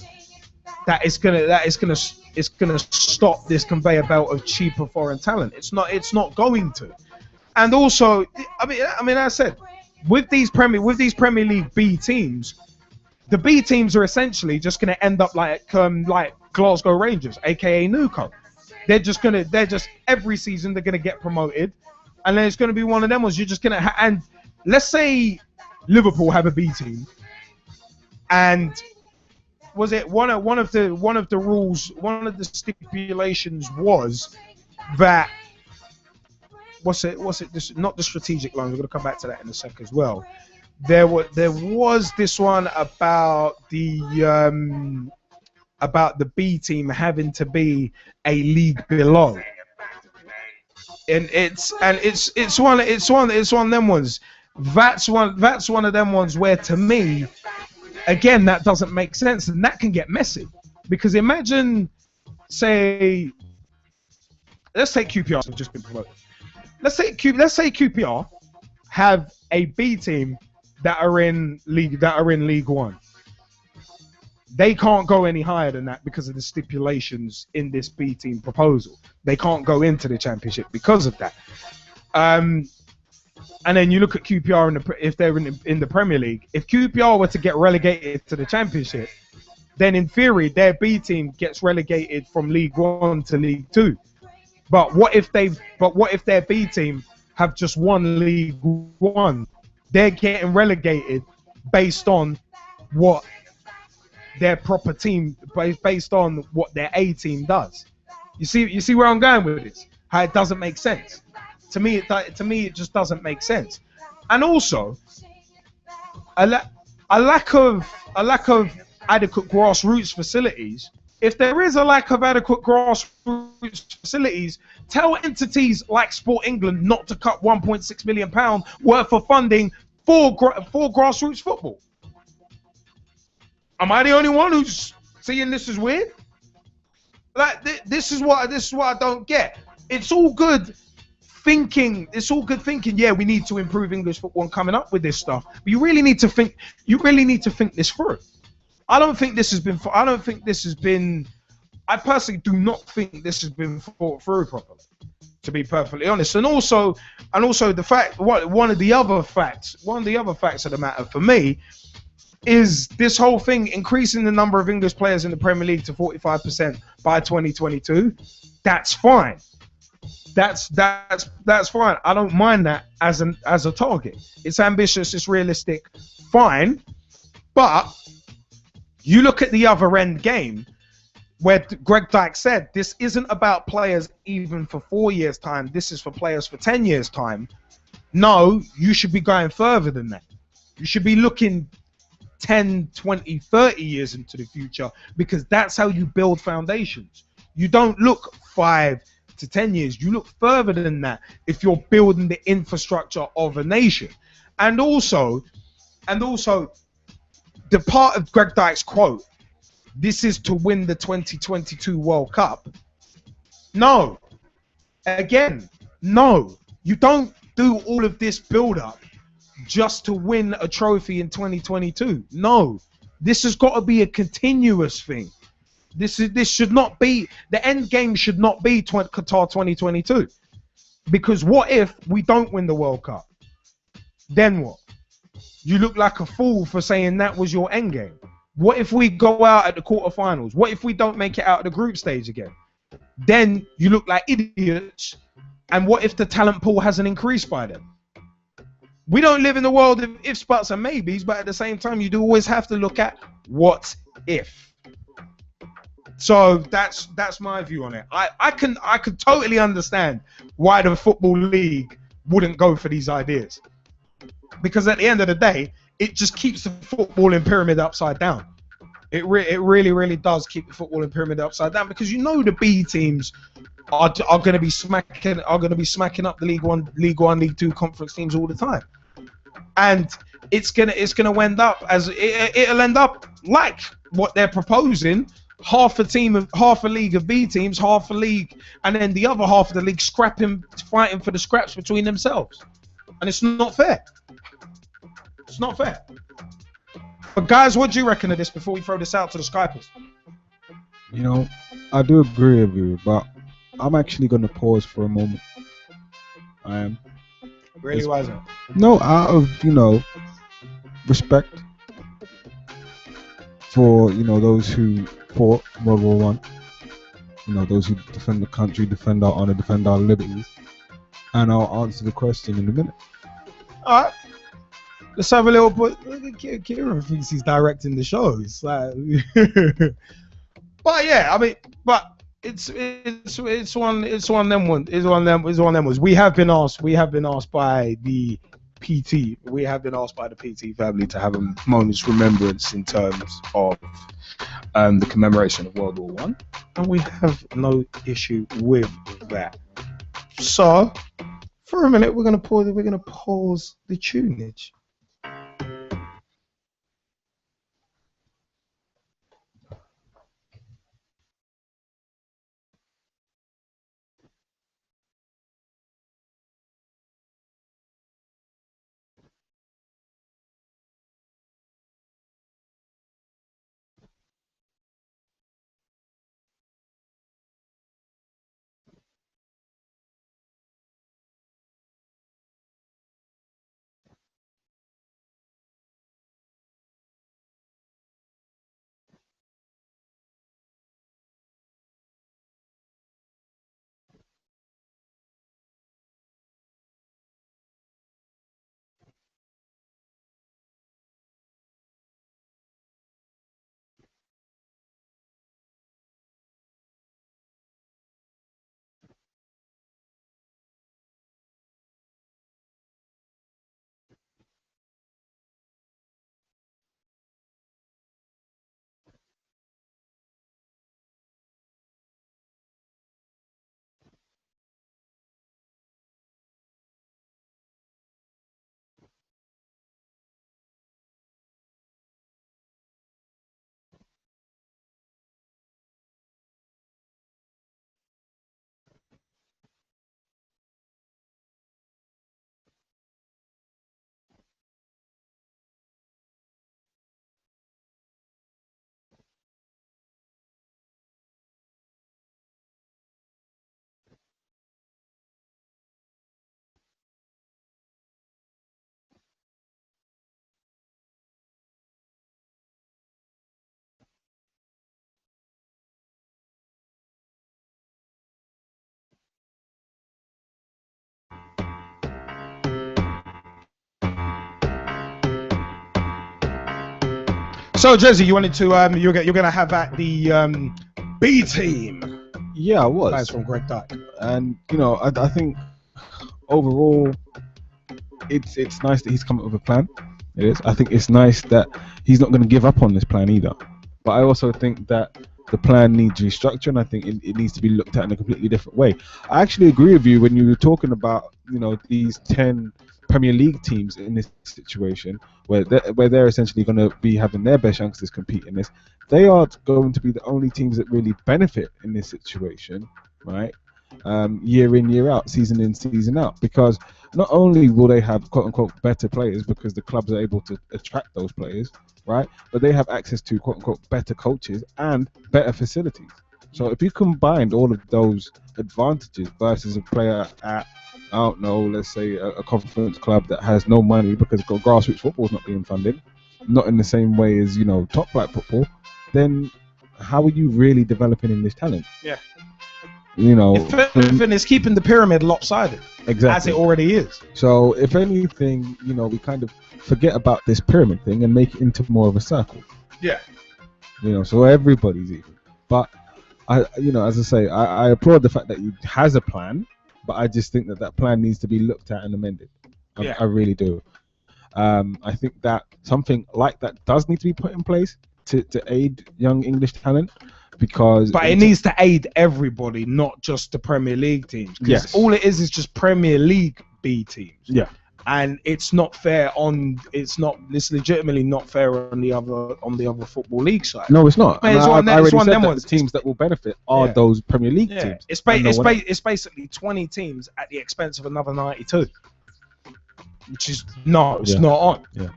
this conveyor belt of cheaper foreign talent. It's not going to. And also, I mean, I said, with these Premier League B teams, the B teams are essentially just going to end up like Glasgow Rangers, aka Newco. They're just every season they're going to get promoted, and then it's going to be one of them ones. You're just going to and let's say Liverpool have a B team, and was it one of the rules, one of the stipulations was that not the strategic line. We're going to come back to that in a sec as well. There was this one about the B team having to be a league below, and it's one of them ones. That's one of them ones where, to me, again, that doesn't make sense, and that can get messy. Because imagine, let's take QPR, who've just been promoted. Let's say QPR have a B team that are in League One. They can't go any higher than that because of the stipulations in this B team proposal. They can't go into the Championship because of that. And then you look at QPR if they're in the Premier League. If QPR were to get relegated to the Championship, then in theory their B team gets relegated from League One to League Two. But what if their B team have just won League One? They're getting relegated based on what their proper team, based on what their A team does. You see where I'm going with this? How it doesn't make sense. To me, it just doesn't make sense. And also, a lack of adequate grassroots facilities. If there is a lack of adequate grassroots facilities, tell entities like Sport England not to cut £1.6 million worth of funding for grassroots football. Am I the only one who's seeing this as weird? Like this is what I don't get. It's all good thinking. Yeah, we need to improve English football and coming up with this stuff. But you really need to think. You really need to think this through. I personally do not think this has been thought through properly, to be perfectly honest. And also the fact, one of the other facts of the matter for me is this whole thing increasing the number of English players in the Premier League to 45% by 2022. That's fine. That's fine. I don't mind that as a target. It's ambitious. It's realistic. Fine, but you look at the other end game, where Greg Dyke said this isn't about players even for 4 years' time. This is for players for 10 years' time. No, you should be going further than that. You should be looking 10, 20, 30 years into the future, because that's how you build foundations. You don't look 5 to 10 years. You look further than that if you're building the infrastructure of a nation. And also, the part of Greg Dyke's quote, this is to win the 2022 World Cup. No. Again, no. You don't do all of this build-up just to win a trophy in 2022. No. This has got to be a continuous thing. This should not be, the end game should not be Qatar 2022. Because what if we don't win the World Cup? Then what? you look like a fool for saying that was your end game. What if we go out at the quarterfinals? What if we don't make it out of the group stage again? Then you look like idiots. And what if the talent pool hasn't increased by then? We don't live in the world of ifs, buts, and maybes, but at the same time, you do always have to look at what if. So that's my view on it. I can totally understand why the Football League wouldn't go for these ideas. Because at the end of the day, it just keeps the footballing pyramid upside down. It really, really does keep the footballing pyramid upside down, because you know the B teams are going to be smacking up the League One, League 2 conference teams all the time, and it's gonna end up as it'll end up like what they're proposing: half a league of B teams, half a league, and then the other half of the league fighting for the scraps between themselves, and it's not fair. It's not fair. But guys, what do you reckon of this before we throw this out to the Skypers? You know, I do agree with you, but I'm actually going to pause for a moment. I am. Really, why is that? No, out of, respect for, those who fought World War I. Those who defend the country, defend our honor, defend our liberties. And I'll answer the question in a minute. All right. Let's have a little put. Kieran thinks he's directing the show. It's like, but yeah, I mean, but it's one of them ones. We have been asked by the PT. We have been asked by the PT family to have a moment's remembrance in terms of the commemoration of World War I, and we have no issue with that. So, for a minute, we're gonna pause the tunage. So Jesse, you wanted to you're gonna have at the B team. Yeah, I was. Guys from Greg Dyke. And I think overall, it's nice that he's come up with a plan. It is. I think it's nice that he's not going to give up on this plan either. But I also think that the plan needs restructure, and I think it needs to be looked at in a completely different way. I actually agree with you when you were talking about these 10 Premier League teams in this situation, where they're essentially going to be having their best youngsters compete in this. They are going to be the only teams that really benefit in this situation, right? Year in, year out, season in, season out, because not only will they have quote-unquote better players because the clubs are able to attract those players, right? But they have access to quote-unquote better coaches and better facilities. So if you combined all of those advantages versus a player at, I don't know, let's say a conference club that has no money because grassroots football is not being funded, not in the same way as, you know, top flight football, then how are you really developing English talent? Yeah. You know, if anything, it's keeping the pyramid lopsided. Exactly. As it already is. So if anything, you know, we kind of forget about this pyramid thing and make it into more of a circle. Yeah. You know, so everybody's even. But you know, as I say, I applaud the fact that he has a plan, but I just think that plan needs to be looked at and amended. I really do. I think that something like that does need to be put in place to aid young English talent, because. But it needs to aid everybody, not just the Premier League teams. Because Yes. all it is just Premier League B teams. Yeah. And it's not fair it's legitimately not fair on the other football league side. No, it's not. But And it's I one already of said them that ones. the teams that will benefit are those Premier League Yeah. teams. It's and no one else. basically 20 teams at the expense of another 92. Which is not on. Yeah.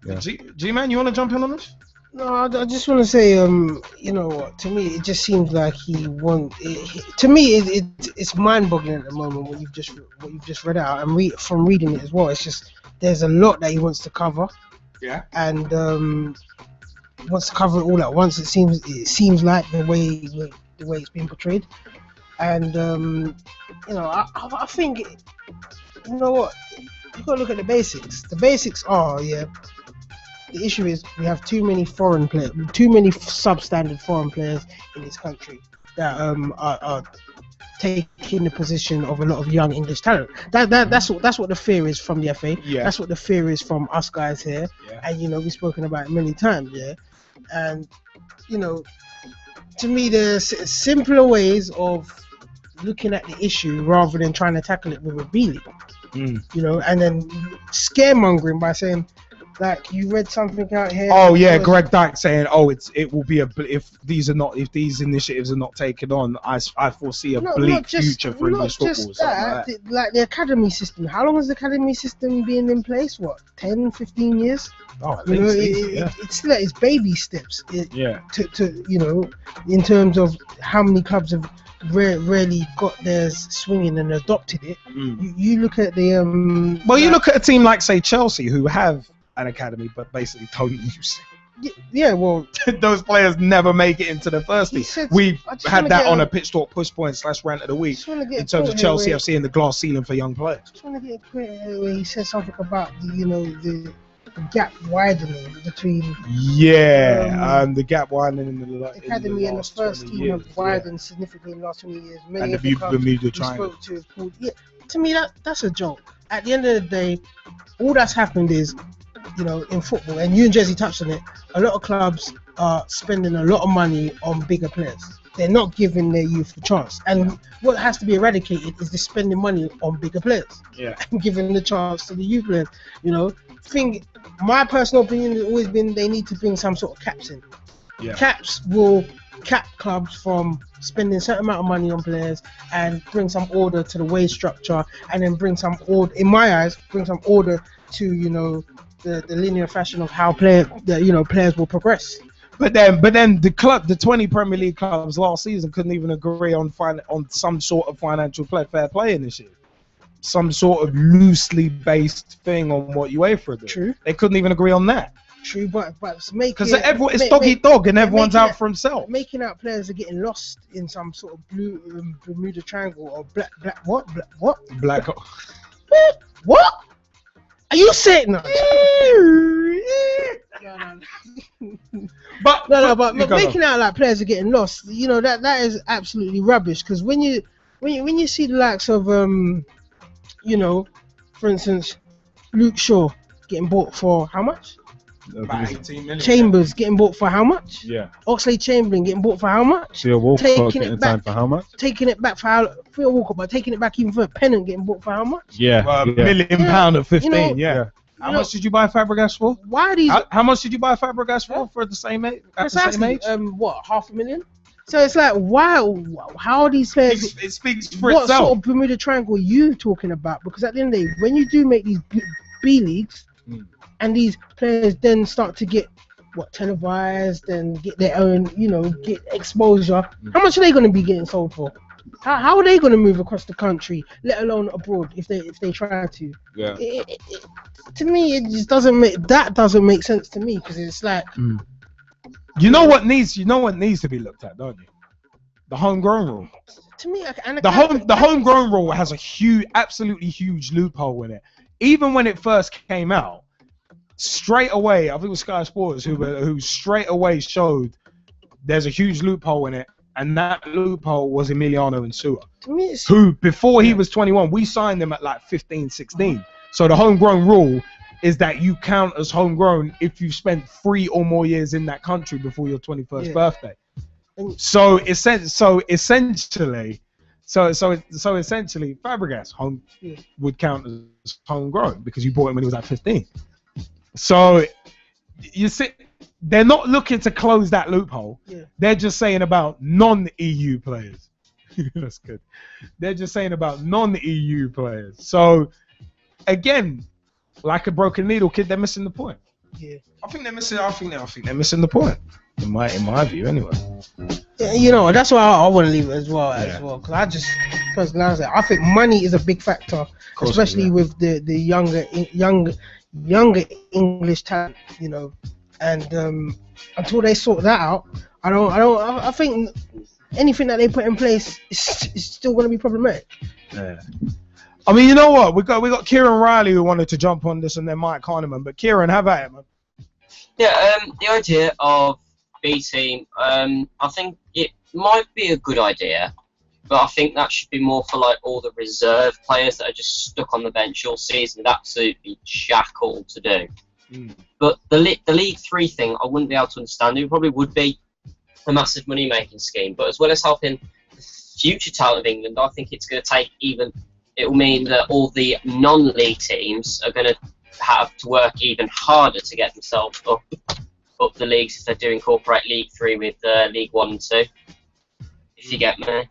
Yeah. G-Man, you want to jump in on this? No, I just want to say, you know what? To me, it just seems like he won. To me, it's mind-boggling at the moment what you've just read out, and from reading it as well. It's just there's a lot that he wants to cover. Yeah. And wants to cover it all at once. It seems like the way it's being portrayed, and you know, I think, you know what? You got to look at the basics. The basics are The issue is we have too many substandard foreign players in this country that are taking the position of a lot of young English talent. That's what the fear is from the FA. Yeah. That's what the fear is from us guys here. Yeah. And you know, we've spoken about it many times. Yeah. And you know, to me, there's simpler ways of looking at the issue rather than trying to tackle it with a B League. You know, and then scaremongering by saying, like, you read something out here. Oh yeah, Greg Dyke saying, it will be if these initiatives are not taken on, I foresee a bleak future for English football. Not just that, like the academy system. How long has the academy system been in place? What, 10, 15 years? Oh, you know, it's still it's baby steps. Yeah. To you know, in terms of how many clubs have rarely got theirs swinging and adopted it. You look at the well, you look at a team like, say, Chelsea, who have an academy but basically don't use it. Yeah, well, those players never make it into the first team. We had that on a Pitch Talk Push Point / Rant of the Week in terms of Chelsea FC and the glass ceiling for young players. I'm trying to get a point where he said something about the gap widening between the gap widening in the academy and the first team have widened significantly in the last 20 years. Many And of the the clubs Bermuda we Triangle. spoke to pulled, to me that's a joke. At the end of the day, all that's happened is, you know, in football, and you and Jesse touched on it, a lot of clubs are spending a lot of money on bigger players. They're not giving their youth a chance. And what has to be eradicated is the spending money on bigger players. Yeah. And giving the chance to the youth players. You know, my personal opinion has always been they need to bring some sort of caps in. Yeah. Caps will cap clubs from spending a certain amount of money on players and bring some order to the wage structure, and then bring some order, in my eyes, bring some order to, you know, the linear fashion of how players will progress. But then the 20 Premier League clubs last season couldn't even agree on some sort of financial fair play initiative, some sort of loosely based thing on what UEFA did. True. They couldn't even agree on that. True, but because it's dog eat dog and everyone's out for himself. Making out players are getting lost in some sort of blue Bermuda Triangle or black what? What? Are you saying that? But making out like players are getting lost, you know, that is absolutely rubbish. Because when you see the likes of you know, for instance, Luke Shaw getting bought for how much? About 18 million. Chambers getting bought for how much? Yeah. Oxlade-Chamberlain getting bought for how much? Theo Walcott getting signed for how much? Taking it back for how? Theo Walcott, but taking it back even for Pennant getting bought for how much? Yeah. £1 million at 15. You know, How much did you buy Fabregas for? Why these? How much did you buy Fabregas for the same age? At the same age? What, $500,000? So it's like, wow, how are these players? It speaks for what itself. What sort of Bermuda Triangle are you talking about? Because at the end of the day, when you do make these B leagues, and these players then start to get televised and get their own, get exposure. How much are they going to be getting sold for? How are they going to move across the country, let alone abroad, if they try to? Yeah. To me, it just doesn't make sense to me, because it's like. You know what needs to be looked at, don't you? The homegrown rule. To me, the homegrown rule has a absolutely huge loophole in it. Even when it first came out, straight away, I think it was Sky Sports who straight away showed there's a huge loophole in it, and that loophole was Emiliano Insua, who before he was 21, we signed him at like 15, 16. So the homegrown rule is that you count as homegrown if you've spent 3 or more years in that country before your 21st birthday. So essentially, Fabregas would count as homegrown because you bought him when he was at 15. So you see, they're not looking to close that loophole. Yeah. They're just saying about non-EU players. That's good. They're just saying about non-EU players. So again, like a broken needle, kid, they're missing the point. Yeah. I think they're missing the point. In my view, anyway. Yeah, that's why I want to leave it as well. Because I just personally, I think money is a big factor, especially with the younger English talent. And until they sort that out, I think anything that they put in place is still going to be problematic. Yeah. I mean, you know what? We got Kieran Riley who wanted to jump on this, and then Mike Kahneman. But Kieran, have at it, man. Yeah, the idea of B team, I think it might be a good idea, but I think that should be more for like all the reserve players that are just stuck on the bench all season with absolutely jack all to do. But the League 3 thing, I wouldn't be able to understand. It probably would be a massive money making scheme, but as well as helping the future talent of England, I think it's going to take it will mean that all the non-league teams are going to have to work even harder to get themselves up the leagues if they do incorporate League 3 with League 1 and 2. If you get me.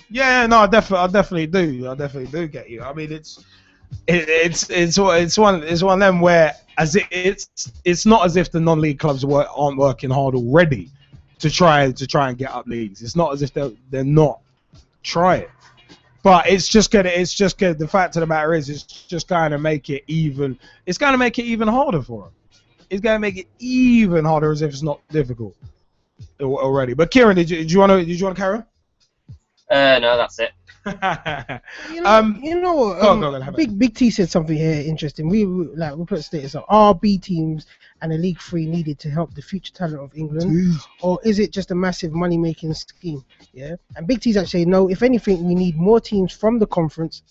Yeah, no, I definitely do get you. I mean, it's one of them where it's not as if the non-league clubs aren't working hard already to try and get up leagues. It's not as if they're not trying. But it's just gonna. The fact of the matter is, it's just going to make it even. It's going to make it even harder for them. It's going to make it even harder, as if it's not difficult already. But Kieran, did you want to carry on? No, that's it. Big T said something here interesting. We put a status up. Are B teams and the League 3 needed to help the future talent of England, or is it just a massive money-making scheme? Yeah. And Big T's actually no. If anything, we need more teams from the conference,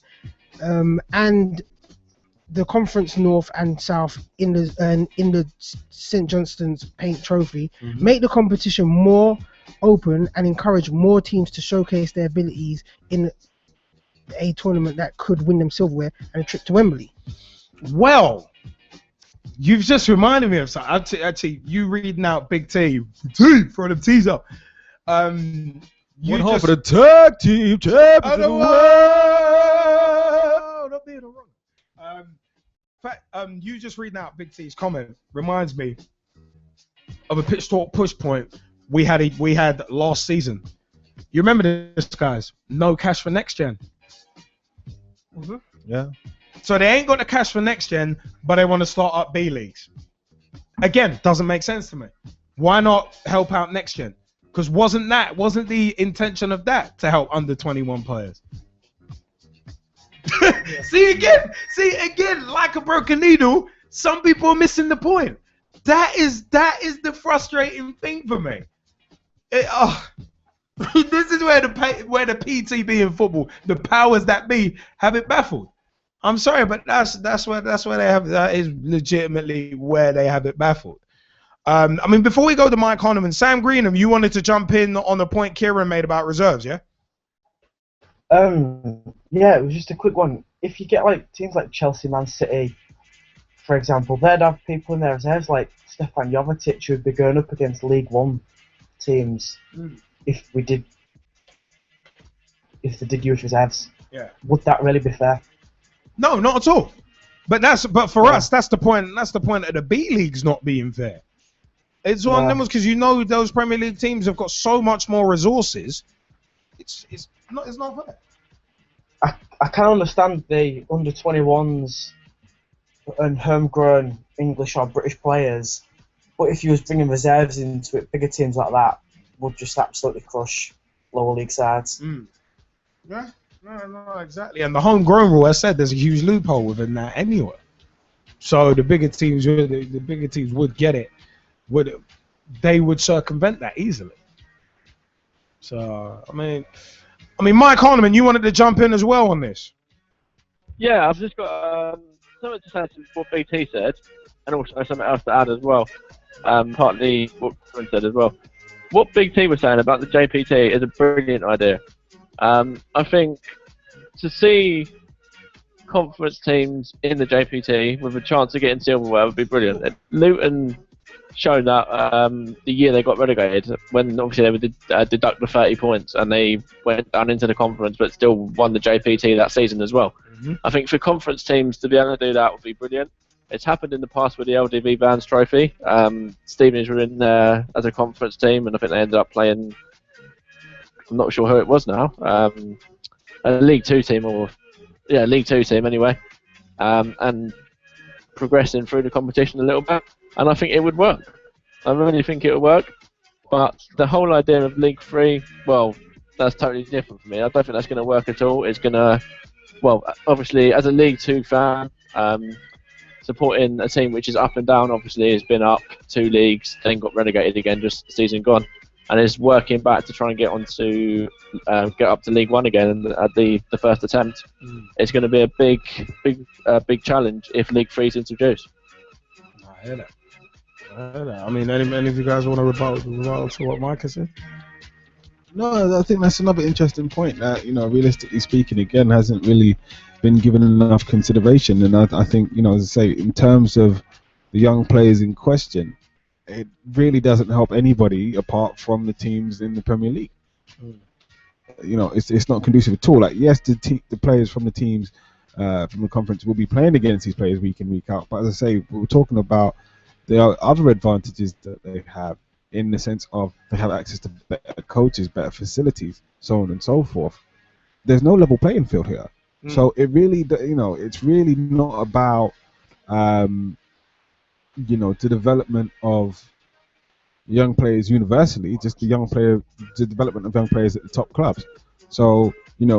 and the Conference North and South in the St Johnstone's Paint Trophy. Make the competition more open and encourage more teams to showcase their abilities in a tournament that could win them silverware and a trip to Wembley. Well, you've just reminded me of something. Actually, you reading out Big T, throw them T's up. One half of the tag team champions of the world. You just reading out Big T's comment reminds me of a pitch talk push point we had last season. You remember this, guys? No cash for next gen. Yeah. So they ain't got the cash for next gen, but they want to start up B leagues. Again, doesn't make sense to me. Why not help out next gen? Because wasn't the intention of that to help under 21 players? See again, like a broken needle, some people are missing the point. That is the frustrating thing for me. This is where the PTB in football, the powers that be, have it baffled. I'm sorry, but that's where they have. That is legitimately where they have it baffled. I mean, before we go to Mike Kahneman, Sam Greenham, you wanted to jump in on the point Kieran made about reserves, yeah? Yeah, it was just a quick one. If you get like teams like Chelsea, Man City, for example, they'd have people in their reserves like Stefan Jovetic who'd be going up against League 1 teams if they did use reserves. Yeah. Would that really be fair? No, not at all. But for us, that's the point. That's the point of the B leagues not being fair. It's one of Nah. them because you know those Premier League teams have got so much more resources. It's not fair. I can understand the under 21s and homegrown English or British players, but if you was bringing reserves into it, bigger teams like that would just absolutely crush lower league sides. Yeah, no, exactly. And the homegrown rule, as I said, there's a huge loophole within that anyway. So the bigger teams, the bigger teams would get it. They would circumvent that easily. So I mean, Mike Harneman, you wanted to jump in as well on this. Yeah, I've just got something to say to what BT said, and also something else to add as well. Partly what Colin said as well. What Big T was saying about the JPT is a brilliant idea. I think to see conference teams in the JPT with a chance of getting silverware would be brilliant. Luton showed that the year they got relegated, when obviously they would deduct the 30 points and they went down into the conference but still won the JPT that season as well. I think for conference teams to be able to do that would be brilliant. It's happened in the past with the LDV Vans Trophy. Stevenage were in there as a conference team, and I think they ended up playing, I'm not sure who it was now, a League 2 team, League 2 team anyway, and progressing through the competition a little bit. And I think it would work. I really think it would work. But the whole idea of League 3, well, that's totally different for me. I don't think that's going to work at all. It's going to, well, obviously, as a League 2 fan, supporting a team which is up and down, obviously, has been up 2 leagues, then got relegated again just the season gone, and is working back to try and get get up to League 1 again at the first attempt. It's going to be a big challenge if League 3 is introduced. I hear that. I mean, any of you guys want to rebuttal to what Mike has said? No, I think that's another interesting point that, realistically speaking, again, hasn't really been given enough consideration. And I think, as I say, in terms of the young players in question, it really doesn't help anybody apart from the teams in the Premier League. It's not conducive at all. Like, yes, the players from the teams from the conference will be playing against these players week in, week out. But as I say, we're talking about the other advantages that they have, in the sense of they have access to better coaches, better facilities, so on and so forth. There's no level playing field here. So it really, it's really not about, the development of young players universally, just the development of young players at the top clubs. So,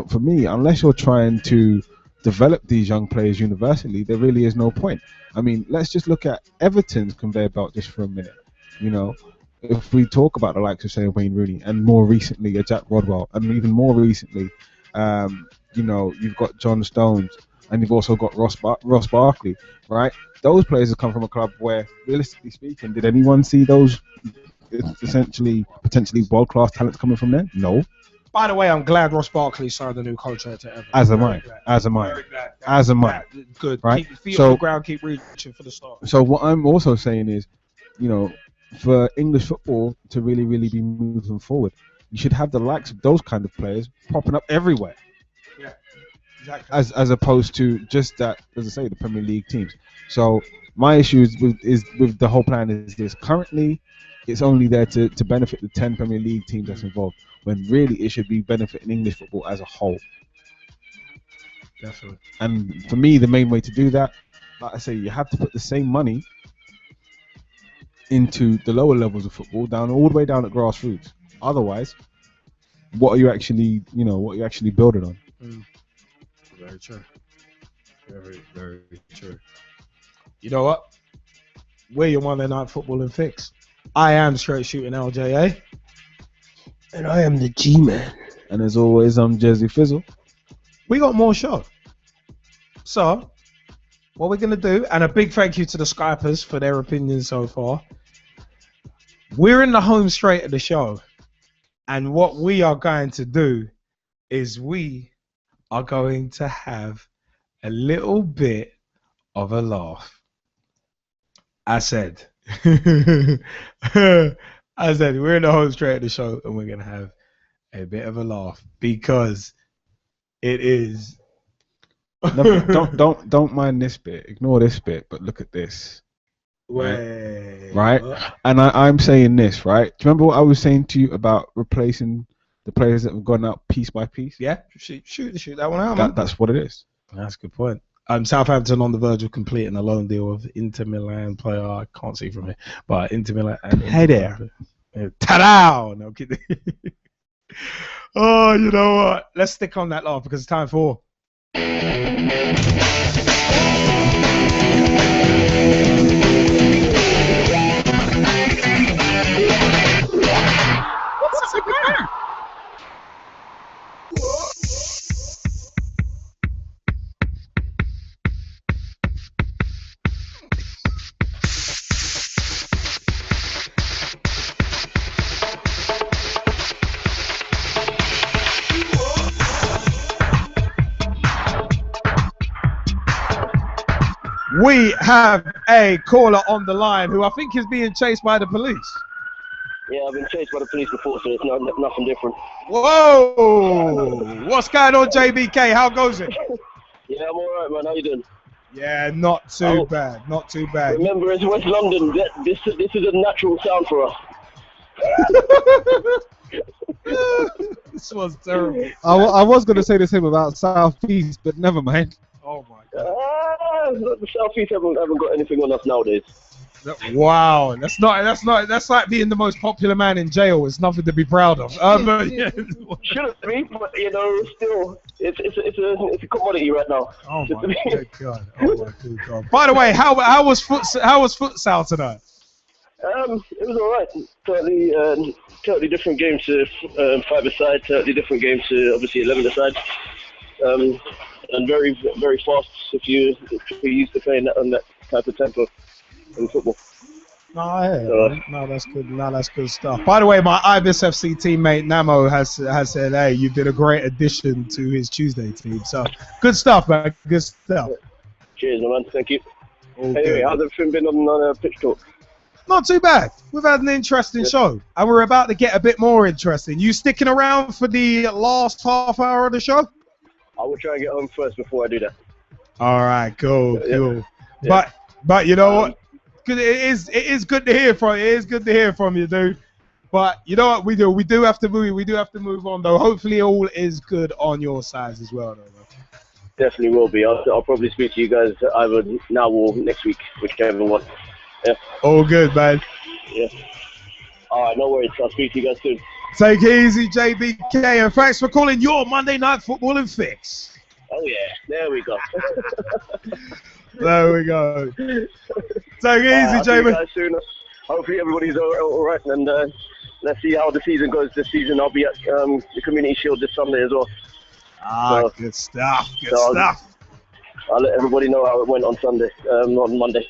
for me, unless you're trying to develop these young players universally, there really is no point. I mean, let's just look at Everton's conveyor belt just for a minute. If we talk about the likes of, say, Wayne Rooney, and more recently a Jack Rodwell, and even more recently, you've got John Stones, and you've also got Ross Barkley, right? Those players have come from a club where, realistically speaking, did anyone see those essentially potentially world-class talents coming from there? No. By the way, I'm glad Ross Barkley signed a new contract to Everton. As am I. Good. Right? Keep your feet on the ground, keep reaching for the start. So what I'm also saying is, for English football to really, really be moving forward, you should have the likes of those kind of players popping up everywhere. Yeah, exactly. As opposed to just that, as I say, the Premier League teams. So my issue is with the whole plan is this. Currently, it's only there to benefit the 10 Premier League teams that's involved, when really it should be benefiting English football as a whole. Definitely. And for me, the main way to do that, like I say, you have to put the same money into the lower levels of football, all the way down at grassroots. Otherwise, what are you actually building on? Very true. Very, very true. You know what? We're your Monday Night Footballing Fix. I am Straight Shooting LJA. And I am the G-Man. And as always, I'm Jezzy Fizzle. We got more show. So, what we're going to do, and a big thank you to the Skypers for their opinions so far. We're in the home straight of the show. And what we are going to do is we are going to have a little bit of a laugh. I said, we're in the home straight of the show, and we're going to have a bit of a laugh because it is. No, don't mind this bit. Ignore this bit, but look at this. Right? And I'm saying this, right? Do you remember what I was saying to you about replacing the players that have gone out piece by piece? Yeah, shoot that one out, man. That's what it is. That's a good point. Southampton on the verge of completing a loan deal with Inter Milan player. I can't see from here, but Inter Milan. And Hey there. Ta-da! No kidding. Oh, you know what? Let's stick on that laugh because it's time for. What's the matter? We have a caller on the line who I think is being chased by the police. Yeah, I've been chased by the police before, so it's nothing different. Whoa! What's going on, JBK? How goes it? Yeah, I'm alright, man. How you doing? Yeah, not too bad. Not too bad. Remember, it's West London. This is a natural sound for us. This was terrible. I was going to say the same about South East, but never mind. Oh my God. The South East haven't got anything on us nowadays. Wow, that's like being the most popular man in jail. It's nothing to be proud of. But, yeah. Shouldn't be, but you know, still, it's a commodity right now. Oh my good God! Oh my good God! By the way, how was futsal tonight? It was alright. Totally different game to 5-a-side. Totally different game to obviously 11-a-side. And very very fast if you're used to playing on that type of tempo in football. No, that's good. No, that's good stuff. By the way, my Ibis FC teammate Namo has said, "Hey, you've been a great addition to his Tuesday team." So good stuff, man. Good stuff. Cheers, man. Thank you. All Anyway, good. how's everything been on Pitch Talk? Not too bad. We've had an interesting show, and we're about to get a bit more interesting. You sticking around for the last half hour of the show? I will try and get home first before I do that. All right, cool, Yeah. cool. Yeah. But you know what? 'Cause it is good to hear from you. It is good to hear from you, dude. But you know what we do? We do have to move. We do have to move on, though. Hopefully, all is good on your sides as well, though. Definitely will be. I'll probably speak to you guys either now or next week, whichever one. Yeah. All good, man. Yeah. All right, no worries. I'll speak to you guys soon. Take it easy, JBK, and thanks for calling your Monday Night Footballing Fix. Oh yeah, there we go. There we go. Take it I'll easy, see you Jamie. guys soon. Hopefully everybody's all right, and let's see how the season goes this season. I'll be at the Community Shield this Sunday as well. Good stuff. Good stuff. I'll let everybody know how it went on Sunday, on Monday.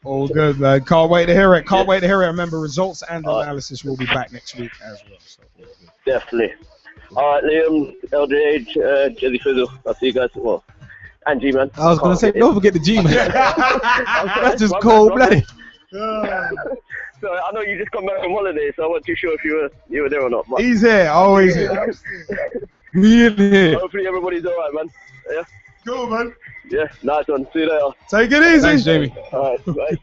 All good, man. Can't wait to hear it. Can't wait to hear it. Remember, results and analysis will be back next week as well. So. Definitely. All right, Liam, LJH, Jazzy Fizzle. I'll see you guys. Well, and G-Man. I was going to say, don't forget the G-Man. That's just cold-blooded. So I know you just come back from holiday, so I wasn't too sure if you were there or not. But He's here. Always here. Me in here. Hopefully everybody's all right, man. Yeah. Cool, man. Yeah, nice one. See you later. Take it easy. Thanks, Jamie. All right, bye.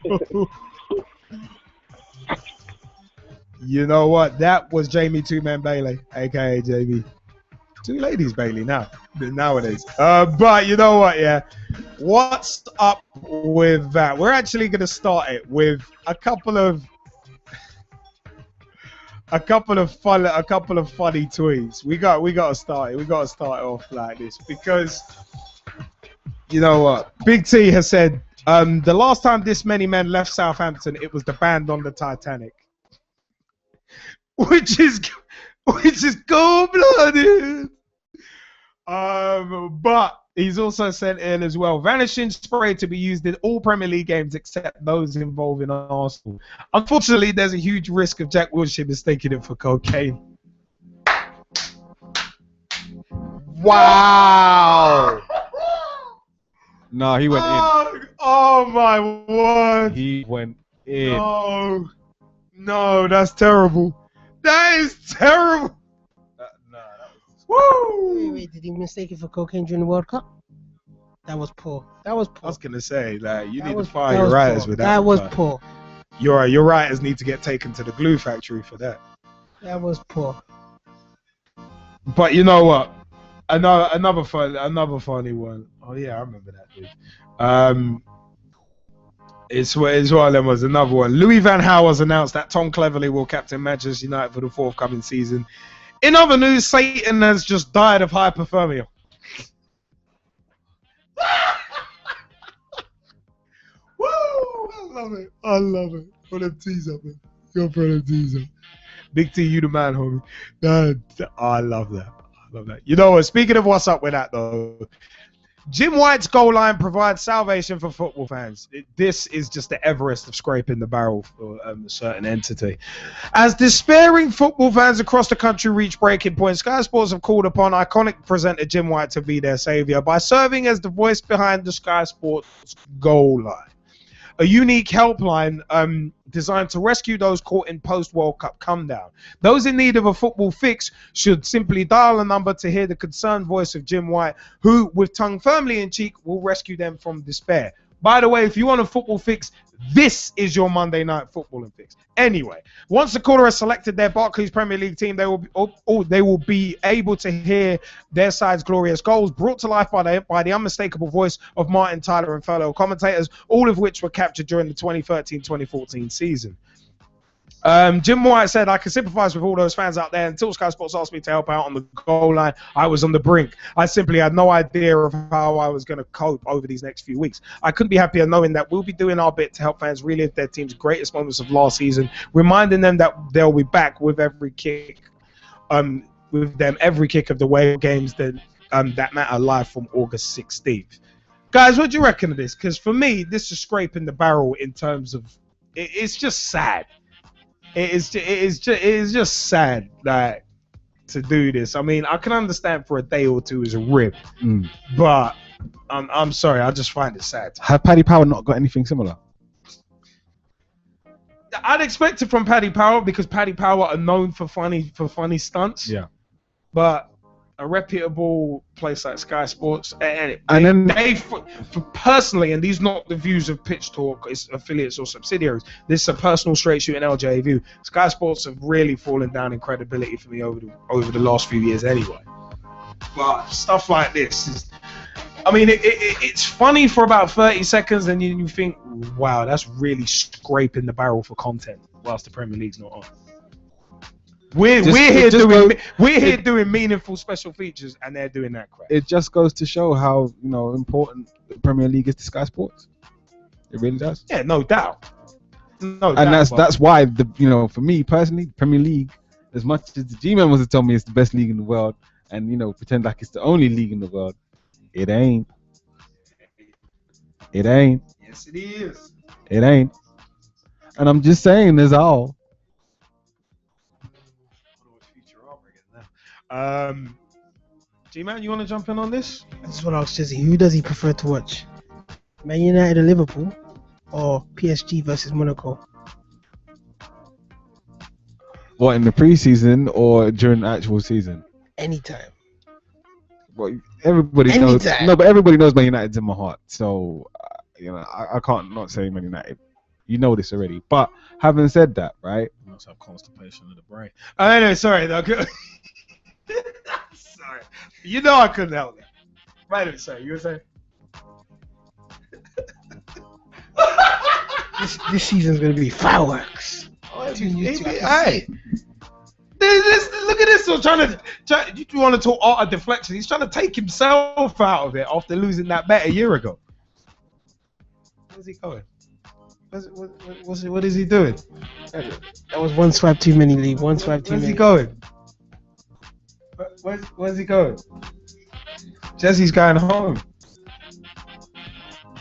You know what? That was Jamie Two-Man Bailey, a.k.a. JB. Two ladies Bailey nowadays. But you know what, yeah? What's up with that? We're actually going to start it with a couple of funny tweets. We got to start it. We got to start it off like this because you know what? Big T has said the last time this many men left Southampton, it was the band on the Titanic, which is cold-blooded. But he's also sent in as well, vanishing spray to be used in all Premier League games except those involving Arsenal. Unfortunately, there's a huge risk of Jack Wilshere mistaking it for cocaine. Wow! No, he went in. Oh my word! He went in. No, that's terrible. That is terrible. Woo! Wait, did he mistake it for cocaine during the World Cup? That was poor. That was I poor. was gonna say, like, you That need was- to fire that your was writers poor. with That was but poor. Your writers need to get taken to the glue factory for that. That was poor. But you know what? Another funny one. Oh yeah, I remember that dude. It's one of them was another one. Louis Van Gaal has announced that Tom Cleverley will captain Manchester United for the forthcoming season. In other news, Satan has just died of hypothermia. Woo! I love it. I love it. Put them T's up, man. Go put them T's up. Big T, you the man, homie. I love that. I love that. You know what? Speaking of what's up with that, though, Jim White's goal line provides salvation for football fans. This is just the Everest of scraping the barrel for a certain entity. As despairing football fans across the country reach breaking point, Sky Sports have called upon iconic presenter Jim White to be their saviour by serving as the voice behind the Sky Sports goal line, a unique helpline designed to rescue those caught in post-World Cup come-down. Those in need of a football fix should simply dial a number to hear the concerned voice of Jim White, who, with tongue firmly in cheek, will rescue them from despair. By the way, if you want a football fix, this is your Monday Night Footballing fix. Anyway, once the caller has selected their Barclays Premier League team, they will be able to hear their side's glorious goals brought to life by the unmistakable voice of Martin Tyler and fellow commentators, all of which were captured during the 2013-2014 season. Jim White said, I can sympathise with all those fans out there. Until Sky Sports asked me to help out on the goal line, I was on the brink. I simply had no idea of how I was going to cope over these next few weeks. I couldn't be happier knowing that we'll be doing our bit to help fans relive their team's greatest moments of last season, reminding them that they'll be back with every kick, every kick of the way games that matter live from August 16th. Guys, what do you reckon of this? Because for me, this is scraping the barrel in terms of it's just sad. It is just sad that to do this. I mean, I can understand for a day or two is a rip, but I'm sorry, I just find it sad. Have Paddy Power not got anything similar? I'd expect it from Paddy Power because Paddy Power are known for funny stunts. Yeah. But a reputable place like Sky Sports, and personally, and these are not the views of Pitch Talk, its affiliates or subsidiaries. This is a personal straight shooting LJ view. Sky Sports have really fallen down in credibility for me over the last few years, anyway. But stuff like this is, I mean, it's funny for about 30 seconds, and you think, wow, that's really scraping the barrel for content, whilst the Premier League's not on. We're here doing meaningful special features, and they're doing that crap. It just goes to show how important the Premier League is to Sky Sports. It really does. Yeah, no doubt. That's why for me personally, Premier League, as much as the G-Man wants to tell me it's the best league in the world, and pretend like it's the only league in the world, it ain't. It ain't. Yes, it is. It ain't. And I'm just saying, there's all. G-Man, you want to jump in on this? I just want to ask Jesse, who does he prefer to watch? Man United or Liverpool, or PSG versus Monaco? What, in the preseason or during the actual season? Anytime. Well, everybody knows. No, but everybody knows Man United's in my heart. So, I can't not say Man United. You know this already. But having said that, right? I must have constipation of the brain. I know. Sorry, though. Sorry. You know I couldn't help it. Right, sorry. You were saying? This season's gonna be fireworks. Hey. Look at this one you want to talk art of deflection. He's trying to take himself out of it after losing that bet a year ago. Where's he going? What is he doing? That was one swipe too many, Lee. One swipe too many. Where's he going? Where's he going? Jesse's going home.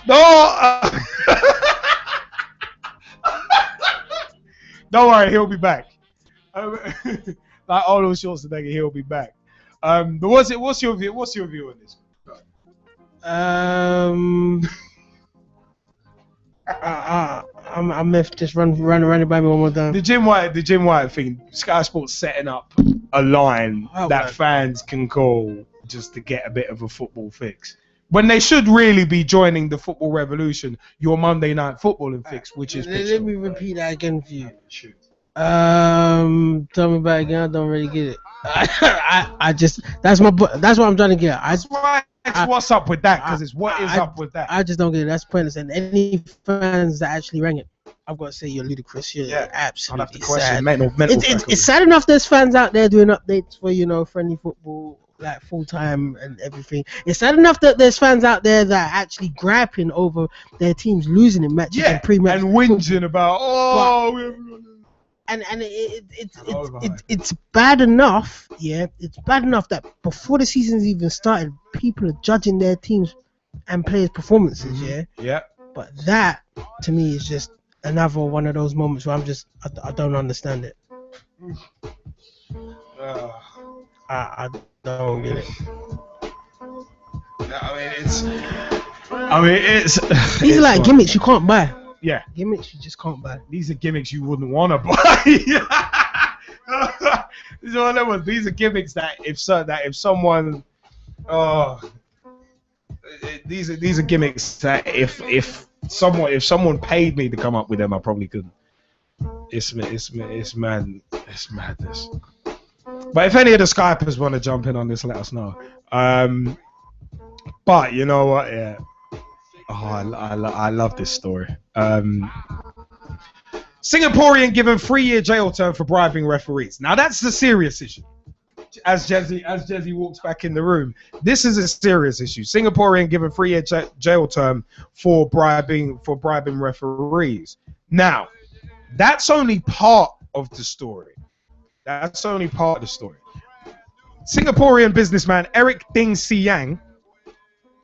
No! Don't worry, he'll be back. Like Arnold Schwarzenegger, he'll be back. But what's your view? What's your view on this? I'm just run it by me one more time. The Jim White thing. Sky Sports setting up a line that fans can call just to get a bit of a football fix. when they should really be joining the Football Revolution, your Monday Night Footballing fix, which is pitch Let talk. me repeat that again for you. Tell me about it again. I don't really get it. I just that's what I'm trying to get. What's up with that? Because it's what is up with that. I just don't get it. That's pointless. And any fans that actually rang it, I've got to say you're ludicrous. You're absolutely sad. It's sad enough there's fans out there doing updates for friendly football like full time and everything. It's sad enough that there's fans out there that are actually griping over their teams losing in matches and pre-match and whinging about and it's bad enough, it's bad enough that before the season's even started, people are judging their teams and players' performances, But that, to me, is just another one of those moments where I don't understand it. I don't get it. These are like gimmicks you can't buy. Yeah. Gimmicks you just can't buy. These are gimmicks you wouldn't want to buy. These are gimmicks that if someone these are gimmicks that if someone paid me to come up with them, I probably couldn't. It's madness. But if any of the Skypers want to jump in on this, let us know. But you know what? Yeah. I love this story. Singaporean given 3-year jail term for bribing referees. Now that's the serious issue. As Jezzy walks back in the room, this is a serious issue. Singaporean given 3-year jail term for bribing referees. Now, that's only part of the story. Singaporean businessman Eric Ding Siang,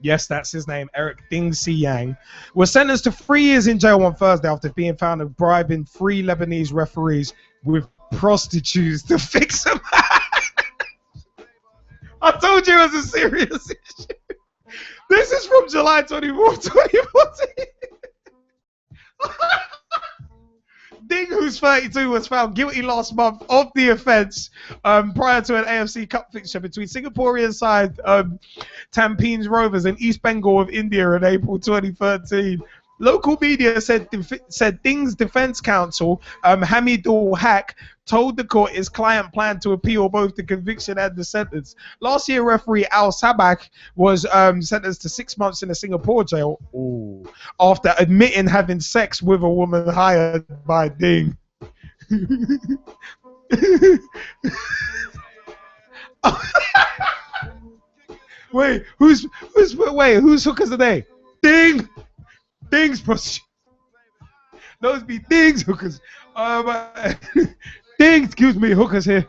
yes, that's his name, Eric Ding Siang, was sentenced to 3 years in jail on Thursday after being found of bribing 3 Lebanese referees with prostitutes to fix them. I told you it was a serious issue. This is from July 24, 2014. Ding, who's 32, was found guilty last month of the offence prior to an AFC Cup fixture between Singaporean side Tampines Rovers and East Bengal of India in April 2013. Local media said Ding's defence counsel, Hamidul Haq, told the court his client planned to appeal both the conviction and the sentence. Last year, referee Al Sabak was sentenced to 6 months in a Singapore jail after admitting having sex with a woman hired by Ding. Wait, who's hookers today? Ding! Ding's prostitute. Those be Ding's hookers. Ding, excuse me, hookers here.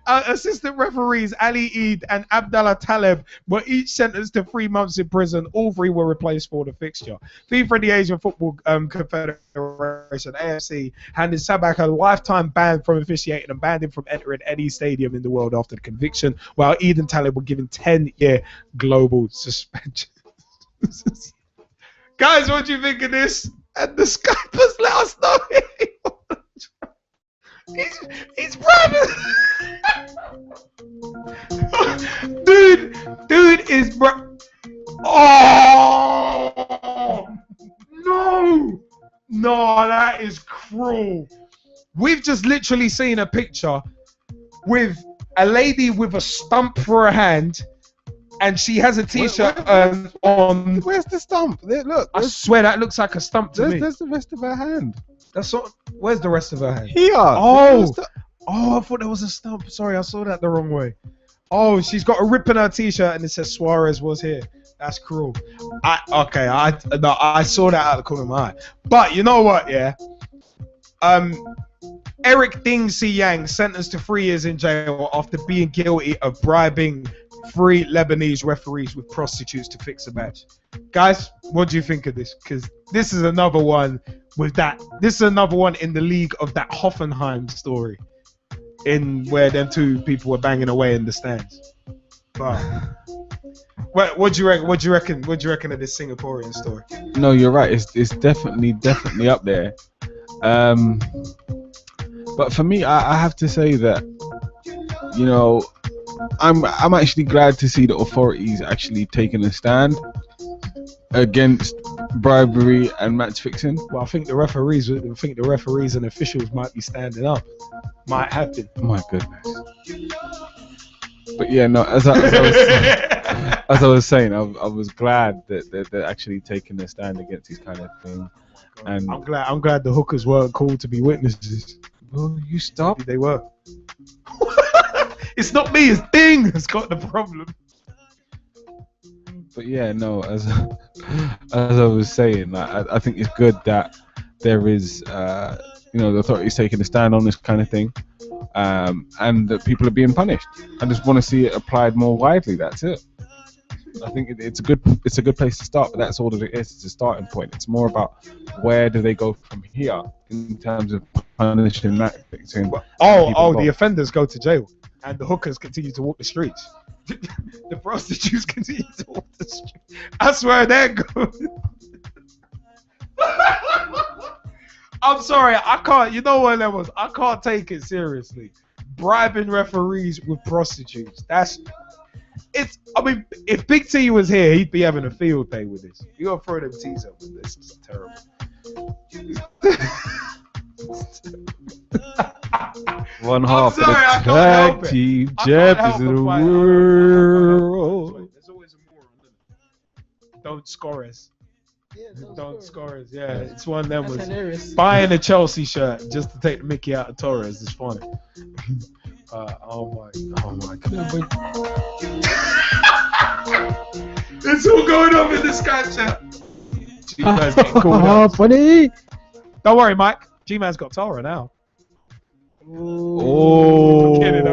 Assistant referees Ali Eid and Abdallah Taleb were each sentenced to 3 months in prison. All 3 were replaced for the fixture. FIFA and the Asian Football Confederation, AFC, handed Sabak a lifetime ban from officiating and banned him from entering any stadium in the world after the conviction, while Eid and Taleb were given 10-year global suspension. Guys, what do you think of this? And the Skypers let us know. He's bribing. Dude is Oh no, that is cruel. We've just literally seen a picture with a lady with a stump for a hand. And she has a T-shirt on. Where's the stump? Look. I swear that looks like a stump to me. There's the rest of her hand. Where's the rest of her hand? Here. Oh, I thought there was a stump. Sorry, I saw that the wrong way. Oh, she's got a rip in her T-shirt and it says Suarez was here. That's cruel. I saw that out of the corner of my eye. But you know what? Yeah. Eric Ding Siang sentenced to 3 years in jail after being guilty of bribing 3 Lebanese referees with prostitutes to fix a match. Guys, what do you think of this? Because this is another one with that. This is another one in the league of that Hoffenheim story, in where them 2 people were banging away in the stands. But what do you reckon? What do you reckon of this Singaporean story? No, you're right. It's definitely up there. But for me, I have to say that, I'm actually glad to see the authorities actually taking a stand against bribery and match fixing. Well, I think the referees and officials might be standing up. Might have been. Oh my goodness. But yeah, no. As I was saying, I was glad that they're actually taking a stand against these kind of things. And I'm glad the hookers weren't called to be witnesses. Well, you stop. They were. It's not me. It's Ding that's got the problem. But yeah, no. As I was saying, like, I think it's good that there is, the authorities taking a stand on this kind of thing, and that people are being punished. I just want to see it applied more widely. That's it. I think it's a good place to start, but that's all that it is. It's a starting point. It's more about where do they go from here in terms of punishing that victim. The offenders go to jail, and the hookers continue to walk the streets. The prostitutes continue to walk the streets. I swear they're going. I'm sorry, I can't. You know what that was? I can't take it seriously. Bribing referees with prostitutes. I mean, if Big T was here, he'd be having a field day with this. You gotta throw them T's up with this. It's terrible. One half of sorry, the tag team champions of the world. There's always a moron, isn't it? Don't score us. Don't score us. Yeah, it's one of them. That's Was hilarious. buying a Chelsea shirt just to take the Mickey out of Torres is funny. Oh my god. It's all going on in the Skype chat. G-Man's getting called out. Funny. Don't worry, Mike. G-Man's got Tara now. Oh. I'm kidding.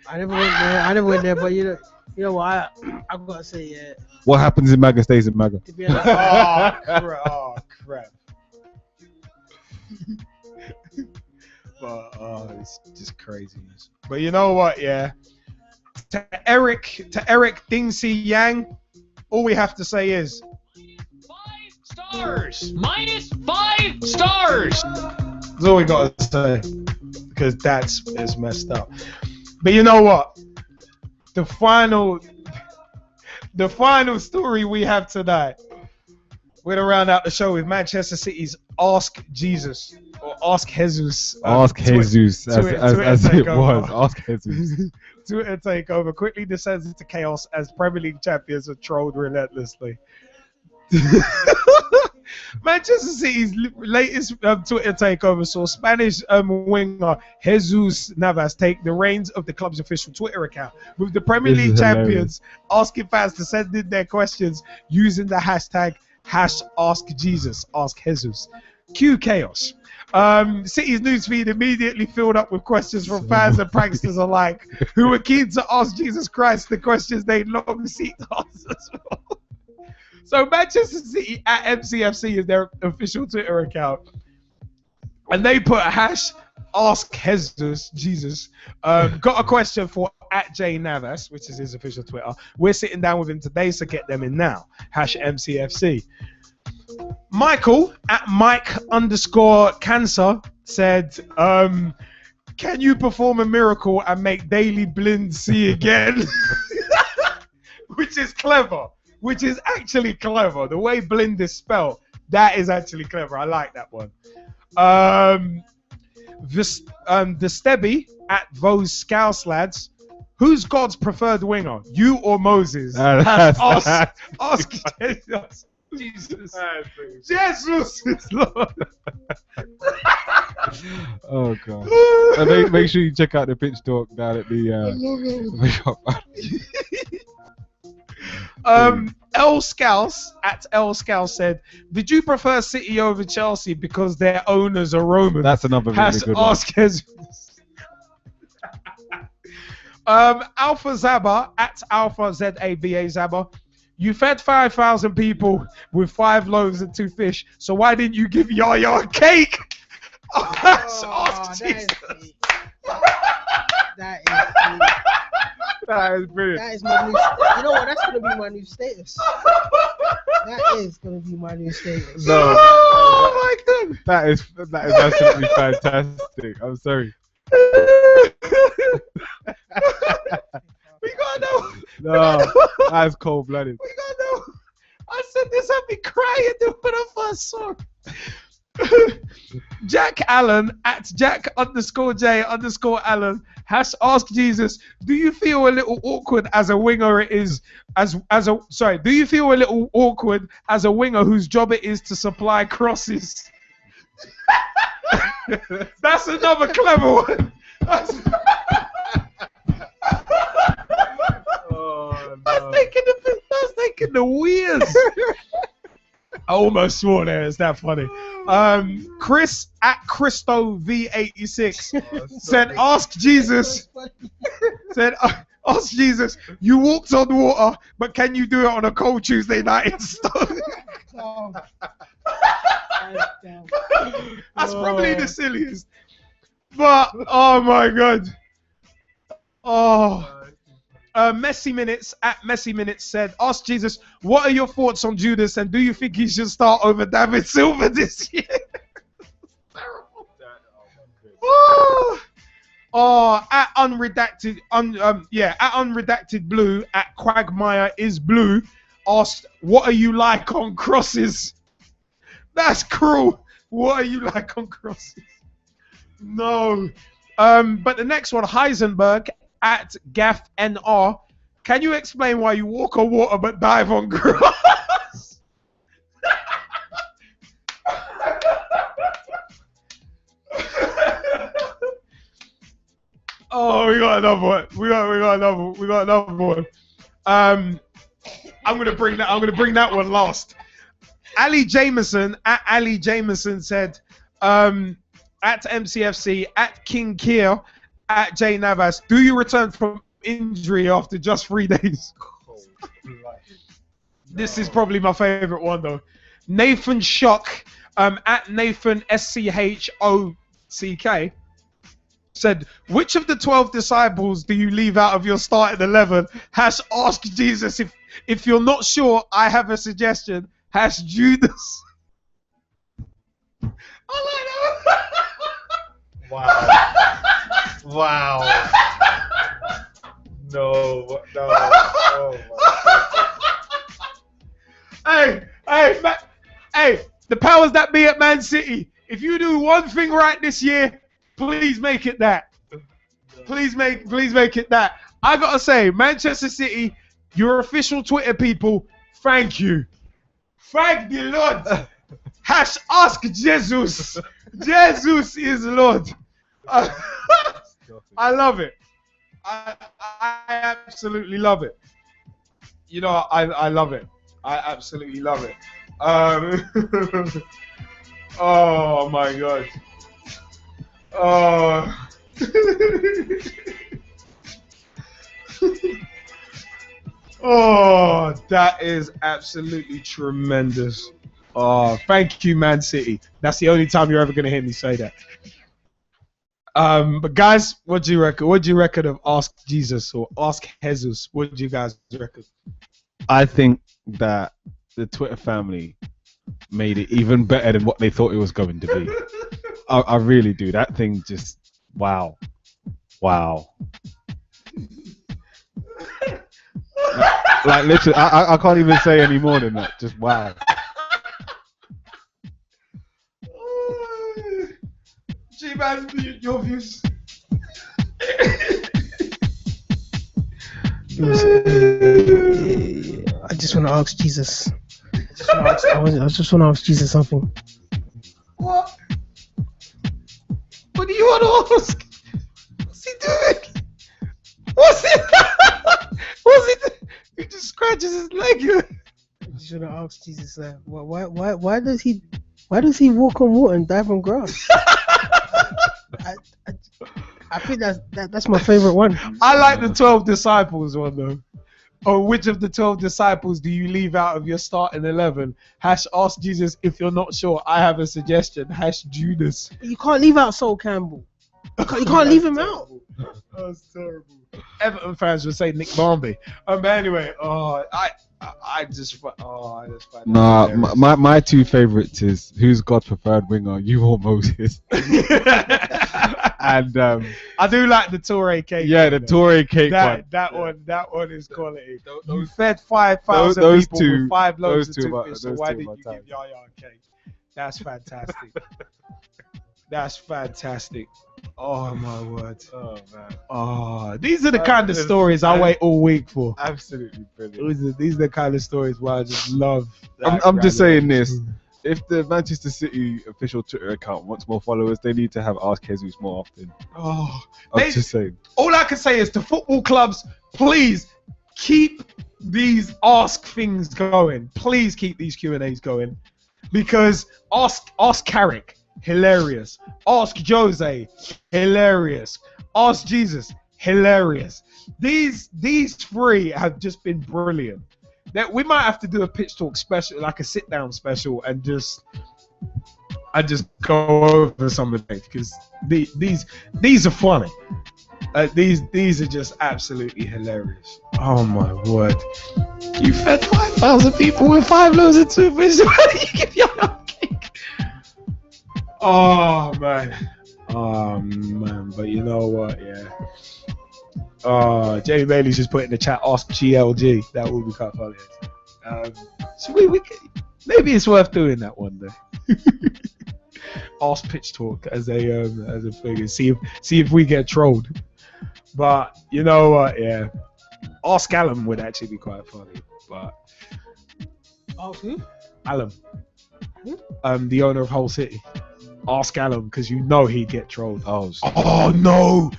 I never went there, but you know what? I've got to say, yeah. What happens in MAGA stays in MAGA. To be honest, Oh crap. But it's just craziness. But you know what? Yeah. To Eric Dingsy Yang, all we have to say is 5 stars. -5 stars. that's all we got to say, because it's messed up. But you know what? The final story we have tonight. We're gonna round out the show with Manchester City's Ask Jesus or Ask Jesus. Ask Jesus, Twitter as it takeover. was. Ask Jesus. Twitter takeover quickly descends into chaos as Premier League champions are trolled relentlessly. Manchester City's latest Twitter takeover saw Spanish winger Jesus Navas take the reins of the club's official Twitter account, with the Premier This is League champions hilarious. asking fans to send in their questions using the hashtag #AskJesus, Ask Jesus. Cue chaos. City's newsfeed immediately filled up with questions from fans and pranksters alike, who were keen to ask Jesus Christ the questions they'd long seeked answers for. So Manchester City at MCFC is their official Twitter account, and they put #Ask Jesus. Got a question for @JNavas, which is his official Twitter. We're sitting down with him today, so get them in now. #MCFC. Michael @Mike_Cancer said, can you perform a miracle and make Daily Blind see again? Which is clever. Which is actually clever. The way blind is spelled, that is actually clever. I like that one. The Stebby @Vos Scouse Lads. Who's God's preferred winger? You or Moses? Ask Jesus. Jesus. Jesus is Lord. Oh god. And make sure you check out the pitch talk down at the shop. L Scouse @L Said, did you prefer City over Chelsea because their owners are Roman? That's another really good one. Ask Jesus. Alpha Zaba @Alpha ZABA Zaba. You fed 5,000 people with 5 loaves and 2 fish, so why didn't you give Yaya a cake? Ask Jesus. That is brilliant. That is my new. You know what? That's gonna be my new status. That is gonna be my new status. No. Oh my god. That is absolutely fantastic. I'm sorry. No, that's cold-blooded. We gotta know. I said this had me crying when I first saw it. Jack Allen at Jack_J_Allen has asked Jesus, do you feel a little awkward as a winger do you feel a little awkward as a winger whose job it is to supply crosses? That's another clever one. That's taking the weirs. I almost swore there. It's that funny. Chris at ChristoV86 said, "Ask Jesus." "Ask Jesus. You walked on water, but can you do it on a cold Tuesday night in Stoke?" That's probably the silliest. But oh my god. Oh. Messi Minutes at Messi Minutes said, "Ask Jesus, what are your thoughts on Judas, and do you think he should start over David Silva this year?" At Unredacted, at Unredacted Blue at Quagmire is Blue asked, "What are you like on crosses?" That's cruel. What are you like on crosses? No. But the next one, Heisenberg at Gaff NR, "Can you explain why you walk on water but dive on grass?" Oh, we got another one. We got another one. I'm gonna bring that one last. Ali Jameson at Ali Jameson said, at MCFC at King Kier at J Navas, "Do you return from injury after just 3 days?" This is probably my favorite one though. Nathan Shock at Nathan SCHOCK said, "Which of the 12 disciples do you leave out of your starting 11? Ask Jesus. If you're not sure, I have a suggestion. Judas." Wow. No. Oh my. Hey, the powers that be at Man City, if you do one thing right this year, please make it that. Please make it that. I gotta say, Manchester City, your official Twitter people, thank you. Thank the Lord. Ask Jesus. Jesus is Lord. I love it. I absolutely love it. You know, I love it. I absolutely love it. Oh my god. Oh. Oh, that is absolutely tremendous. Oh, thank you, Man City. That's the only time you're ever going to hear me say that. But guys, what do you reckon? What do you reckon of Ask Jesus or Ask Jesus? What do you guys reckon? I think that the Twitter family made it even better than what they thought it was going to be. I really do. That thing just, wow. Like literally, I can't even say any more than that. Just wow. G-Man, your views. I just want to ask Jesus. I just want to ask Jesus something. What? What do you want to ask? What's he doing? What's he doing? He just scratches his leg. I just want to ask Jesus, why does he walk on water and dive on grass? I think that's my favorite one. I like the 12 disciples one though. Or which of the 12 disciples do you leave out of your starting 11? Ask Jesus. If you're not sure, I have a suggestion. Judas. You can't leave out Sol Campbell. You can't leave him out. That's terrible. Everton fans would say Nick Barmby. But anyway, I just find Nah, my two favorites is who's God's preferred winger, you or Moses. And I do like the Toure cake. yeah, the Toure cake one. That one is quality. You fed 5,000 those people two- with 5 loaves those of two are- toothfish, so those why two did are you time. give Yaya a cake? That's fantastic. That's fantastic. Oh my word. Oh man. Oh, these are the kind of stories I wait all week for. Absolutely brilliant. These are the kind of stories where I just love. I'm just saying this. If the Manchester City official Twitter account wants more followers, they need to have Ask Jesus more often. Oh, I'm just saying. all I can say is to football clubs, please keep these ask things going. Please keep these Q&As going, because ask Carrick, hilarious. Ask Jose, hilarious. Ask Jesus, hilarious. These three have just been brilliant. That we might have to do a pitch talk special, like a sit down special, and just go over some of it, because these are funny. These are just absolutely hilarious. Oh my word! You fed 5,000 people with 5 loaves of toothpaste. Why do you give your cake? Oh man! But you know what? Yeah. Jamie Bailey's just put in the chat, ask GLG. That would be quite funny. So we could, maybe it's worth doing that one day. Ask Pitch Talk as a thing, and see if we get trolled. But you know what? Yeah, Ask Alan would actually be quite funny. But Ask who? Alan, the owner of Hull City. Ask Alan, because you know he'd get trolled. Oh no!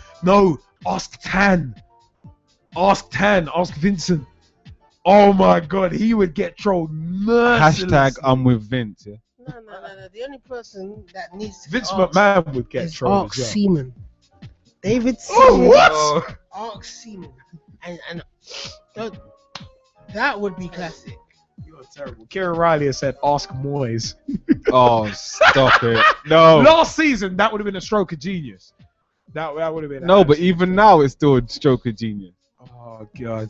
Ask Tan. Ask Vincent. Oh my god, he would get trolled mercilessly. Hashtag I'm with Vince. Yeah? No. The only person that needs to Vince ask McMahon would get is trolled Ark as well. Seaman. David Oh, Seaman. what? Ark Seaman. And that would be classic. You're terrible. Kieran Riley has said, ask Moyes. Oh, stop it. No. Last season, that would have been a stroke of genius. That would have been. No, but even now it's still a stroke of genius. Oh god.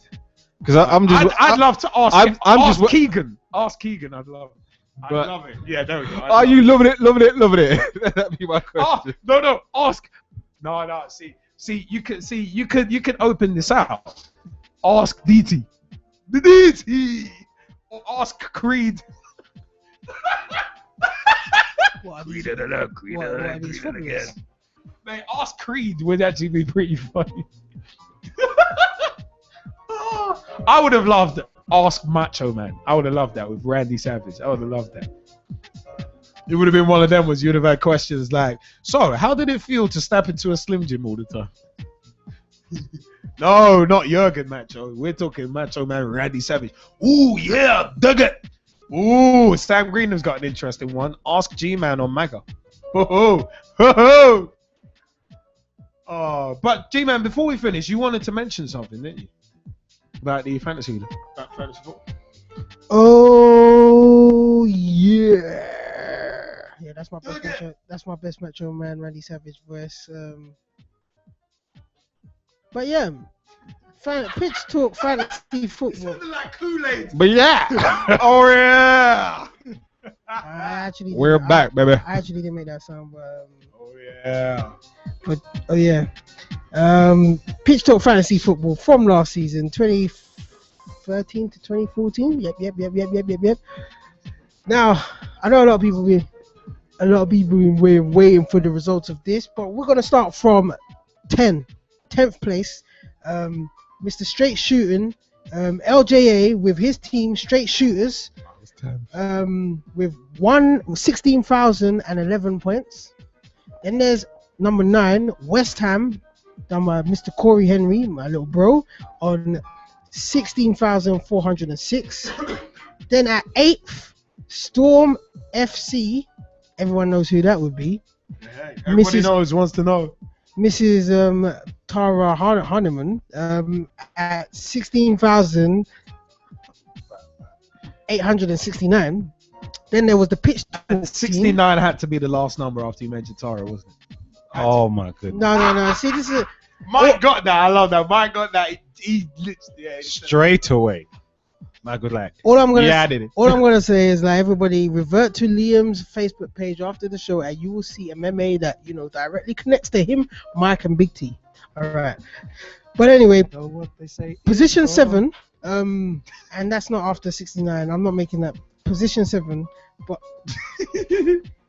Because I'd love to ask. I'm ask just Keegan. Ask Keegan. I'd love But- it. Yeah, there we go. Are you loving it? That'd be my question. Oh, no. Ask. No. See, you could open this out. Ask DT. The DT. Or ask Creed. Creed it again. Mate, ask Creed would actually be pretty funny. I would have loved Ask Macho Man. I would have loved that with Randy Savage. I would have loved that. It would have been one of them was you'd have had questions like, so how did it feel to step into a Slim Jim all the time? No, not Jurgen Macho. We're talking Macho Man Randy Savage. Ooh, yeah, dug it. Ooh, Sam Greenham's got an interesting one. Ask G-Man on MAGA. Ho-ho. But G-Man, before we finish, you wanted to mention something, didn't you? About the fantasy football. Oh yeah. Yeah, that's my best Macho. That's my best Macho Man, Randy Savage voice. But yeah, pitch talk, fantasy football. Like Kool-Aid. But yeah. Oh yeah. We're back, baby. I actually didn't make that sound, but yeah. But oh yeah. Pitch talk fantasy football from last season, 2013 to 2014. Yep. Now I know a lot of people been waiting for the results of this, but we're gonna start from 10th place. Mr. Straight Shooting, LJA with his team Straight Shooters, with 16,011 points. Then there's number 9, West Ham, done by Mr. Corey Henry, my little bro, on 16,406. Then at 8th, Storm FC, everyone knows who that would be. Everybody wants to know. Mrs. Tara Hanneman at 16,869. Then there was the pitch. 69 had to be the last number after you mentioned Tara, wasn't it? Oh my goodness. No. See, this is. Mike got that. I love that. Mike got that. He literally, Straight away. My good luck. All I'm gonna Yeah, I did it. All I'm gonna say is like everybody revert to Liam's Facebook page after the show, and you will see a meme that directly connects to him, Mike, and Big T. All right. But anyway, what they say. position 7, and that's not after 69. I'm not making that position 7, but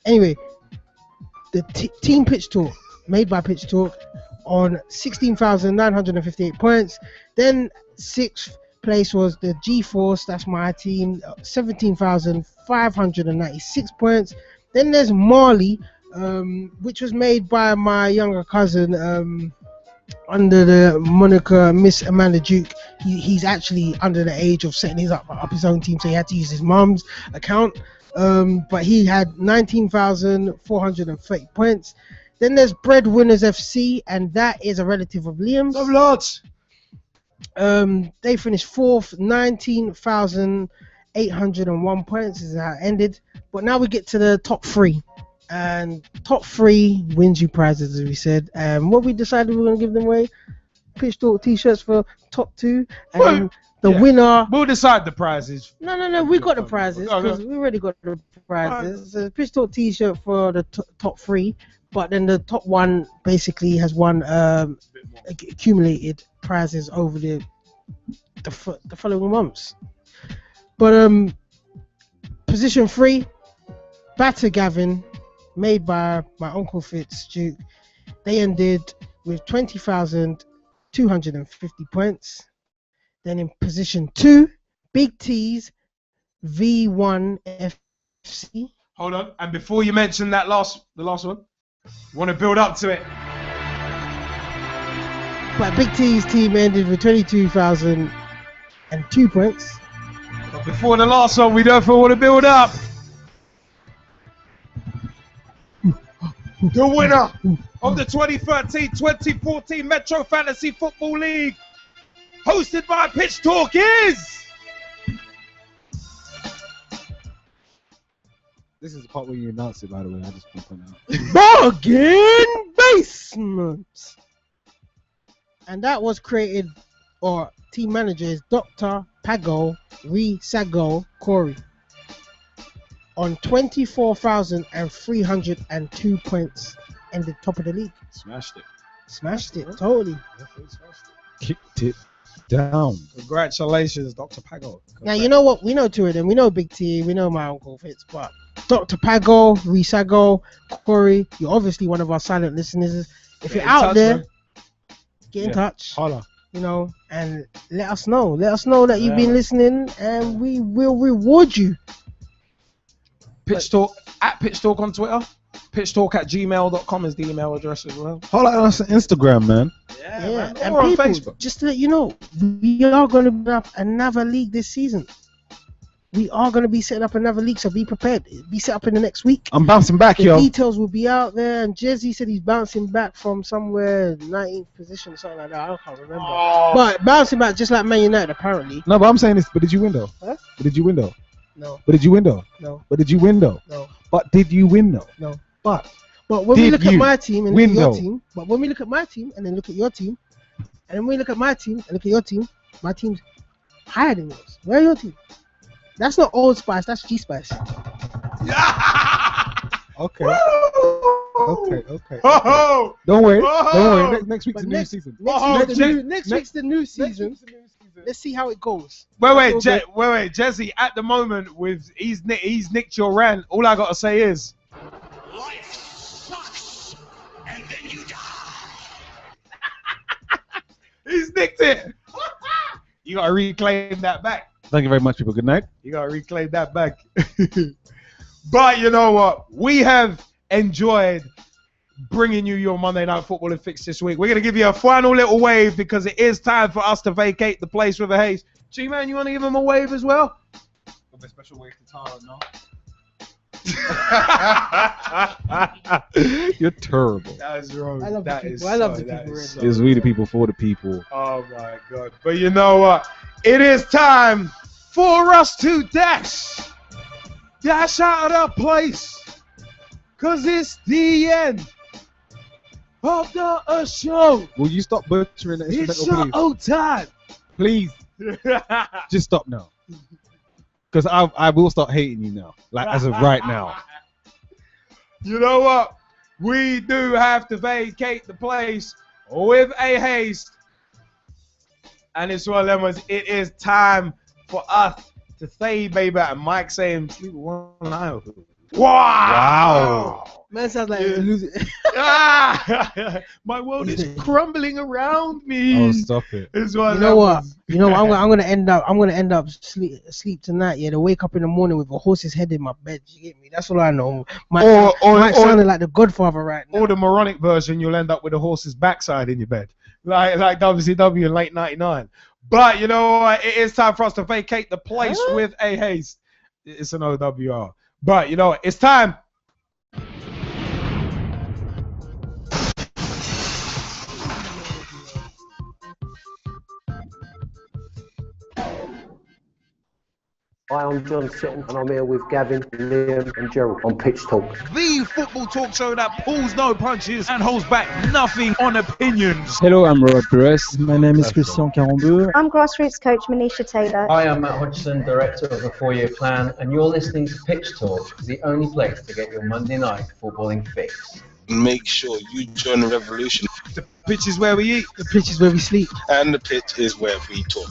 anyway, the team pitch talk made by Pitch Talk on 16,958 points. Then 6th place was the G-Force, that's my team, 17,596 points. Then there's Marley, which was made by my younger cousin under the moniker Miss Amanda Duke. He's actually under the age of setting up his own team, so he had to use his mom's account. But he had 19,430 points. Then there's Breadwinners FC, and that is a relative of Liam's. Lots. They finished 4th, 19,801 points is how it ended. But now we get to the top 3, and top 3 wins you prizes, as we said. What we decided we were going to give them away: Pitch Talk t-shirts for top 2, and the winner. We'll decide the prizes. No, we got the prizes because we already got the prizes. So Pitch Talk t-shirt for the top 3, but then the top 1 basically has won accumulated prizes over the following months. But position 3, Batter Gavin, made by my uncle Fitz Duke. They ended with 20,250 points. Then in position 2, Big T's V1 FC. Hold on, and before you mention that the last one, want to build up to it. But Big T's team ended with 22,002 points. But before the last one, we therefore want to build up. The winner of the 2013-2014 Metro Fantasy Football League, hosted by Pitch Talk, is... This is the part where you announce it, by the way. I just want to point out. Bargain Basement. And that was created, or team manager is Dr. Pago Sago Corey on 24,302 points and the top of the league. Smashed it. Totally. Kicked it down. Congratulations, Dr. Pago. Now, you know what? We know two of them. We know Big T. We know my Uncle Fitz. But Dr. Pago, Sago, Corey, you're obviously one of our silent listeners. If you're out there, get in touch. Holla. You know, and let us know. Let us know that you've been listening, and we will reward you. Pitch Talk at Pitch Talk on Twitter. pitchtalk@gmail.com is the email address as well. Holla at us on Instagram, man. Yeah, and or on people, Facebook. just to let you know, we are going to put up another league this season. We are going to be setting up another league, so be prepared. It'll be set up in the next week. I'm bouncing back, The yo. details will be out there, and Jezzy said he's bouncing back from somewhere 19th position or something like that. I can't remember. But bouncing back just like Man United, apparently. No, but I'm saying this. But did you win though? Huh? But did you win though? No. But did you win though? No. But did you win though? No. But did you win though? No. But when we did look at you my team and look win at your though? team, but when we look at my team and then look at your team, and then we look at my team and look at your team, my team's higher than yours. Where are your team? That's not Old Spice, that's G Spice. Okay. Okay. Oh! Don't worry. Oh! Don't worry. Next week's But the new next- season. Next week's the new season. Let's see how it goes. Wait, Jezzy. At the moment, with he's nicked your rant. All I gotta say is, Life sucks, and then you die. he's nicked it. You gotta reclaim that back. Thank you very much, people. Good night. You gotta reclaim that back. But you know what? We have enjoyed bringing you your Monday Night Football and Fix this week. We're gonna give you a final little wave because it is time for us to vacate the place with a haze. G-Man, you wanna give him a wave as well? A special wave to Tara, no? You're terrible. That is wrong. I love the That people. is I love so- the that people. is so It's we the people for the people. Oh my God. But you know what? It is time for us to dash out of the place. Cause it's the end of the show. Will you stop butchering the It's instrumental, show time. please? Please. Just stop now. Because I will start hating you now, like as of right now. You know what? We do have to vacate the place with a haste. And it's one of them ones. It is time for us to say, baby, and Mike saying, sleep with one eye open. Wow! Man sounds like My world is crumbling around me. Oh, stop it! It's one You know what? You know what? I'm gonna end up sleep tonight. Yeah, to wake up in the morning with a horse's head in my bed. You get me? That's all I know. Mike sounding like the Godfather right now. Or the moronic version, you'll end up with a horse's backside in your bed, like WCW in late '99. But you know what? It is time for us to vacate the place with a haste. It's an OWR. But you know what? It's time. Hi, I'm John Sitton, and I'm here with Gavin, Liam, and Gerald on Pitch Talk. The football talk show that pulls no punches and holds back nothing on opinions. Hello, I'm Robert Perez. My name is Christian Carambeu. I'm grassroots coach Manisha Taylor. Hi, I'm Matt Hodgson, Director of the 4-Year Plan, and you're listening to Pitch Talk, the only place to get your Monday night footballing fix. Make sure you join the revolution. The pitch is where we eat. The pitch is where we sleep. And the pitch is where we talk.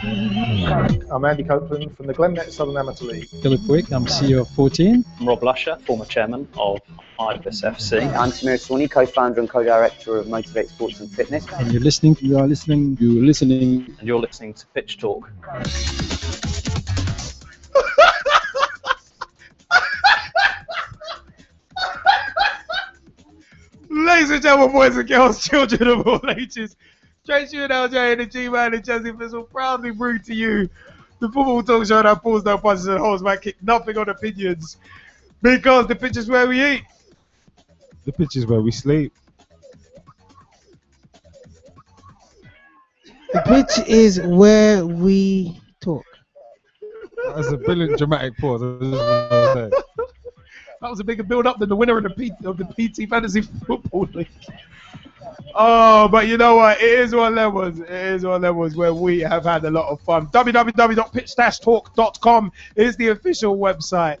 I'm Andy Copeland from the Glennet Southern Amateur League. Philip Wick, I'm CEO of 14. I'm Rob Lusher, former chairman of Ibis FC. I'm Samir Swanee, co-founder and co-director of Motivate Sports and Fitness. And you're listening to Pitch Talk. Ladies and gentlemen, boys and girls, children of all ages, Tracy and LJ and the G-Man and Jesse Fizzle proudly bring to you the football talk show that pulls no punches and holds back nothing on opinions, because the pitch is where we eat. The pitch is where we sleep. The pitch is where we talk. That's a brilliant dramatic pause. I just want to say. That was a bigger build-up than the winner of the PT Fantasy Football League. Oh, but you know what? It is one of them ones. It is one of them ones where we have had a lot of fun. www.pitch-talk.com is the official website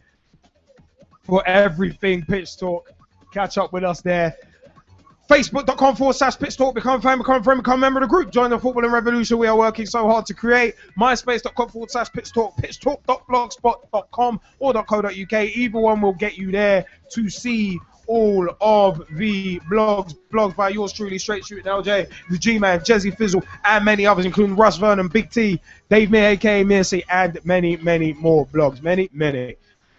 for everything Pitch Talk. Catch up with us there. Facebook.com/Pitch Talk. Become a fan, become a friend, become a member of the group. Join the footballing revolution we are working so hard to create. MySpace.com/Pitch Talk. PitchTalk.blogspot.com or .co.uk. Either one will get you there to see all of the blogs by yours truly, Straight Shooting LJ, the G-Man, Jesse Fizzle, and many others, including Russ Vernon, Big T, Dave Mir, aka Mircy, and many, many more blogs. Many.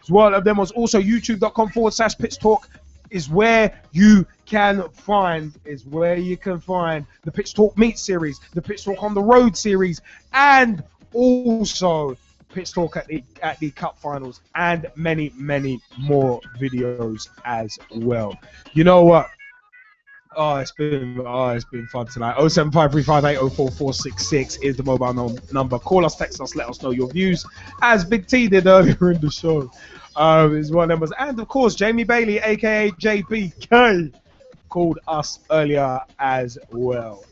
So one of them was also youtube.com/Pitch Talk is where you can find the Pitch Talk Meet series, the Pitch Talk on the Road series, and also Pitch Talk at the Cup Finals, and many, many more videos as well. You know what? It's been fun tonight. 07535804466 is the mobile number. Call us, text us, let us know your views, as Big T did earlier in the show. Is one of them. And of course, Jamie Bailey, aka JPK, called us earlier as well.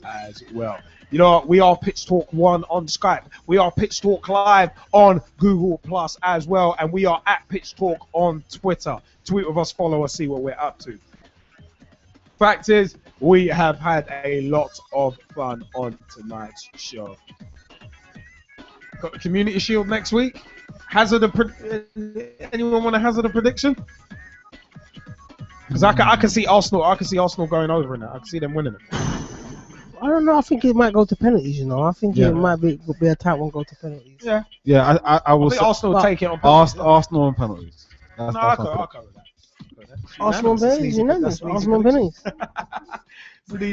You know what? We are Pitch Talk 1 on Skype. We are Pitch Talk Live on Google Plus as well, and we are at Pitch Talk on Twitter. Tweet with us, follow us, see what we're up to. Fact is, we have had a lot of fun on tonight's show. Got the Community Shield next week. Anyone want to hazard a prediction? Because I can see Arsenal. I can see Arsenal going over in that. I can see them winning it. I don't know. I think it might go to penalties. You know, I think it might be a tight one. Go to penalties. Yeah. Yeah, I will say Arsenal take it on penalties. Arsenal on penalties. I'll go with that. Arsenal on penalties. Arsenal on penalties.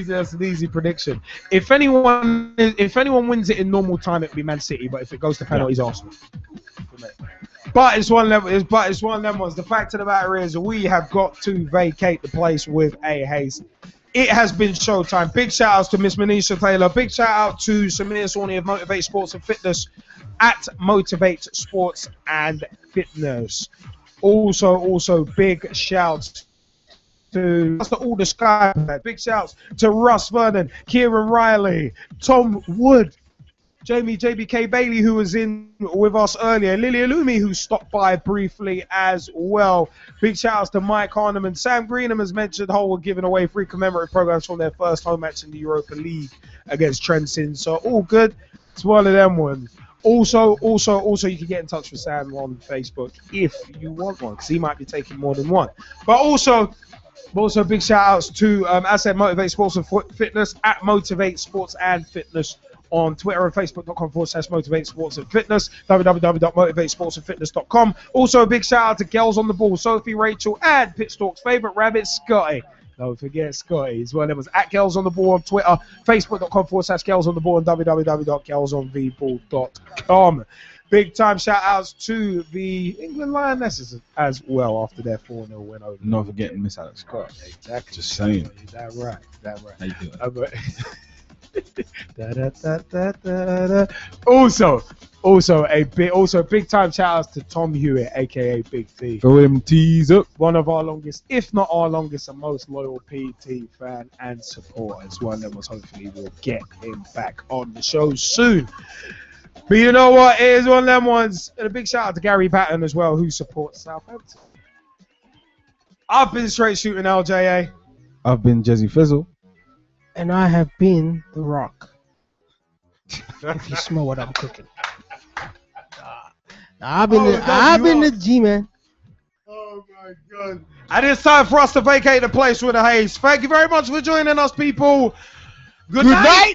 That's an easy prediction. If anyone wins it in normal time, it'll be Man City. But if it goes to penalties, Arsenal. But it's one of them. The fact of the matter is, we have got to vacate the place with a haste. It has been showtime. Big shout outs to Miss Manisha Taylor. Big shout out to Samir Swanee of Motivate Sports and Fitness at Motivate Sports and Fitness. Also big shouts to all the Skype. Big shouts to Russ Vernon, Kieran Riley, Tom Wood, JBK Bailey, who was in with us earlier, Lily Alumi, who stopped by briefly as well. Big shout outs to Mike Harneman. Sam Greenham has mentioned Hull were giving away free commemorative programs from their first home match in the Europa League against Trenton. So all good. It's one of them ones. Also, you can get in touch with Sam on Facebook if you want one, because he might be taking more than one. But also big shout outs to, as I said, Motivate Sports and Fitness, at Motivate Sports and Fitness on Twitter and Facebook.com/Motivate Sports and Fitness, www.motivatesportsandfitness.com. Also, a big shout out to Girls on the Ball, Sophie, Rachel, and Pitstalk's favourite rabbit, Scotty. Don't forget Scotty as well. It was at Girls on the Ball on Twitter, Facebook.com/Girls on the Ball, and www.girlsontheball.com. Big time shout outs to the England Lionesses as well after their 4-0 win over. Not forgetting Miss Alex Scott. Exactly. Just saying. Is that right? How you doing? Also big time shout outs to Tom Hewitt, aka Big T. Throw him tees up. One of our longest, if not our longest and most loyal PT fan and supporters. One of us, hopefully we'll get him back on the show soon. But you know what? It is one of them ones. And a big shout out to Gary Patton as well, who supports Southampton. I've been Straight Shooting LJA. I've been Jezzy Fizzle. And I have been The Rock. If you smell what I'm cooking. I've been the G-Man. Oh my God. And it's time for us to vacate the place with a haze. Thank you very much for joining us, people. Good night.